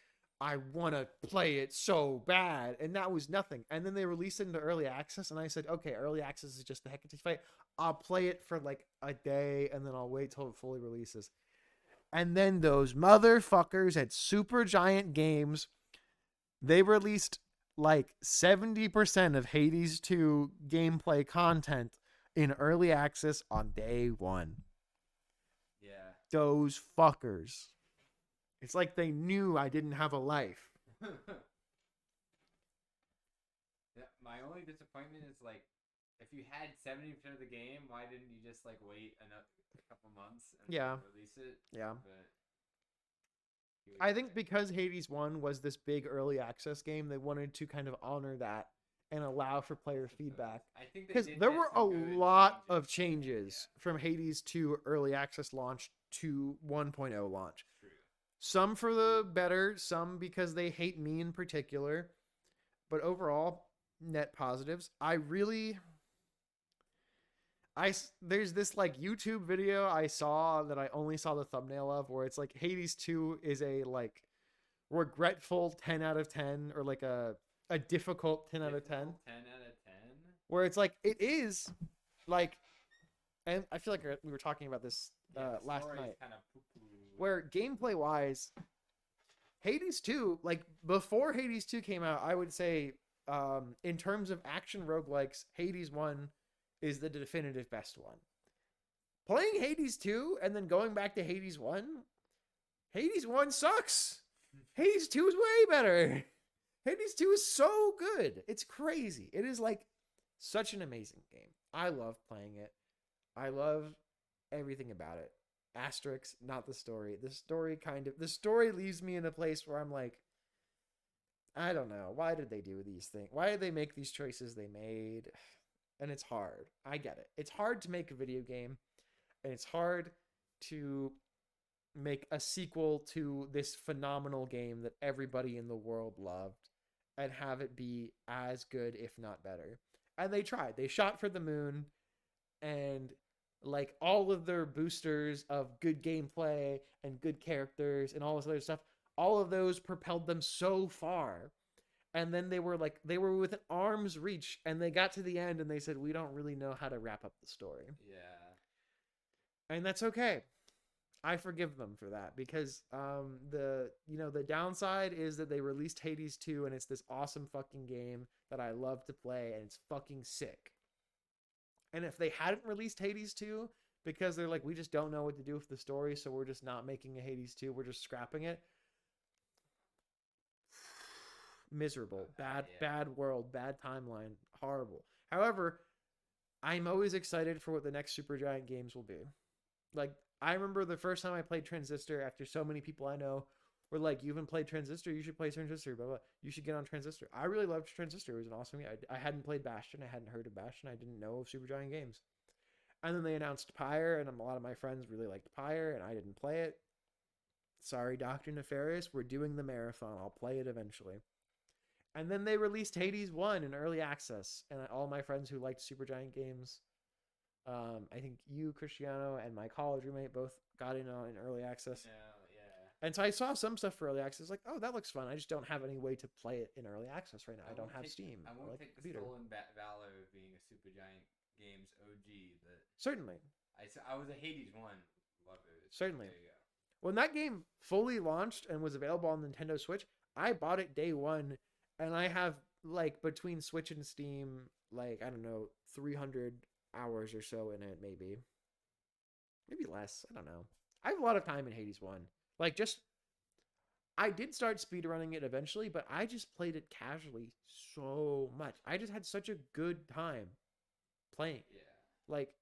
[SPEAKER 1] I want to play it so bad. And that was nothing. And then they released it into early access. And I said, okay, early access is just the Hecate fight. I'll play it for like a day and then I'll wait till it fully releases. And then those motherfuckers at Supergiant Games, they released like 70% of Hades 2 gameplay content in early access on day one.
[SPEAKER 2] Yeah.
[SPEAKER 1] Those fuckers. It's like they knew I didn't have a life.
[SPEAKER 2] Yeah, my only disappointment is like, if you had 70% of the game, why didn't you just like wait a couple months and release it?
[SPEAKER 1] Yeah.
[SPEAKER 2] But
[SPEAKER 1] I think because Hades 1 was this big early access game, they wanted to kind of honor that and allow for player feedback.
[SPEAKER 2] I think
[SPEAKER 1] Because there were a lot of changes from Hades 2 early access launch to 1.0 launch.
[SPEAKER 2] True.
[SPEAKER 1] Some for the better, some because they hate me in particular. But overall, net positives. There's this like YouTube video I saw that I only saw the thumbnail of where it's like Hades 2 is a like regretful 10 out of 10 or like a difficult 10 out of 10. 10
[SPEAKER 2] out of 10.
[SPEAKER 1] Where it's like it is like, and I feel like we were talking about this last night.
[SPEAKER 2] Kind of poo-poo.
[SPEAKER 1] Where gameplay wise, Hades 2, like before Hades 2 came out, I would say in terms of action roguelikes, Hades 1 is the definitive best one. Playing Hades 2 and then going back to Hades 1, Hades 1 sucks. Hades 2 is way better. Hades 2 is so good. It's crazy. It is like such an amazing game. I love playing it. I love everything about it. Asterix, not the story. The story leaves me in a place where I'm like, I don't know. Why did they do these things? Why did they make these choices they made? And it's hard. I get it. It's hard to make a video game, and it's hard to make a sequel to this phenomenal game that everybody in the world loved and have it be as good, if not better. And they tried. They shot for the moon, and like all of their boosters of good gameplay and good characters and all this other stuff, all of those propelled them so far. And then they were within arm's reach, and they got to the end and they said, we don't really know how to wrap up the story.
[SPEAKER 2] Yeah.
[SPEAKER 1] And that's okay. I forgive them for that, because the downside is that they released Hades 2, and it's this awesome fucking game that I love to play, and it's fucking sick. And if they hadn't released Hades 2 because they're like, we just don't know what to do with the story, so we're just not making a Hades 2, we're just scrapping it. Miserable, bad world, bad timeline, horrible. However, I'm always excited for what the next Supergiant games will be. Like, I remember the first time I played Transistor, after so many people I know were like, you haven't played Transistor, you should play Transistor, blah, blah. You should get on Transistor. I really loved Transistor. It was an awesome game. I hadn't played Bastion. I hadn't heard of Bastion. I didn't know of Supergiant Games. And then they announced Pyre, and a lot of my friends really liked Pyre, and I didn't play it. Sorry, Dr. Nefarious. We're doing the marathon. I'll play it eventually. And then they released Hades 1 in early access, and all my friends who liked Supergiant Games, I think you, Cristiano, and my college roommate both got in on in early access.
[SPEAKER 2] Yeah.
[SPEAKER 1] And so I saw some stuff for early access, like, oh, that looks fun. I just don't have any way to play it in early access right now. I don't have Steam.
[SPEAKER 2] I won't take the stolen valor of being a Supergiant Games OG.
[SPEAKER 1] Certainly.
[SPEAKER 2] I was a Hades one. Love it.
[SPEAKER 1] Certainly.
[SPEAKER 2] There you go.
[SPEAKER 1] When that game fully launched and was available on Nintendo Switch, I bought it day one, and I have, like, between Switch and Steam, like, I don't know, 300 hours or so in it, maybe less. I don't know. I have a lot of time in Hades 1. Like, just, I did start speedrunning it eventually, but I just played it casually so much. I just had such a good time playing.
[SPEAKER 2] Yeah.
[SPEAKER 1] Like,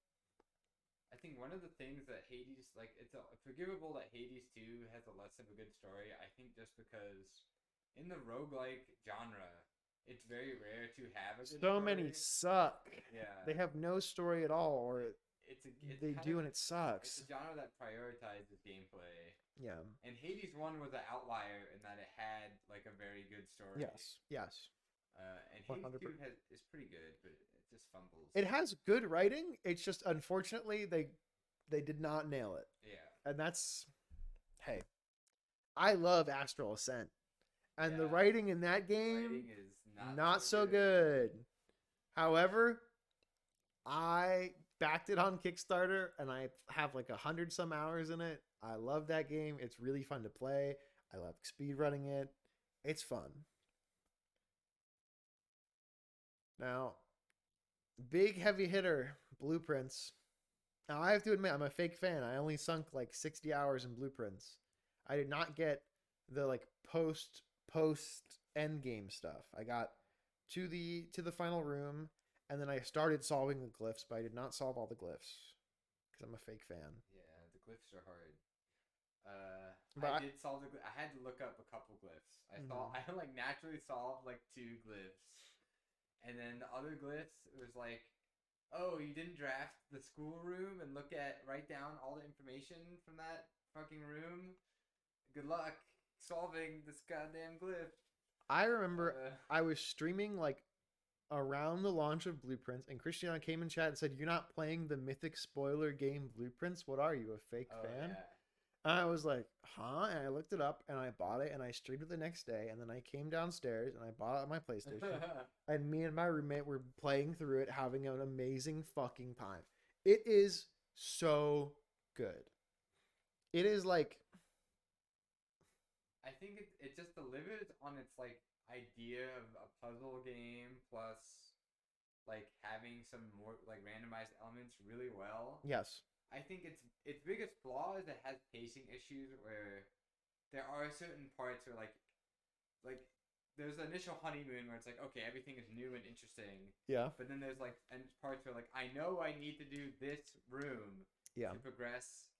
[SPEAKER 2] I think one of the things that Hades, like, it's forgivable that Hades 2 has a less of a good story. I think just because in the roguelike genre, it's very rare to have a good story.
[SPEAKER 1] So many suck.
[SPEAKER 2] Yeah.
[SPEAKER 1] They have no story at all, or they do, and it
[SPEAKER 2] It's
[SPEAKER 1] sucks.
[SPEAKER 2] a genre that prioritizes gameplay.
[SPEAKER 1] Yeah.
[SPEAKER 2] And Hades 1 was an outlier in that it had, like, a very good story.
[SPEAKER 1] Yes.
[SPEAKER 2] And Hades
[SPEAKER 1] 100%.
[SPEAKER 2] 2 is pretty good, but it just fumbles.
[SPEAKER 1] It has good writing. It's just, unfortunately, they did not nail it.
[SPEAKER 2] Yeah.
[SPEAKER 1] And that's, hey, I love Astral Ascent. And the
[SPEAKER 2] Yeah.
[SPEAKER 1] writing in that game,
[SPEAKER 2] Writing is
[SPEAKER 1] not so good. However, I backed it on Kickstarter, and I have like 100 some hours in it. I love that game. It's really fun to play. I love speedrunning it. It's fun. Now, big heavy hitter, Blueprints. Now, I have to admit, I'm a fake fan. I only sunk like 60 hours in Blueprints. I did not get the like post end game stuff. I got to the final room, and then I started solving the glyphs, but I did not solve all the glyphs because I'm a fake fan.
[SPEAKER 2] Yeah, the glyphs are hard.
[SPEAKER 1] But
[SPEAKER 2] I did solve the. I had to look up a couple glyphs. I like naturally solved like 2 glyphs, and then the other glyphs it was like, oh, you didn't draft the schoolroom and write down all the information from that fucking room. Good luck solving this goddamn glyph.
[SPEAKER 1] I remember I was streaming like around the launch of Blueprints, and Christian came in chat and said, "You're not playing the mythic spoiler game Blueprints. What are you, a fake fan?"
[SPEAKER 2] Yeah.
[SPEAKER 1] And I was like, "Huh?" And I looked it up, and I bought it, and I streamed it the next day, and then I came downstairs and I bought it on my PlayStation, and me and my roommate were playing through it, having an amazing fucking time. It is so good. It is like,
[SPEAKER 2] I think it just delivers on its like idea of a puzzle game plus like having some more like randomized elements really well.
[SPEAKER 1] yes.
[SPEAKER 2] I think its biggest flaw is it has pacing issues where there are certain parts where like there's the initial honeymoon where it's like, okay, everything is new and interesting.
[SPEAKER 1] Yeah.
[SPEAKER 2] But then there's like parts where like I know I need to do this room
[SPEAKER 1] Yeah.
[SPEAKER 2] to progress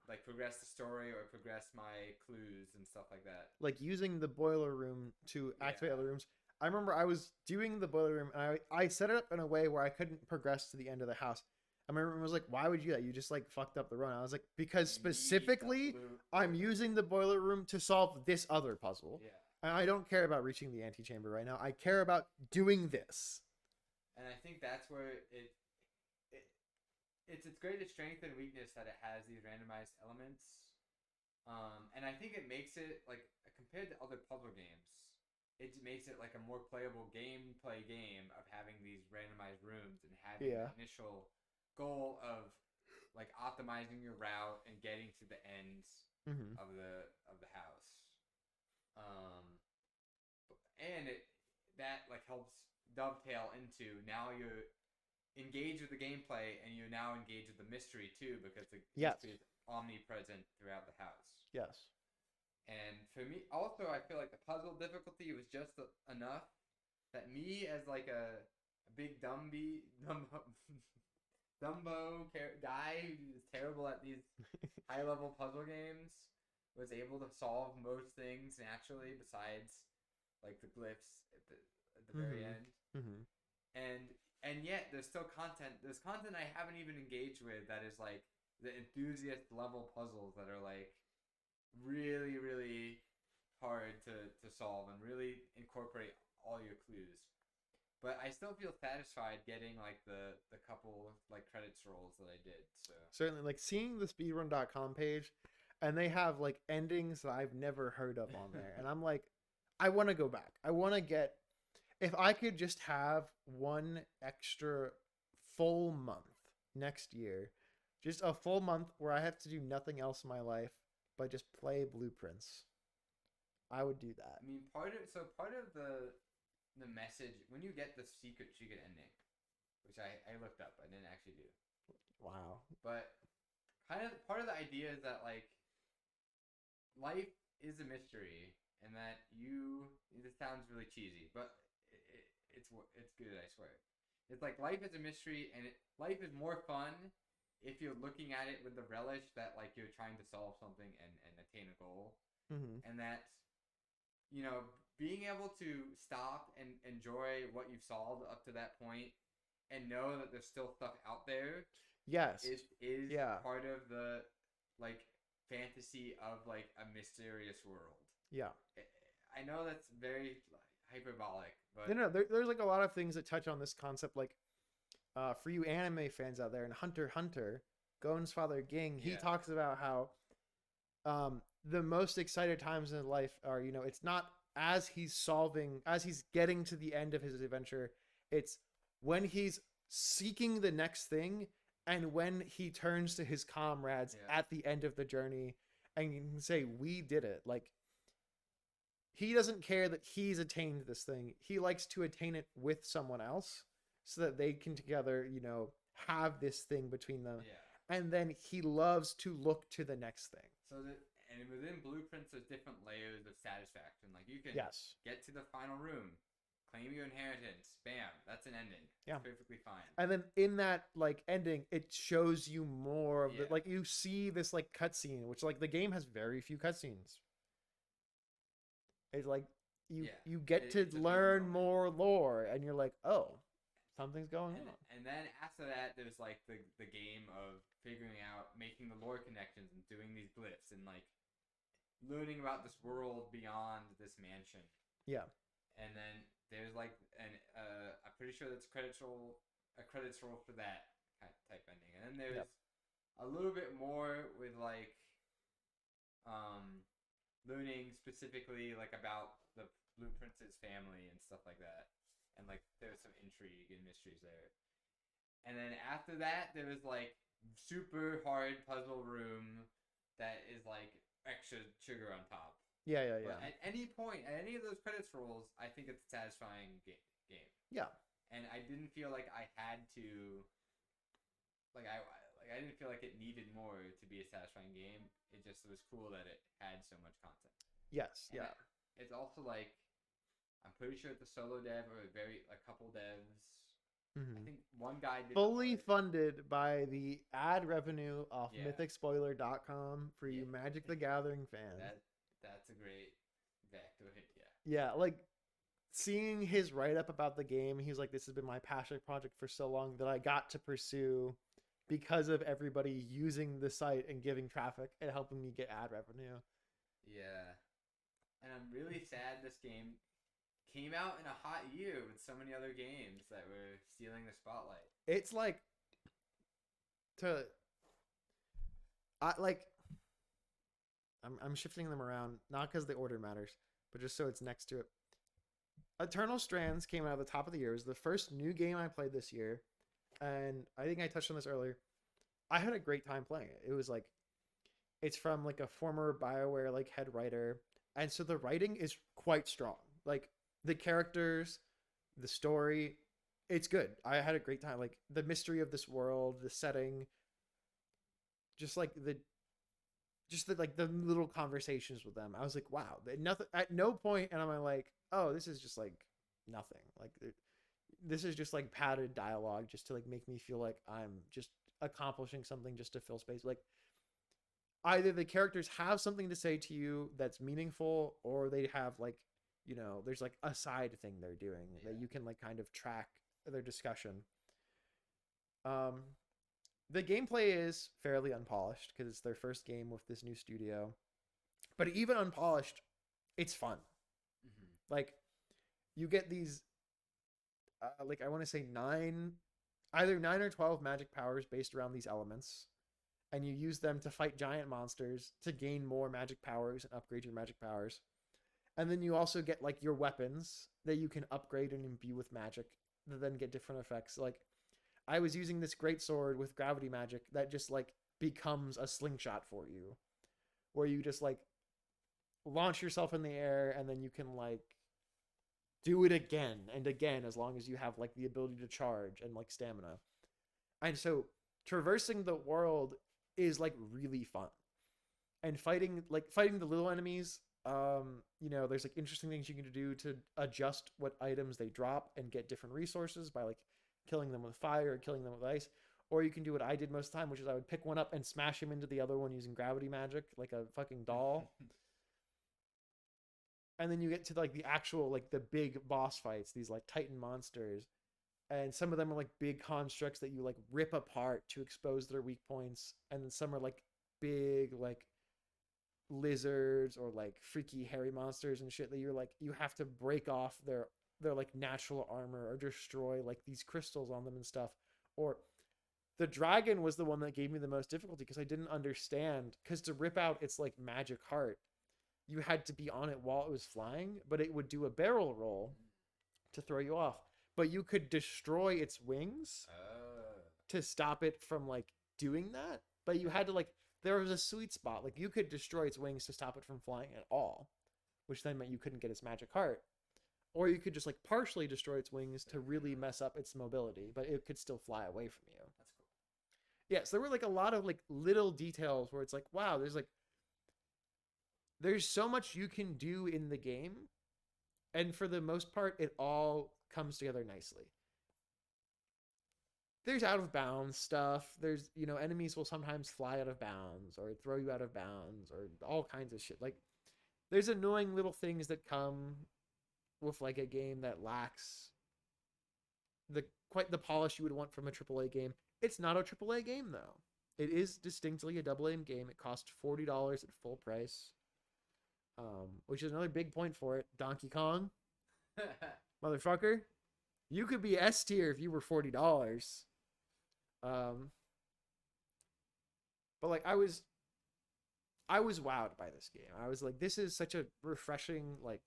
[SPEAKER 2] like progress the story or progress my clues and stuff like that.
[SPEAKER 1] Like using the boiler room to activate
[SPEAKER 2] Yeah.
[SPEAKER 1] other rooms. I remember I was doing the boiler room and I set it up in a way where I couldn't progress to the end of the house. I remember it was like, why would you do that? You just like fucked up the run. I was like, because
[SPEAKER 2] You need the
[SPEAKER 1] specifically
[SPEAKER 2] blue
[SPEAKER 1] I'm
[SPEAKER 2] boiler.
[SPEAKER 1] using the boiler room to solve this other puzzle.
[SPEAKER 2] Yeah.
[SPEAKER 1] And I don't care about reaching the antechamber right now. I care about doing this.
[SPEAKER 2] And I think that's where it it's its greatest strength and weakness that it has these randomized elements. And I think it makes it like compared to other puzzle games, it makes it like a more playable gameplay game of having these randomized rooms and having the
[SPEAKER 1] Yeah.
[SPEAKER 2] initial goal of like optimizing your route and getting to the ends
[SPEAKER 1] Mm-hmm.
[SPEAKER 2] of the house. Um, and it that like helps dovetail into now you're engaged with the gameplay and you're now engaged with the mystery too because the
[SPEAKER 1] Yes.
[SPEAKER 2] mystery is omnipresent throughout the house.
[SPEAKER 1] Yes.
[SPEAKER 2] And for me, also, I feel like the puzzle difficulty was just enough that me as like a big Dumbo guy who's terrible at these high level puzzle games was able to solve most things naturally besides like the glyphs at the very
[SPEAKER 1] Mm-hmm.
[SPEAKER 2] end.
[SPEAKER 1] Mm-hmm.
[SPEAKER 2] And and yet there's still content. There's content I haven't even engaged with that is like the enthusiast level puzzles that are like really hard to solve and really incorporate all your clues. But I still feel satisfied getting like the couple like credits rolls that I did. So
[SPEAKER 1] Certainly, like seeing the speedrun.com page, and they have like endings that I've never heard of on there, and I'm like, I want to go back. I want to get, if I could just have one extra full month next year, just a full month where I have to do nothing else in my life but just play blueprints. I would do that.
[SPEAKER 2] I mean part of the message when you get the secret ending, which I looked up, I didn't actually do.
[SPEAKER 1] Wow.
[SPEAKER 2] But kind of part of the idea is that like life is a mystery and that you this sounds really cheesy, but it's good, I swear. It's like life is a mystery and life is more fun if you're looking at it with the relish that like you're trying to solve something and attain a goal.
[SPEAKER 1] Mm-hmm.
[SPEAKER 2] And that you know being able to stop and enjoy what you've solved up to that point and know that there's still stuff out there
[SPEAKER 1] Yes.
[SPEAKER 2] is
[SPEAKER 1] Yeah.
[SPEAKER 2] part of the like fantasy of like a mysterious world.
[SPEAKER 1] Yeah.
[SPEAKER 2] I know that's very like, hyperbolic,
[SPEAKER 1] No,
[SPEAKER 2] but
[SPEAKER 1] no. There's like a lot of things that touch on this concept, like for you anime fans out there, and Hunter x Hunter, Gon's father Ging, he
[SPEAKER 2] yeah,
[SPEAKER 1] talks about how the most excited times in his life are, it's not as he's getting to the end of his adventure, it's when he's seeking the next thing and when he turns to his comrades
[SPEAKER 2] yeah,
[SPEAKER 1] at the end of the journey and you can say, we did it. Like, he doesn't care that he's attained this thing. He likes to attain it with someone else so that they can together, have this thing between them.
[SPEAKER 2] yeah.
[SPEAKER 1] And then he loves to look to the next thing.
[SPEAKER 2] So that and within blueprints, there's different layers of satisfaction. Like you can
[SPEAKER 1] Yes.
[SPEAKER 2] get to the final room, claim your inheritance, bam, that's an ending.
[SPEAKER 1] Yeah.
[SPEAKER 2] It's perfectly fine.
[SPEAKER 1] And then in that like ending, it shows you more of the
[SPEAKER 2] Yeah.
[SPEAKER 1] like you see this like cutscene, which like the game has very few cutscenes. It's like
[SPEAKER 2] Yeah,
[SPEAKER 1] you get to
[SPEAKER 2] it's a big
[SPEAKER 1] learn
[SPEAKER 2] moment.
[SPEAKER 1] more lore, and you're like, oh, something's going on.
[SPEAKER 2] And then after that, there's like the game of figuring out, making the lore connections and doing these glyphs and like learning about this world beyond this mansion.
[SPEAKER 1] Yeah.
[SPEAKER 2] And then there's like I'm pretty sure that's a credits roll for that type ending. And then there's
[SPEAKER 1] Yep.
[SPEAKER 2] a little bit more with like learning specifically like about the Blue Prince's family and stuff like that. And like there's some intrigue and mysteries there. And then after that there was like super hard puzzle room that is like extra sugar on top.
[SPEAKER 1] Yeah. Yeah.
[SPEAKER 2] But
[SPEAKER 1] Yeah.
[SPEAKER 2] at any point, at any of those credits rolls, I think it's a satisfying game.
[SPEAKER 1] Yeah.
[SPEAKER 2] And I didn't feel like I had to, I didn't feel like it needed more to be a satisfying game. It just was cool that it had so much content.
[SPEAKER 1] Yes.
[SPEAKER 2] And
[SPEAKER 1] Yeah.
[SPEAKER 2] it's also like, I'm pretty sure the solo dev or a couple devs I
[SPEAKER 1] Mm-hmm.
[SPEAKER 2] think one guy did the
[SPEAKER 1] Fully
[SPEAKER 2] art.
[SPEAKER 1] funded by the ad revenue off
[SPEAKER 2] Yeah,
[SPEAKER 1] mythicspoiler.com for
[SPEAKER 2] yeah.
[SPEAKER 1] you Magic the Gathering fans.
[SPEAKER 2] that that's a great factoid. Yeah,
[SPEAKER 1] Yeah, like seeing his write up about the game, he's like, this has been my passion project for so long that I got to pursue because of everybody using the site and giving traffic and helping me get ad revenue.
[SPEAKER 2] yeah. And I'm really sad this game came out in a hot year with so many other games that were stealing the spotlight.
[SPEAKER 1] It's like to I like I'm shifting them around not because the order matters, but just so it's next to it. Eternal Strands came out at the top of the year. It was the first new game I played this year, and I think I touched on this earlier. I had a great time playing it. It was like it's from like a former BioWare like head writer, and so the writing is quite strong. Like the characters, the story, it's good. I had a great time. Like the mystery of this world, the setting, just like the like the little conversations with them. I was like, wow, nothing at no point, and I'm like, oh, this is just like nothing. Like this is just like padded dialogue, just to like make me feel like I'm just accomplishing something just to fill space. Like either the characters have something to say to you that's meaningful, or they have like there's like a side thing they're doing
[SPEAKER 2] Yeah.
[SPEAKER 1] that you can like kind of track their discussion. Um, the gameplay is fairly unpolished because it's their first game with this new studio. But even unpolished, it's fun.
[SPEAKER 2] Mm-hmm.
[SPEAKER 1] Like you get these, like I want to say either 9 or 12 magic powers based around these elements, and you use them to fight giant monsters to gain more magic powers and upgrade your magic powers. And then you also get like your weapons that you can upgrade and imbue with magic that then get different effects. Like I was using this great sword with gravity magic that just like becomes a slingshot for you, where you just like launch yourself in the air and then you can like do it again and again as long as you have like the ability to charge and like stamina. And so traversing the world is like really fun. And fighting the little enemies, there's like interesting things you can do to adjust what items they drop and get different resources by like killing them with fire or killing them with ice. Or you can do what I did most of the time, which is I would pick one up and smash him into the other one using gravity magic like a fucking doll. And then you get to like the actual like the big boss fights, these like titan monsters, and some of them are like big constructs that you like rip apart to expose their weak points, and then some are like big like lizards or like freaky hairy monsters and shit that you're like you have to break off their like natural armor or destroy like these crystals on them and stuff. Or the dragon was the one that gave me the most difficulty because I didn't understand, because to rip out its like magic heart you had to be on it while it was flying, but it would do a barrel roll to throw you off. But you could destroy its wings
[SPEAKER 2] Oh.
[SPEAKER 1] to stop it from like doing that. But you had to like there was a sweet spot. Like you could destroy its wings to stop it from flying at all, which then meant you couldn't get its magic heart. Or you could just like partially destroy its wings to really mess up its mobility, but it could still fly away from you.
[SPEAKER 2] That's cool.
[SPEAKER 1] Yeah, so there were like a lot of like little details where it's like, wow, there's so much you can do in the game, and for the most part it all comes together nicely. There's out of bounds stuff. There's enemies will sometimes fly out of bounds or throw you out of bounds or all kinds of shit. Like there's annoying little things that come with like a game that lacks the quite the polish you would want from a AAA game. It's not a AAA game though. It is distinctly a AA game. It cost $40 at full price, which is another big point for it. Donkey Kong, motherfucker, you could be S tier if you were $40. Um, but like I was wowed by this game. I was like, this is such a refreshing like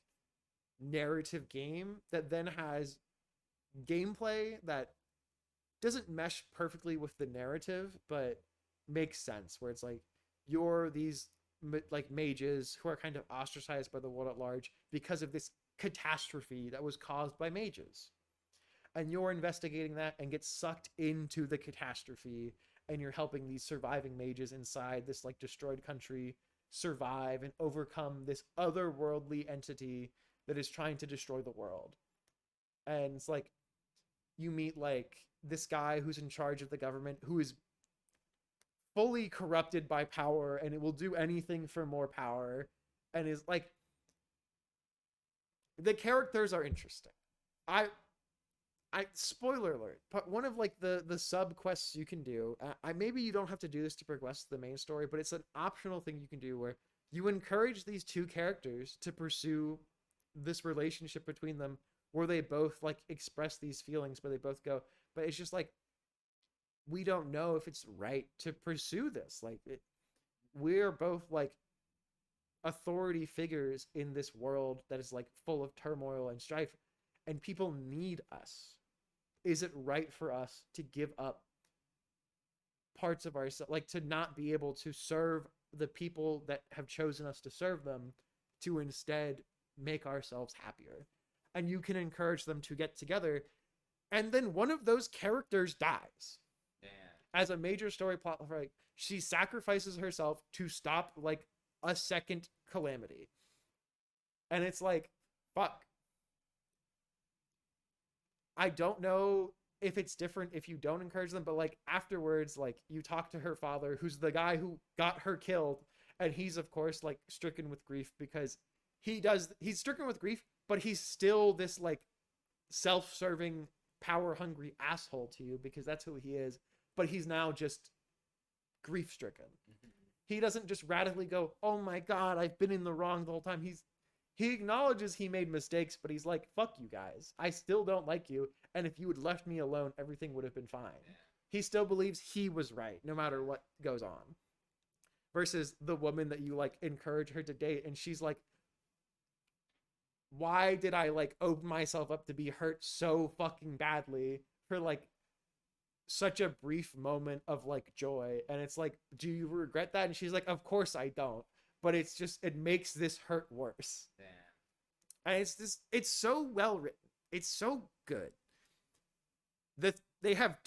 [SPEAKER 1] narrative game that then has gameplay that doesn't mesh perfectly with the narrative, but makes sense. Where it's like you're these like mages who are kind of ostracized by the world at large because of this catastrophe that was caused by mages, and you're investigating that and get sucked into the catastrophe, and you're helping these surviving mages inside this like destroyed country survive and overcome this otherworldly entity that is trying to destroy the world. And it's like you meet like this guy who's in charge of the government who is fully corrupted by power and it will do anything for more power and is like the characters are interesting. I I spoiler alert, but one of like the sub quests you can do, I maybe you don't have to do this to progress the main story, but it's an optional thing you can do where you encourage these two characters to pursue this relationship between them where they both like express these feelings where they both go, but it's just like we don't know if it's right to pursue this. Like we're both like authority figures in this world that is like full of turmoil and strife and people need us. Is it right for us to give up parts of ourselves, like to not be able to serve the people that have chosen us to serve them, to instead make ourselves happier? And you can encourage them to get together. And then one of those characters dies.
[SPEAKER 2] Damn.
[SPEAKER 1] As a major story plot, like she sacrifices herself to stop like a second calamity. And it's like, fuck. I don't know if it's different if you don't encourage them, but like afterwards, like you talk to her father, who's the guy who got her killed, and he's of course like stricken with grief because he's stricken with grief, but he's still this like self-serving, power-hungry asshole to you because that's who he is, but he's now just grief-stricken. He doesn't just radically go, "Oh my god, I've been in the wrong the whole time." He acknowledges he made mistakes, but he's like, fuck you guys. I still don't like you. And if you had left me alone, everything would have been fine. Yeah. He still believes he was right, no matter what goes on. Versus the woman that you like encourage her to date. And she's like, why did I like open myself up to be hurt so fucking badly for like such a brief moment of like joy? And it's like, do you regret that? And she's like, of course I don't. But it's just, it makes this hurt worse. Damn. And it's so well written. It's so good. They have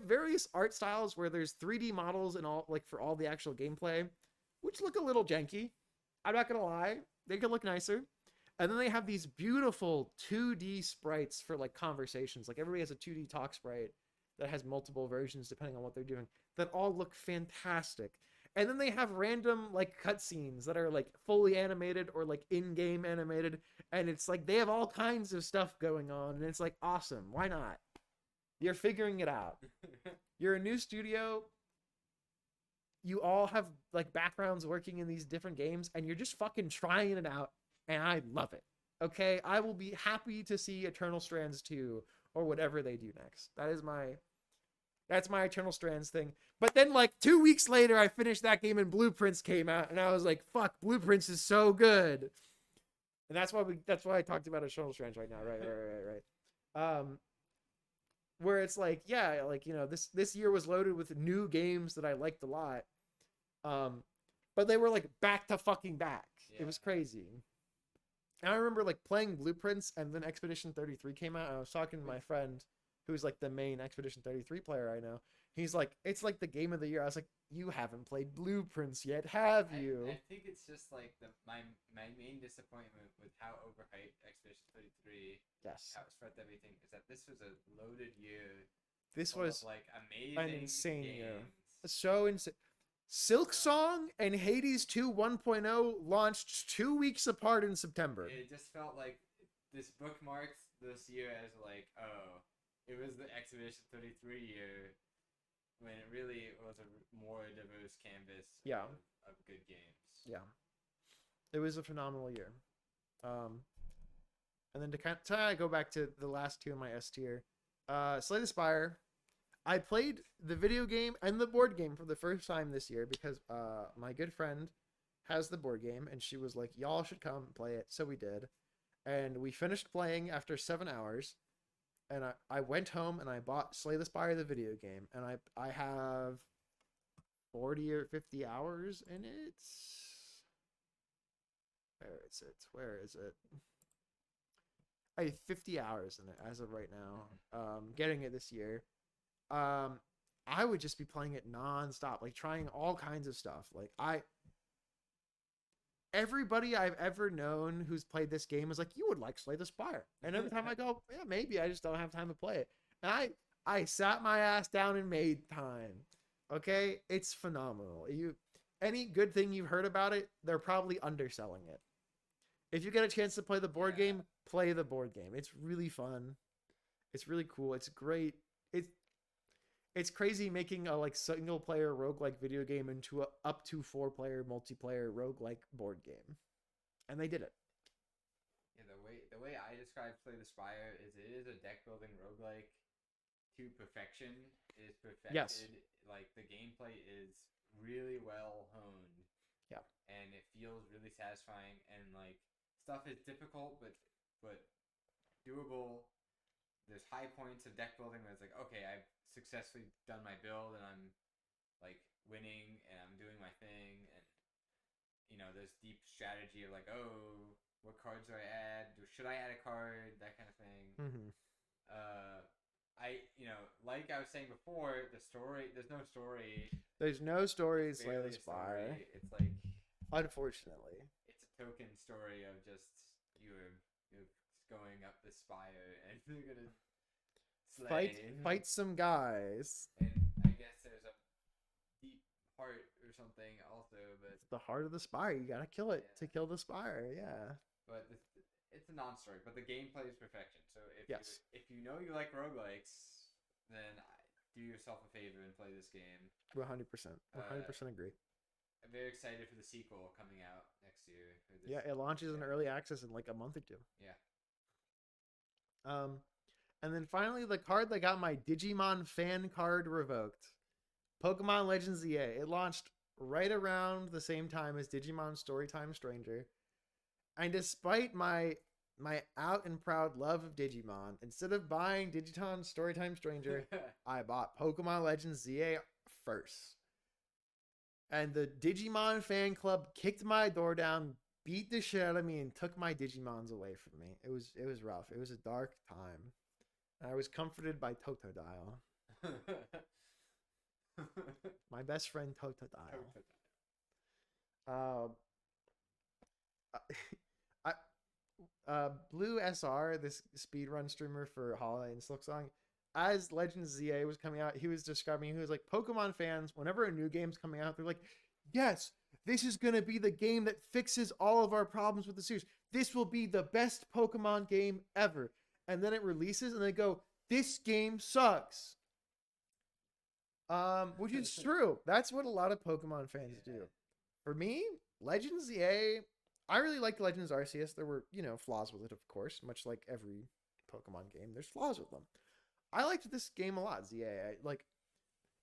[SPEAKER 1] various art styles where there's 3D models and all, like for all the actual gameplay, which look a little janky. I'm not gonna lie. They could look nicer. And then they have these beautiful 2D sprites for like conversations. Like everybody has a 2D talk sprite that has multiple versions depending on what they're doing that all look fantastic. And then they have random like cutscenes that are like fully animated or like in-game animated. And it's like they have all kinds of stuff going on. And it's like, awesome. Why not? You're figuring it out. You're a new studio. You all have like backgrounds working in these different games. And you're just fucking trying it out. And I love it. Okay? I will be happy to see Eternal Strands 2 or whatever they do next. That's my Eternal Strands thing. But then, like, 2 weeks later, I finished that game and Blueprints came out, and I was like, fuck, Blueprints is so good. And that's why I talked about Eternal Strands right now. Right. Where it's like, yeah, like, you know, this year was loaded with new games that I liked a lot. But they were, like, back to fucking back. Yeah. It was crazy. And I remember, like, playing Blueprints, and then Expedition 33 came out, and I was talking to my friend, who's like the main Expedition 33 player I know. He's like, it's like the game of the year. I was like, you haven't played Blueprints yet, have you?
[SPEAKER 2] I think it's just like my main disappointment with how overhyped Expedition 33 how it spread everything is that this was a loaded year.
[SPEAKER 1] This was
[SPEAKER 2] like amazing,
[SPEAKER 1] an insane
[SPEAKER 2] games.
[SPEAKER 1] year. So insane. Silk Song and Hades 2 1.0 launched 2 weeks apart in September.
[SPEAKER 2] It just felt like this bookmarks this year as like, oh, it was the Expedition 33 year when it really was a more diverse canvas of good games.
[SPEAKER 1] Yeah. It was a phenomenal year. And then to kind of go back to the last two in my S tier, Slay the Spire. I played the video game and the board game for the first time this year because my good friend has the board game and she was like, y'all should come and play it. So we did. And we finished playing after 7 hours. And I went home and I bought Slay the Spire, the video game. And I have 40 or 50 hours in it. Where is it? I have 50 hours in it as of right now. Getting it this year. I would just be playing it nonstop, like trying all kinds of stuff. Like everybody I've ever known who's played this game is like, you would like Slay the Spire. And every time I go, yeah, maybe I just don't have time to play it. And I sat my ass down and made time. Okay, it's phenomenal. Any good thing you've heard about it, they're probably underselling it. If you get a chance to play the board
[SPEAKER 2] Yeah.
[SPEAKER 1] game, play the board game. It's really fun. It's really cool. It's great. It's crazy making a like single player roguelike video game into a up to 4 player multiplayer roguelike board game. And they did it.
[SPEAKER 2] Yeah, the way I describe Slay the Spire is it is a deck building roguelike to perfection. It is
[SPEAKER 1] Yes.
[SPEAKER 2] perfected. Like the gameplay is really well honed,
[SPEAKER 1] Yeah.
[SPEAKER 2] and it feels really satisfying. And like stuff is difficult, but doable. There's high points of deck building where it's like, okay, I've successfully done my build and I'm like winning and I'm doing my thing, and there's deep strategy of like, oh, what cards do I add? Should I add a card? That kind of thing.
[SPEAKER 1] Mm-hmm.
[SPEAKER 2] Uh, like I was saying before, the story. There's no story.
[SPEAKER 1] There's no story in
[SPEAKER 2] There's
[SPEAKER 1] Slay the
[SPEAKER 2] barely a
[SPEAKER 1] Spire.
[SPEAKER 2] story. It's like
[SPEAKER 1] Unfortunately.
[SPEAKER 2] it's a token story of just you're going up the spire and you're gonna
[SPEAKER 1] Fight
[SPEAKER 2] slay.
[SPEAKER 1] fight some guys.
[SPEAKER 2] And I guess there's a deep heart or something also, but
[SPEAKER 1] It's the heart of the spire. You gotta kill it
[SPEAKER 2] yeah.
[SPEAKER 1] to kill the spire. Yeah.
[SPEAKER 2] But it's a non-story. But the gameplay is perfection. So
[SPEAKER 1] Yes.
[SPEAKER 2] if you know you like roguelikes, then do yourself a favor and play this game.
[SPEAKER 1] 100%.
[SPEAKER 2] Uh,
[SPEAKER 1] 100% agree.
[SPEAKER 2] I'm very excited for the sequel coming out next year.
[SPEAKER 1] Yeah, it launches in early access in like a month or two.
[SPEAKER 2] Yeah.
[SPEAKER 1] Um, and then finally, the card that got my Digimon fan card revoked, Pokemon Legends EA. It launched right around the same time as Digimon Storytime Stranger, and despite my out and proud love of Digimon, instead of buying Digimon Storytime Stranger, I bought Pokemon Legends ZA first. And the Digimon fan club kicked my door down, beat the shit out of me, and took my Digimons away from me. It was rough. It was a dark time. I was comforted by Totodile, my best friend Totodile. Uh, I Blue SR, this speedrun streamer for Holiday and Silksong, as Legends ZA was coming out, he was describing, he was like, Pokemon fans, whenever a new game's coming out, they're like, yes, this is going to be the game that fixes all of our problems with the series. This will be the best Pokemon game ever. And then it releases and they go, this game sucks. Which is true. That's what a lot of Pokemon fans do. For me, Legends ZA, I really liked Legends Arceus. There were, flaws with it, of course, much like every Pokemon game. There's flaws with them. I liked this game a lot, ZA.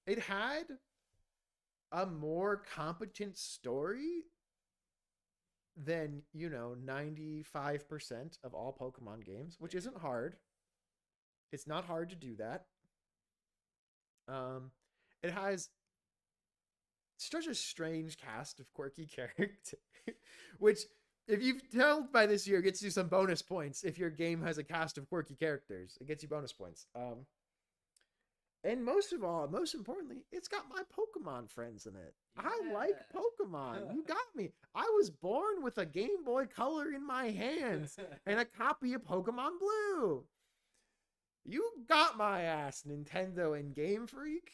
[SPEAKER 1] It had a more competent story than, 95% of all Pokemon games, which isn't hard. It's not hard to do that. It has such a strange cast of quirky characters, which, if you've told by this year, gets you some bonus points. If your game has a cast of quirky characters, it gets you bonus points. And most of all, most importantly, it's got my Pokemon friends in it. Yeah. I like Pokemon. You got me. I was born with a Game Boy Color in my hands and a copy of Pokemon Blue. You got my ass, Nintendo and Game Freak.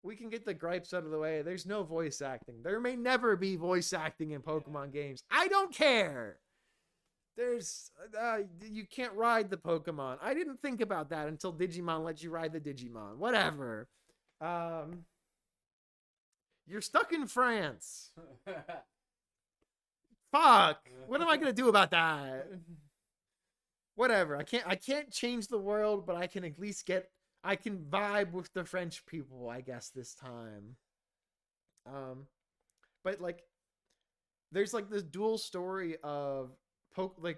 [SPEAKER 1] We can get the gripes out of the way. There's no voice acting. There may never be voice acting in Pokemon games. I don't care. You can't ride the Pokemon. I didn't think about that until Digimon let you ride the Digimon. Whatever. You're stuck in France. Fuck. What am I gonna do about that? Whatever. I can't change the world, but I can at least I can vibe with the French people, I guess, this time. But like, there's like this dual story of Pokemon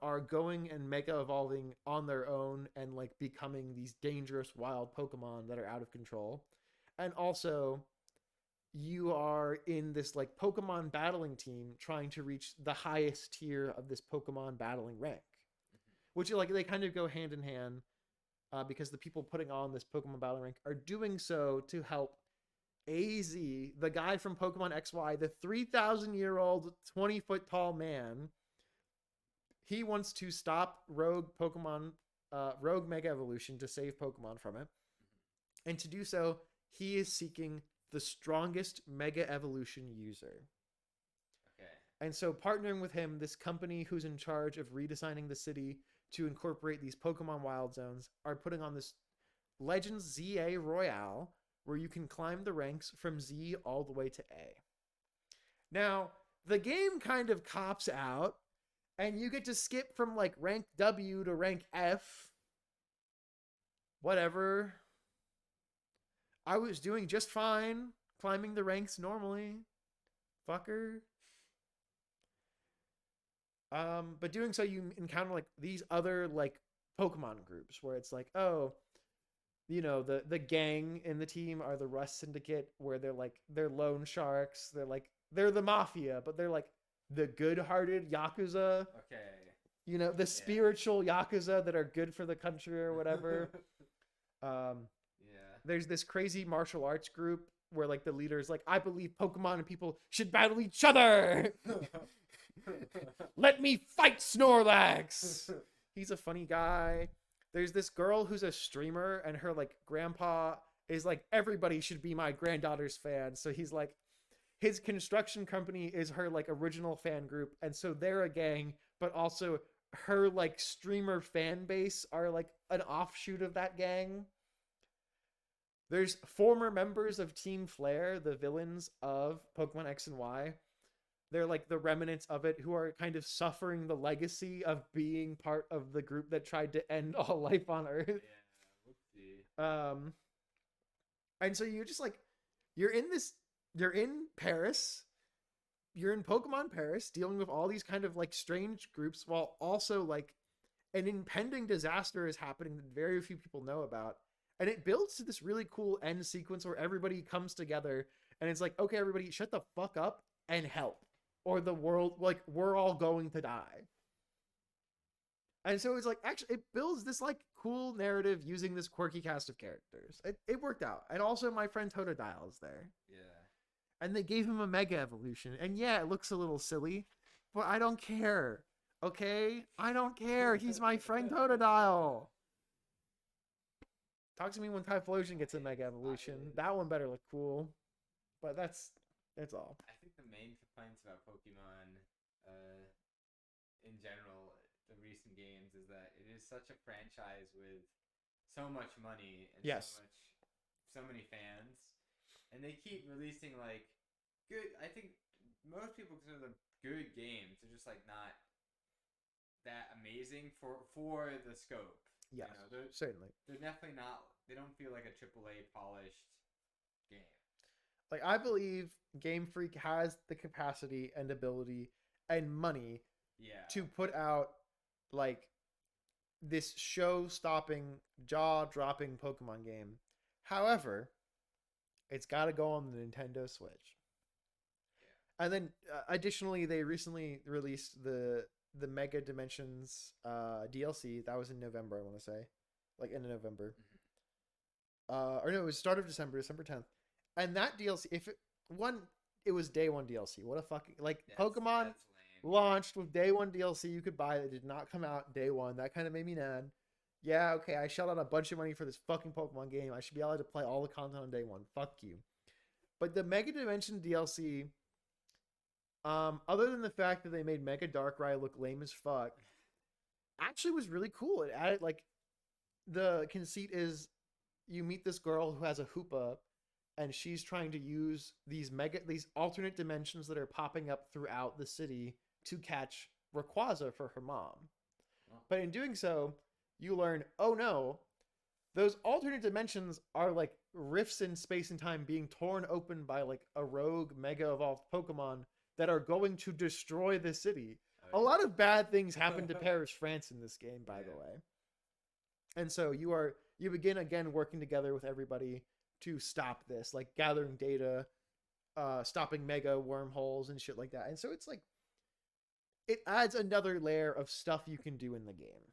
[SPEAKER 1] are going and mega evolving on their own and like becoming these dangerous wild Pokemon that are out of control. And also, you are in this like Pokemon battling team trying to reach the highest tier of this Pokemon battling rank, which like they kind of go hand in hand, because the people putting on this Pokemon battling rank are doing so to help AZ, the guy from Pokemon XY, the 3,000-year-old 20-foot tall man. He wants to stop rogue Pokemon Rogue Mega Evolution to save Pokemon from it. And to do so, he is seeking the strongest Mega Evolution user.
[SPEAKER 2] Okay.
[SPEAKER 1] And so, partnering with him, this company who's in charge of redesigning the city to incorporate these Pokemon Wild Zones are putting on this Legends ZA Royale where you can climb the ranks from Z all the way to A. Now, the game kind of cops out, and you get to skip from like rank W to rank F. Whatever. I was doing just fine climbing the ranks normally. Fucker. But doing so, you encounter like these other like Pokemon groups where it's like, oh, the gang in the team are the Rust Syndicate, where they're loan sharks. They're the mafia, but they're like the good-hearted yakuza.
[SPEAKER 2] Okay.
[SPEAKER 1] The spiritual yakuza that are good for the country or whatever.
[SPEAKER 2] Yeah.
[SPEAKER 1] There's this crazy martial arts group where like the leader is like, I believe Pokemon and people should battle each other. Let me fight Snorlax. He's a funny guy. There's this girl who's a streamer, and her like grandpa is like, everybody should be my granddaughter's fan. So he's like, his construction company is her like original fan group, and so they're a gang, but also her like streamer fan base are like an offshoot of that gang. There's former members of Team Flare, the villains of Pokemon X and Y. They're like the remnants of it who are kind of suffering the legacy of being part of the group that tried to end all life on Earth.
[SPEAKER 2] Yeah, whoopsie.
[SPEAKER 1] And so you're just like, you're in Paris, you're in Pokemon Paris, dealing with all these kind of like strange groups, while also like an impending disaster is happening that very few people know about. And it builds to this really cool end sequence where everybody comes together and it's like, okay, everybody, shut the fuck up and help, or the world, like, we're all going to die. And so it's like, actually, it builds this like cool narrative using this quirky cast of characters. It worked out. And also my friend Totodile is there.
[SPEAKER 2] Yeah.
[SPEAKER 1] And they gave him a Mega Evolution. And yeah, it looks a little silly, but I don't care. Okay? I don't care. He's my friend Totodile. Talk to me when Typhlosion gets a Mega Evolution. That one better look cool. But that's all.
[SPEAKER 2] I think the main complaints about Pokemon, in general, the recent games, is that it is such a franchise with so much money and
[SPEAKER 1] Yes.
[SPEAKER 2] so many fans, and they keep releasing like good. I think most people consider them good games. They're just like not that amazing for the scope.
[SPEAKER 1] Yes,
[SPEAKER 2] they're
[SPEAKER 1] certainly.
[SPEAKER 2] they're definitely not. They don't feel like a AAA polished game.
[SPEAKER 1] Like, I believe Game Freak has the capacity and ability and money
[SPEAKER 2] Yeah.
[SPEAKER 1] to put out like this show-stopping, jaw-dropping Pokemon game. However, it's got to go on the Nintendo Switch.
[SPEAKER 2] Yeah.
[SPEAKER 1] And then, additionally, they recently released the Mega Dimensions DLC. That was in November, I want to say, like end of November. Or no, it was start of December, December 10th. And that DLC, it was day one DLC. What a fucking Pokemon
[SPEAKER 2] That's
[SPEAKER 1] launched with day one DLC you could buy that did not come out day one. That kind of made me mad. Yeah, okay, I shelled out a bunch of money for this fucking Pokemon game. I should be able to play all the content on day one. Fuck you. But the Mega Dimension DLC, other than the fact that they made Mega Darkrai look lame as fuck, actually was really cool. It added like, the conceit is you meet this girl who has a Hoopa, and she's trying to use these alternate dimensions that are popping up throughout the city to catch Rayquaza for her mom.
[SPEAKER 2] Oh.
[SPEAKER 1] But in doing so, you learn, oh no, those alternate dimensions are like rifts in space and time being torn open by like a rogue Mega Evolved Pokemon that are going to destroy the city.
[SPEAKER 2] Oh,
[SPEAKER 1] A lot of bad things happen to Paris, France in this game, by the way. And so you begin again working together with everybody to stop this, like gathering data, stopping mega wormholes and shit like that. And so it's like, it adds another layer of stuff you can do in the game,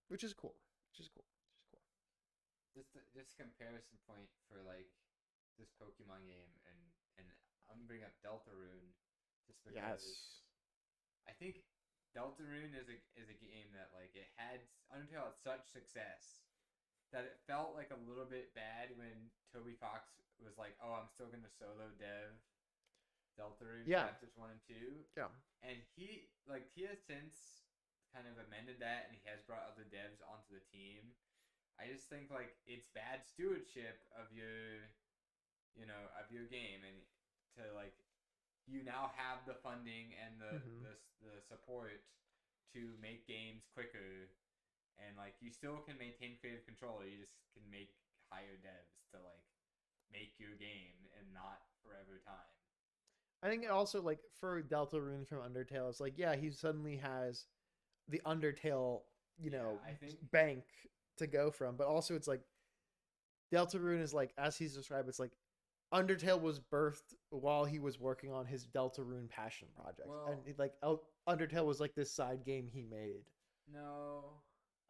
[SPEAKER 1] which is cool.
[SPEAKER 2] Just comparison point for like this Pokemon game, and I'm gonna bring up Deltarune just because I think Deltarune is a game that like it had Undertale had such success that it felt like a little bit bad when Toby Fox was like, "Oh, I'm still gonna solo dev Deltarune
[SPEAKER 1] Yeah,
[SPEAKER 2] chapters 1 and 2,"
[SPEAKER 1] yeah.
[SPEAKER 2] and he has since kind of amended that, and he has brought other devs onto the team. I just think like it's bad stewardship of your game, and to like you now have the funding and
[SPEAKER 1] Hmm.
[SPEAKER 2] the support to make games quicker, and like you still can maintain creative control. You just can make higher devs to like make your game and not forever time.
[SPEAKER 1] I think it also like for Deltarune from Undertale, it's like yeah, he suddenly has the Undertale,
[SPEAKER 2] Yeah, I think
[SPEAKER 1] bank to go from, but also it's like Deltarune is like as he's described, it's like Undertale was birthed while he was working on his Deltarune passion project, and
[SPEAKER 2] well,
[SPEAKER 1] like Undertale was like this side game he made.
[SPEAKER 2] no,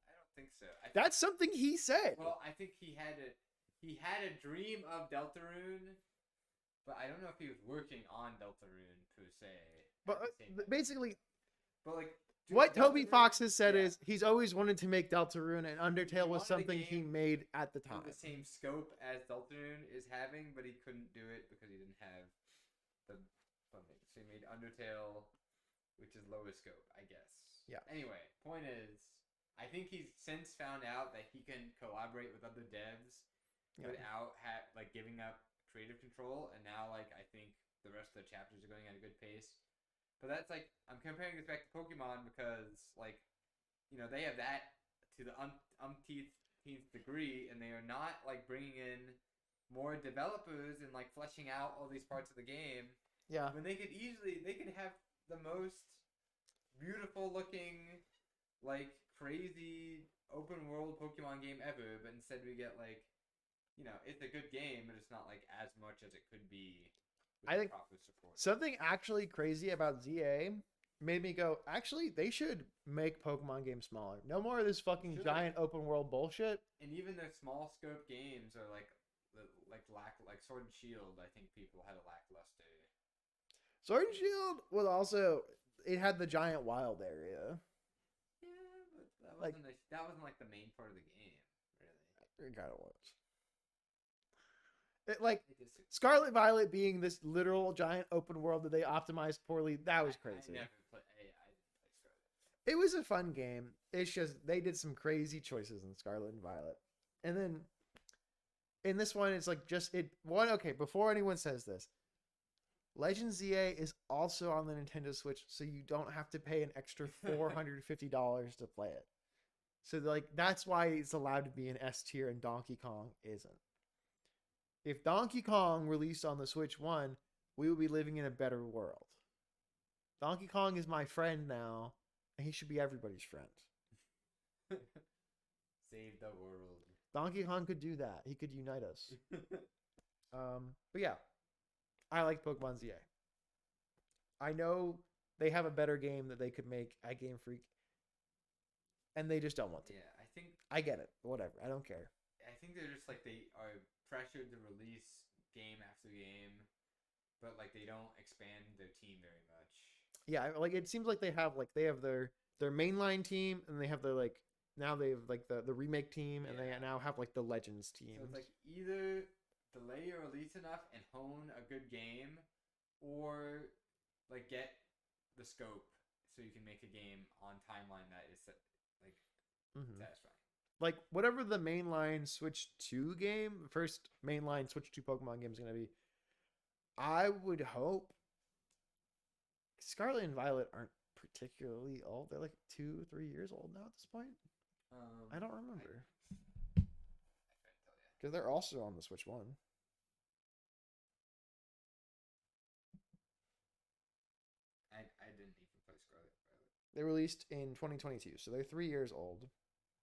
[SPEAKER 2] I don't think so. I think
[SPEAKER 1] That's something he said.
[SPEAKER 2] well, I think he had a dream of Deltarune, but I don't know if he was working on Deltarune per se
[SPEAKER 1] But
[SPEAKER 2] at the same time.
[SPEAKER 1] basically,
[SPEAKER 2] But like
[SPEAKER 1] what Toby
[SPEAKER 2] Deltarune,
[SPEAKER 1] Fox has said
[SPEAKER 2] yeah,
[SPEAKER 1] is he's always wanted to make Deltarune, and
[SPEAKER 2] he
[SPEAKER 1] Undertale was
[SPEAKER 2] wanted a
[SPEAKER 1] something he
[SPEAKER 2] game
[SPEAKER 1] made at the
[SPEAKER 2] with
[SPEAKER 1] time.
[SPEAKER 2] the same scope as Deltarune is having, but he couldn't do it because he didn't have the funding. So he made Undertale, which is lower scope, I guess.
[SPEAKER 1] Yeah.
[SPEAKER 2] Anyway, point is, I think he's since found out that he can collaborate with other devs
[SPEAKER 1] Yeah.
[SPEAKER 2] without like giving up creative control, and now like I think the rest of the chapters are going at a good pace. But that's like I'm comparing this back to Pokemon because like they have that to the umpteenth degree, and they are not like bringing in more developers and like fleshing out all these parts of the game
[SPEAKER 1] Yeah.
[SPEAKER 2] when they could have the most beautiful looking like crazy open world Pokemon game ever, but instead we get like it's a good game, but it's not like as much as it could be with
[SPEAKER 1] I
[SPEAKER 2] the
[SPEAKER 1] think
[SPEAKER 2] proper support.
[SPEAKER 1] something actually crazy about ZA made me go, actually, they should make Pokemon games smaller. No more of this fucking
[SPEAKER 2] Should.
[SPEAKER 1] giant open world bullshit.
[SPEAKER 2] And even their small scope games are like Sword and Shield. I think people had a lackluster.
[SPEAKER 1] Sword and Shield was also it had the giant wild area.
[SPEAKER 2] Yeah, but
[SPEAKER 1] Like
[SPEAKER 2] that wasn't like the main part of the game, really.
[SPEAKER 1] it kind of was. It like
[SPEAKER 2] I disagree.
[SPEAKER 1] Scarlet Violet being this literal giant open world that they optimized poorly. That was
[SPEAKER 2] I
[SPEAKER 1] crazy.
[SPEAKER 2] never play. I didn't play Scarlet.
[SPEAKER 1] It was a fun game. It's just they did some crazy choices in Scarlet and Violet, and then in this one, it's like just it one. Okay, before anyone says this, Legends ZA is also on the Nintendo Switch, so you don't have to pay an extra $450 to play it. So like that's why it's allowed to be an S tier and Donkey Kong isn't. If Donkey Kong released on the Switch 1, we would be living in a better world. Donkey Kong is my friend now, and he should be everybody's friend.
[SPEAKER 2] Save the world.
[SPEAKER 1] Donkey Kong could do that. He could unite us. But yeah, I like Pokemon ZA. I know they have a better game that they could make at Game Freak, and they just don't want to.
[SPEAKER 2] Yeah,
[SPEAKER 1] I get it. Whatever. I don't care.
[SPEAKER 2] I think they're just like they are pressured to release game after game, but like they don't expand their team very much.
[SPEAKER 1] Yeah, like it seems like they have their mainline team, and they have their like now they have like the remake team, and they
[SPEAKER 2] Yeah.
[SPEAKER 1] now have like the Legends team.
[SPEAKER 2] So it's like either delay your release enough and hone a good game, or like get the scope so you can make a game on timeline that is like satisfying.
[SPEAKER 1] Like whatever the mainline Switch 2 game, the first mainline Switch 2 Pokemon game is going to be, I would hope Scarlet and Violet aren't particularly old. They're like 2, 3 years old now at this point. I don't remember.
[SPEAKER 2] I couldn't tell you.
[SPEAKER 1] Because they're also on the Switch 1.
[SPEAKER 2] I didn't even play Scarlet Violet.
[SPEAKER 1] They released in 2022, so they're 3 years old.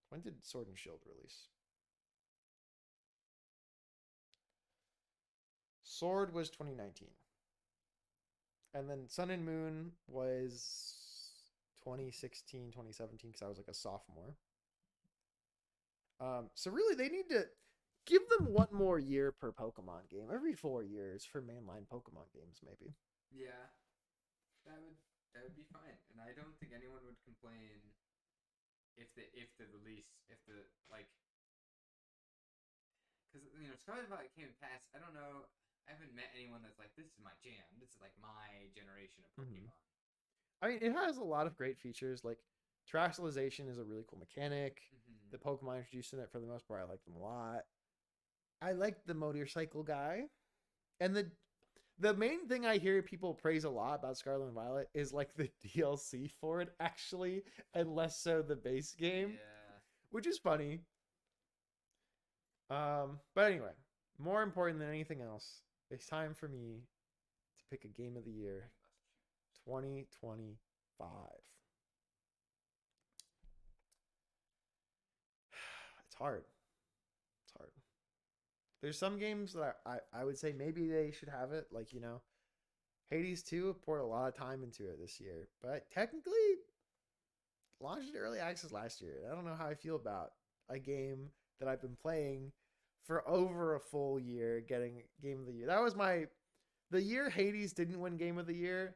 [SPEAKER 1] When did Sword and Shield release? Sword was 2019. And then Sun and Moon was 2016, 2017, because I was like a sophomore. So really, they need to give them one more year per Pokemon game, every 4 years for mainline Pokemon games, maybe.
[SPEAKER 2] Yeah, that would That would be fine, and I don't think anyone would complain if the release if the like because Scarlet Violet came past. I don't know. I haven't met anyone that's like, this is my jam. This is like my generation of
[SPEAKER 1] Mhm.
[SPEAKER 2] Pokemon.
[SPEAKER 1] I mean, it has a lot of great features. Like Terrestrialization is a really cool mechanic.
[SPEAKER 2] Mm-hmm.
[SPEAKER 1] The Pokemon introduced in it, for the most part, I like them a lot. I like the motorcycle guy, and the main thing I hear people praise a lot about Scarlet and Violet is like the DLC for it, actually, and less so the base game,
[SPEAKER 2] Yeah.
[SPEAKER 1] which is funny. But anyway, more important than anything else, it's time for me to pick a game of the year, 2025. It's hard. It's hard. There's some games that I would say maybe they should have it, like, Hades 2 poured a lot of time into it this year, but technically launched in early access last year. I don't know how I feel about a game that I've been playing for over a full year getting game of the year. That was the year Hades didn't win game of the year.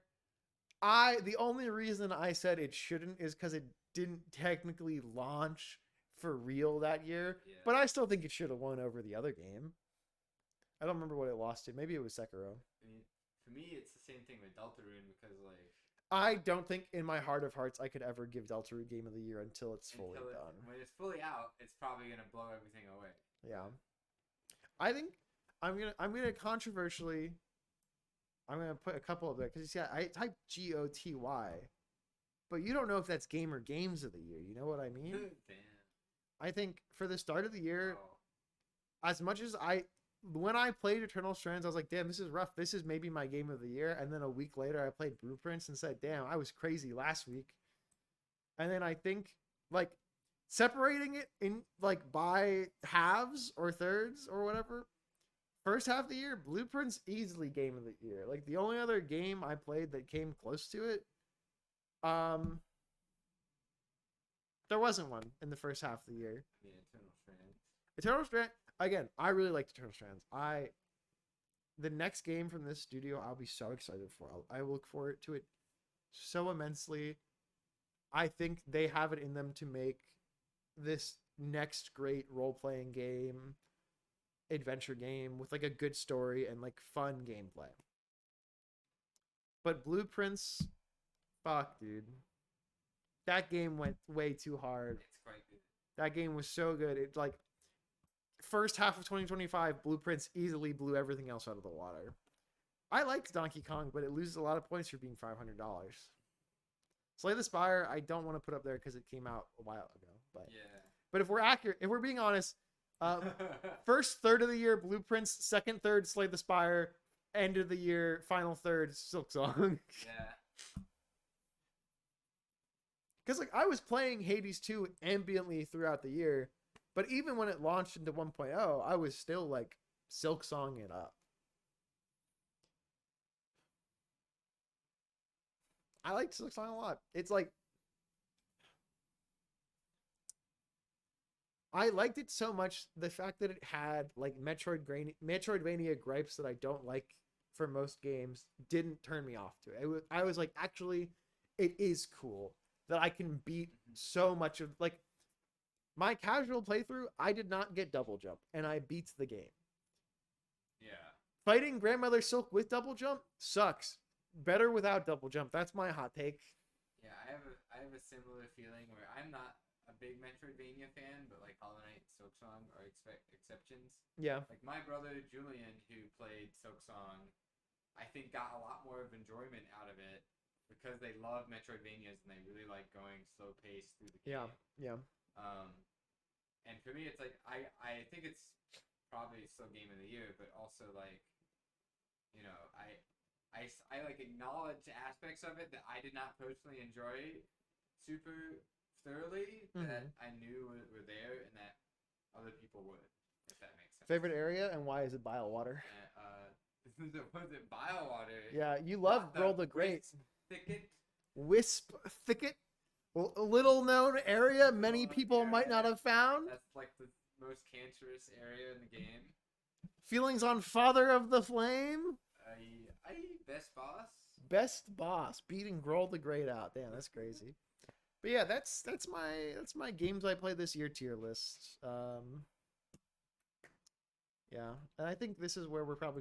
[SPEAKER 1] The only reason I said it shouldn't is because it didn't technically launch for real that year,
[SPEAKER 2] Yeah.
[SPEAKER 1] but I still think it should have won over the other game. I don't remember what it lost to. Maybe it was Sekiro.
[SPEAKER 2] I mean, for me, it's the same thing with Deltarune because like
[SPEAKER 1] I don't think in my heart of hearts I could ever give Deltarune Game of the Year until it's fully done.
[SPEAKER 2] when it's fully out, it's probably gonna blow everything away.
[SPEAKER 1] Yeah. I think I'm gonna controversially I'm gonna put a couple of there because I typed GOTY, but you don't know if that's game or games of the year. You know what I mean?
[SPEAKER 2] Damn.
[SPEAKER 1] I think for the start of the year,
[SPEAKER 2] Oh.
[SPEAKER 1] as much as when I played Eternal Strands, I was like, damn, this is rough. This is maybe my game of the year. And then a week later, I played Blueprints and said, damn, I was crazy last week. And then I think like separating it in like by halves or thirds or whatever. First half of the year, Blueprints easily game of the year. Like the only other game I played that came close to it, um, there wasn't one in the first half of the year.
[SPEAKER 2] Yeah, Eternal Strands.
[SPEAKER 1] Eternal Strand, again, I really liked Eternal Strands. The next game from this studio, I'll be so excited for. I look forward to it so immensely. I think they have it in them to make this next great role playing game, adventure game with like a good story and like fun gameplay. But Blueprints, fuck, dude. That game went way too hard.
[SPEAKER 2] It's quite good.
[SPEAKER 1] That game was so good. It like first half of 2025, Blueprints easily blew everything else out of the water. I liked Donkey Kong, but it loses a lot of points for being $500. Slay the Spire, I don't want to put up there because it came out a while ago. But
[SPEAKER 2] yeah.
[SPEAKER 1] But if we're accurate, if we're being honest, first third of the year, Blueprints. Second third, Slay the Spire. End of the year, final third, Silk Song.
[SPEAKER 2] Yeah.
[SPEAKER 1] Because like I was playing Hades 2 ambiently throughout the year, but even when it launched into 1.0, I was still like Silk Song it up. I liked Silk Song a lot. It's like I liked it so much. The fact that it had like Metroidvania gripes that I don't like for most games didn't turn me off to it. I was like, actually, it is cool that I can beat so much of like my casual playthrough. I did not get double jump, and I beat the game.
[SPEAKER 2] Yeah.
[SPEAKER 1] Fighting Grandmother Silk with double jump sucks. Better without double jump. That's my hot take.
[SPEAKER 2] Yeah, I have a similar feeling where I'm not a big Metroidvania fan, but like Hollow Knight and Silk Song are exceptions.
[SPEAKER 1] Yeah.
[SPEAKER 2] Like my brother Julian, who played Silk Song, I think got a lot more of enjoyment out of it because they love Metroidvanias and they really like going slow paced through the game.
[SPEAKER 1] Yeah.
[SPEAKER 2] And for me, it's like I think it's probably still game of the year, but also like, you know, I like acknowledge aspects of it that I did not personally enjoy super thoroughly that I knew were there and that other people would, if that makes sense.
[SPEAKER 1] Favorite area and why is it Bile-Water?
[SPEAKER 2] Was it Bile-Water?
[SPEAKER 1] Yeah, you love Girl the Great.
[SPEAKER 2] Wisp
[SPEAKER 1] Thicket. Well, a little known area many people might not have found.
[SPEAKER 2] That's like the most cancerous area in the game.
[SPEAKER 1] Feelings on Father of the Flame.
[SPEAKER 2] Best boss.
[SPEAKER 1] best boss, beating Grohl the Great out. Damn, that's crazy. But yeah, that's my games I played this year tier list. Yeah, and I think this is where we're probably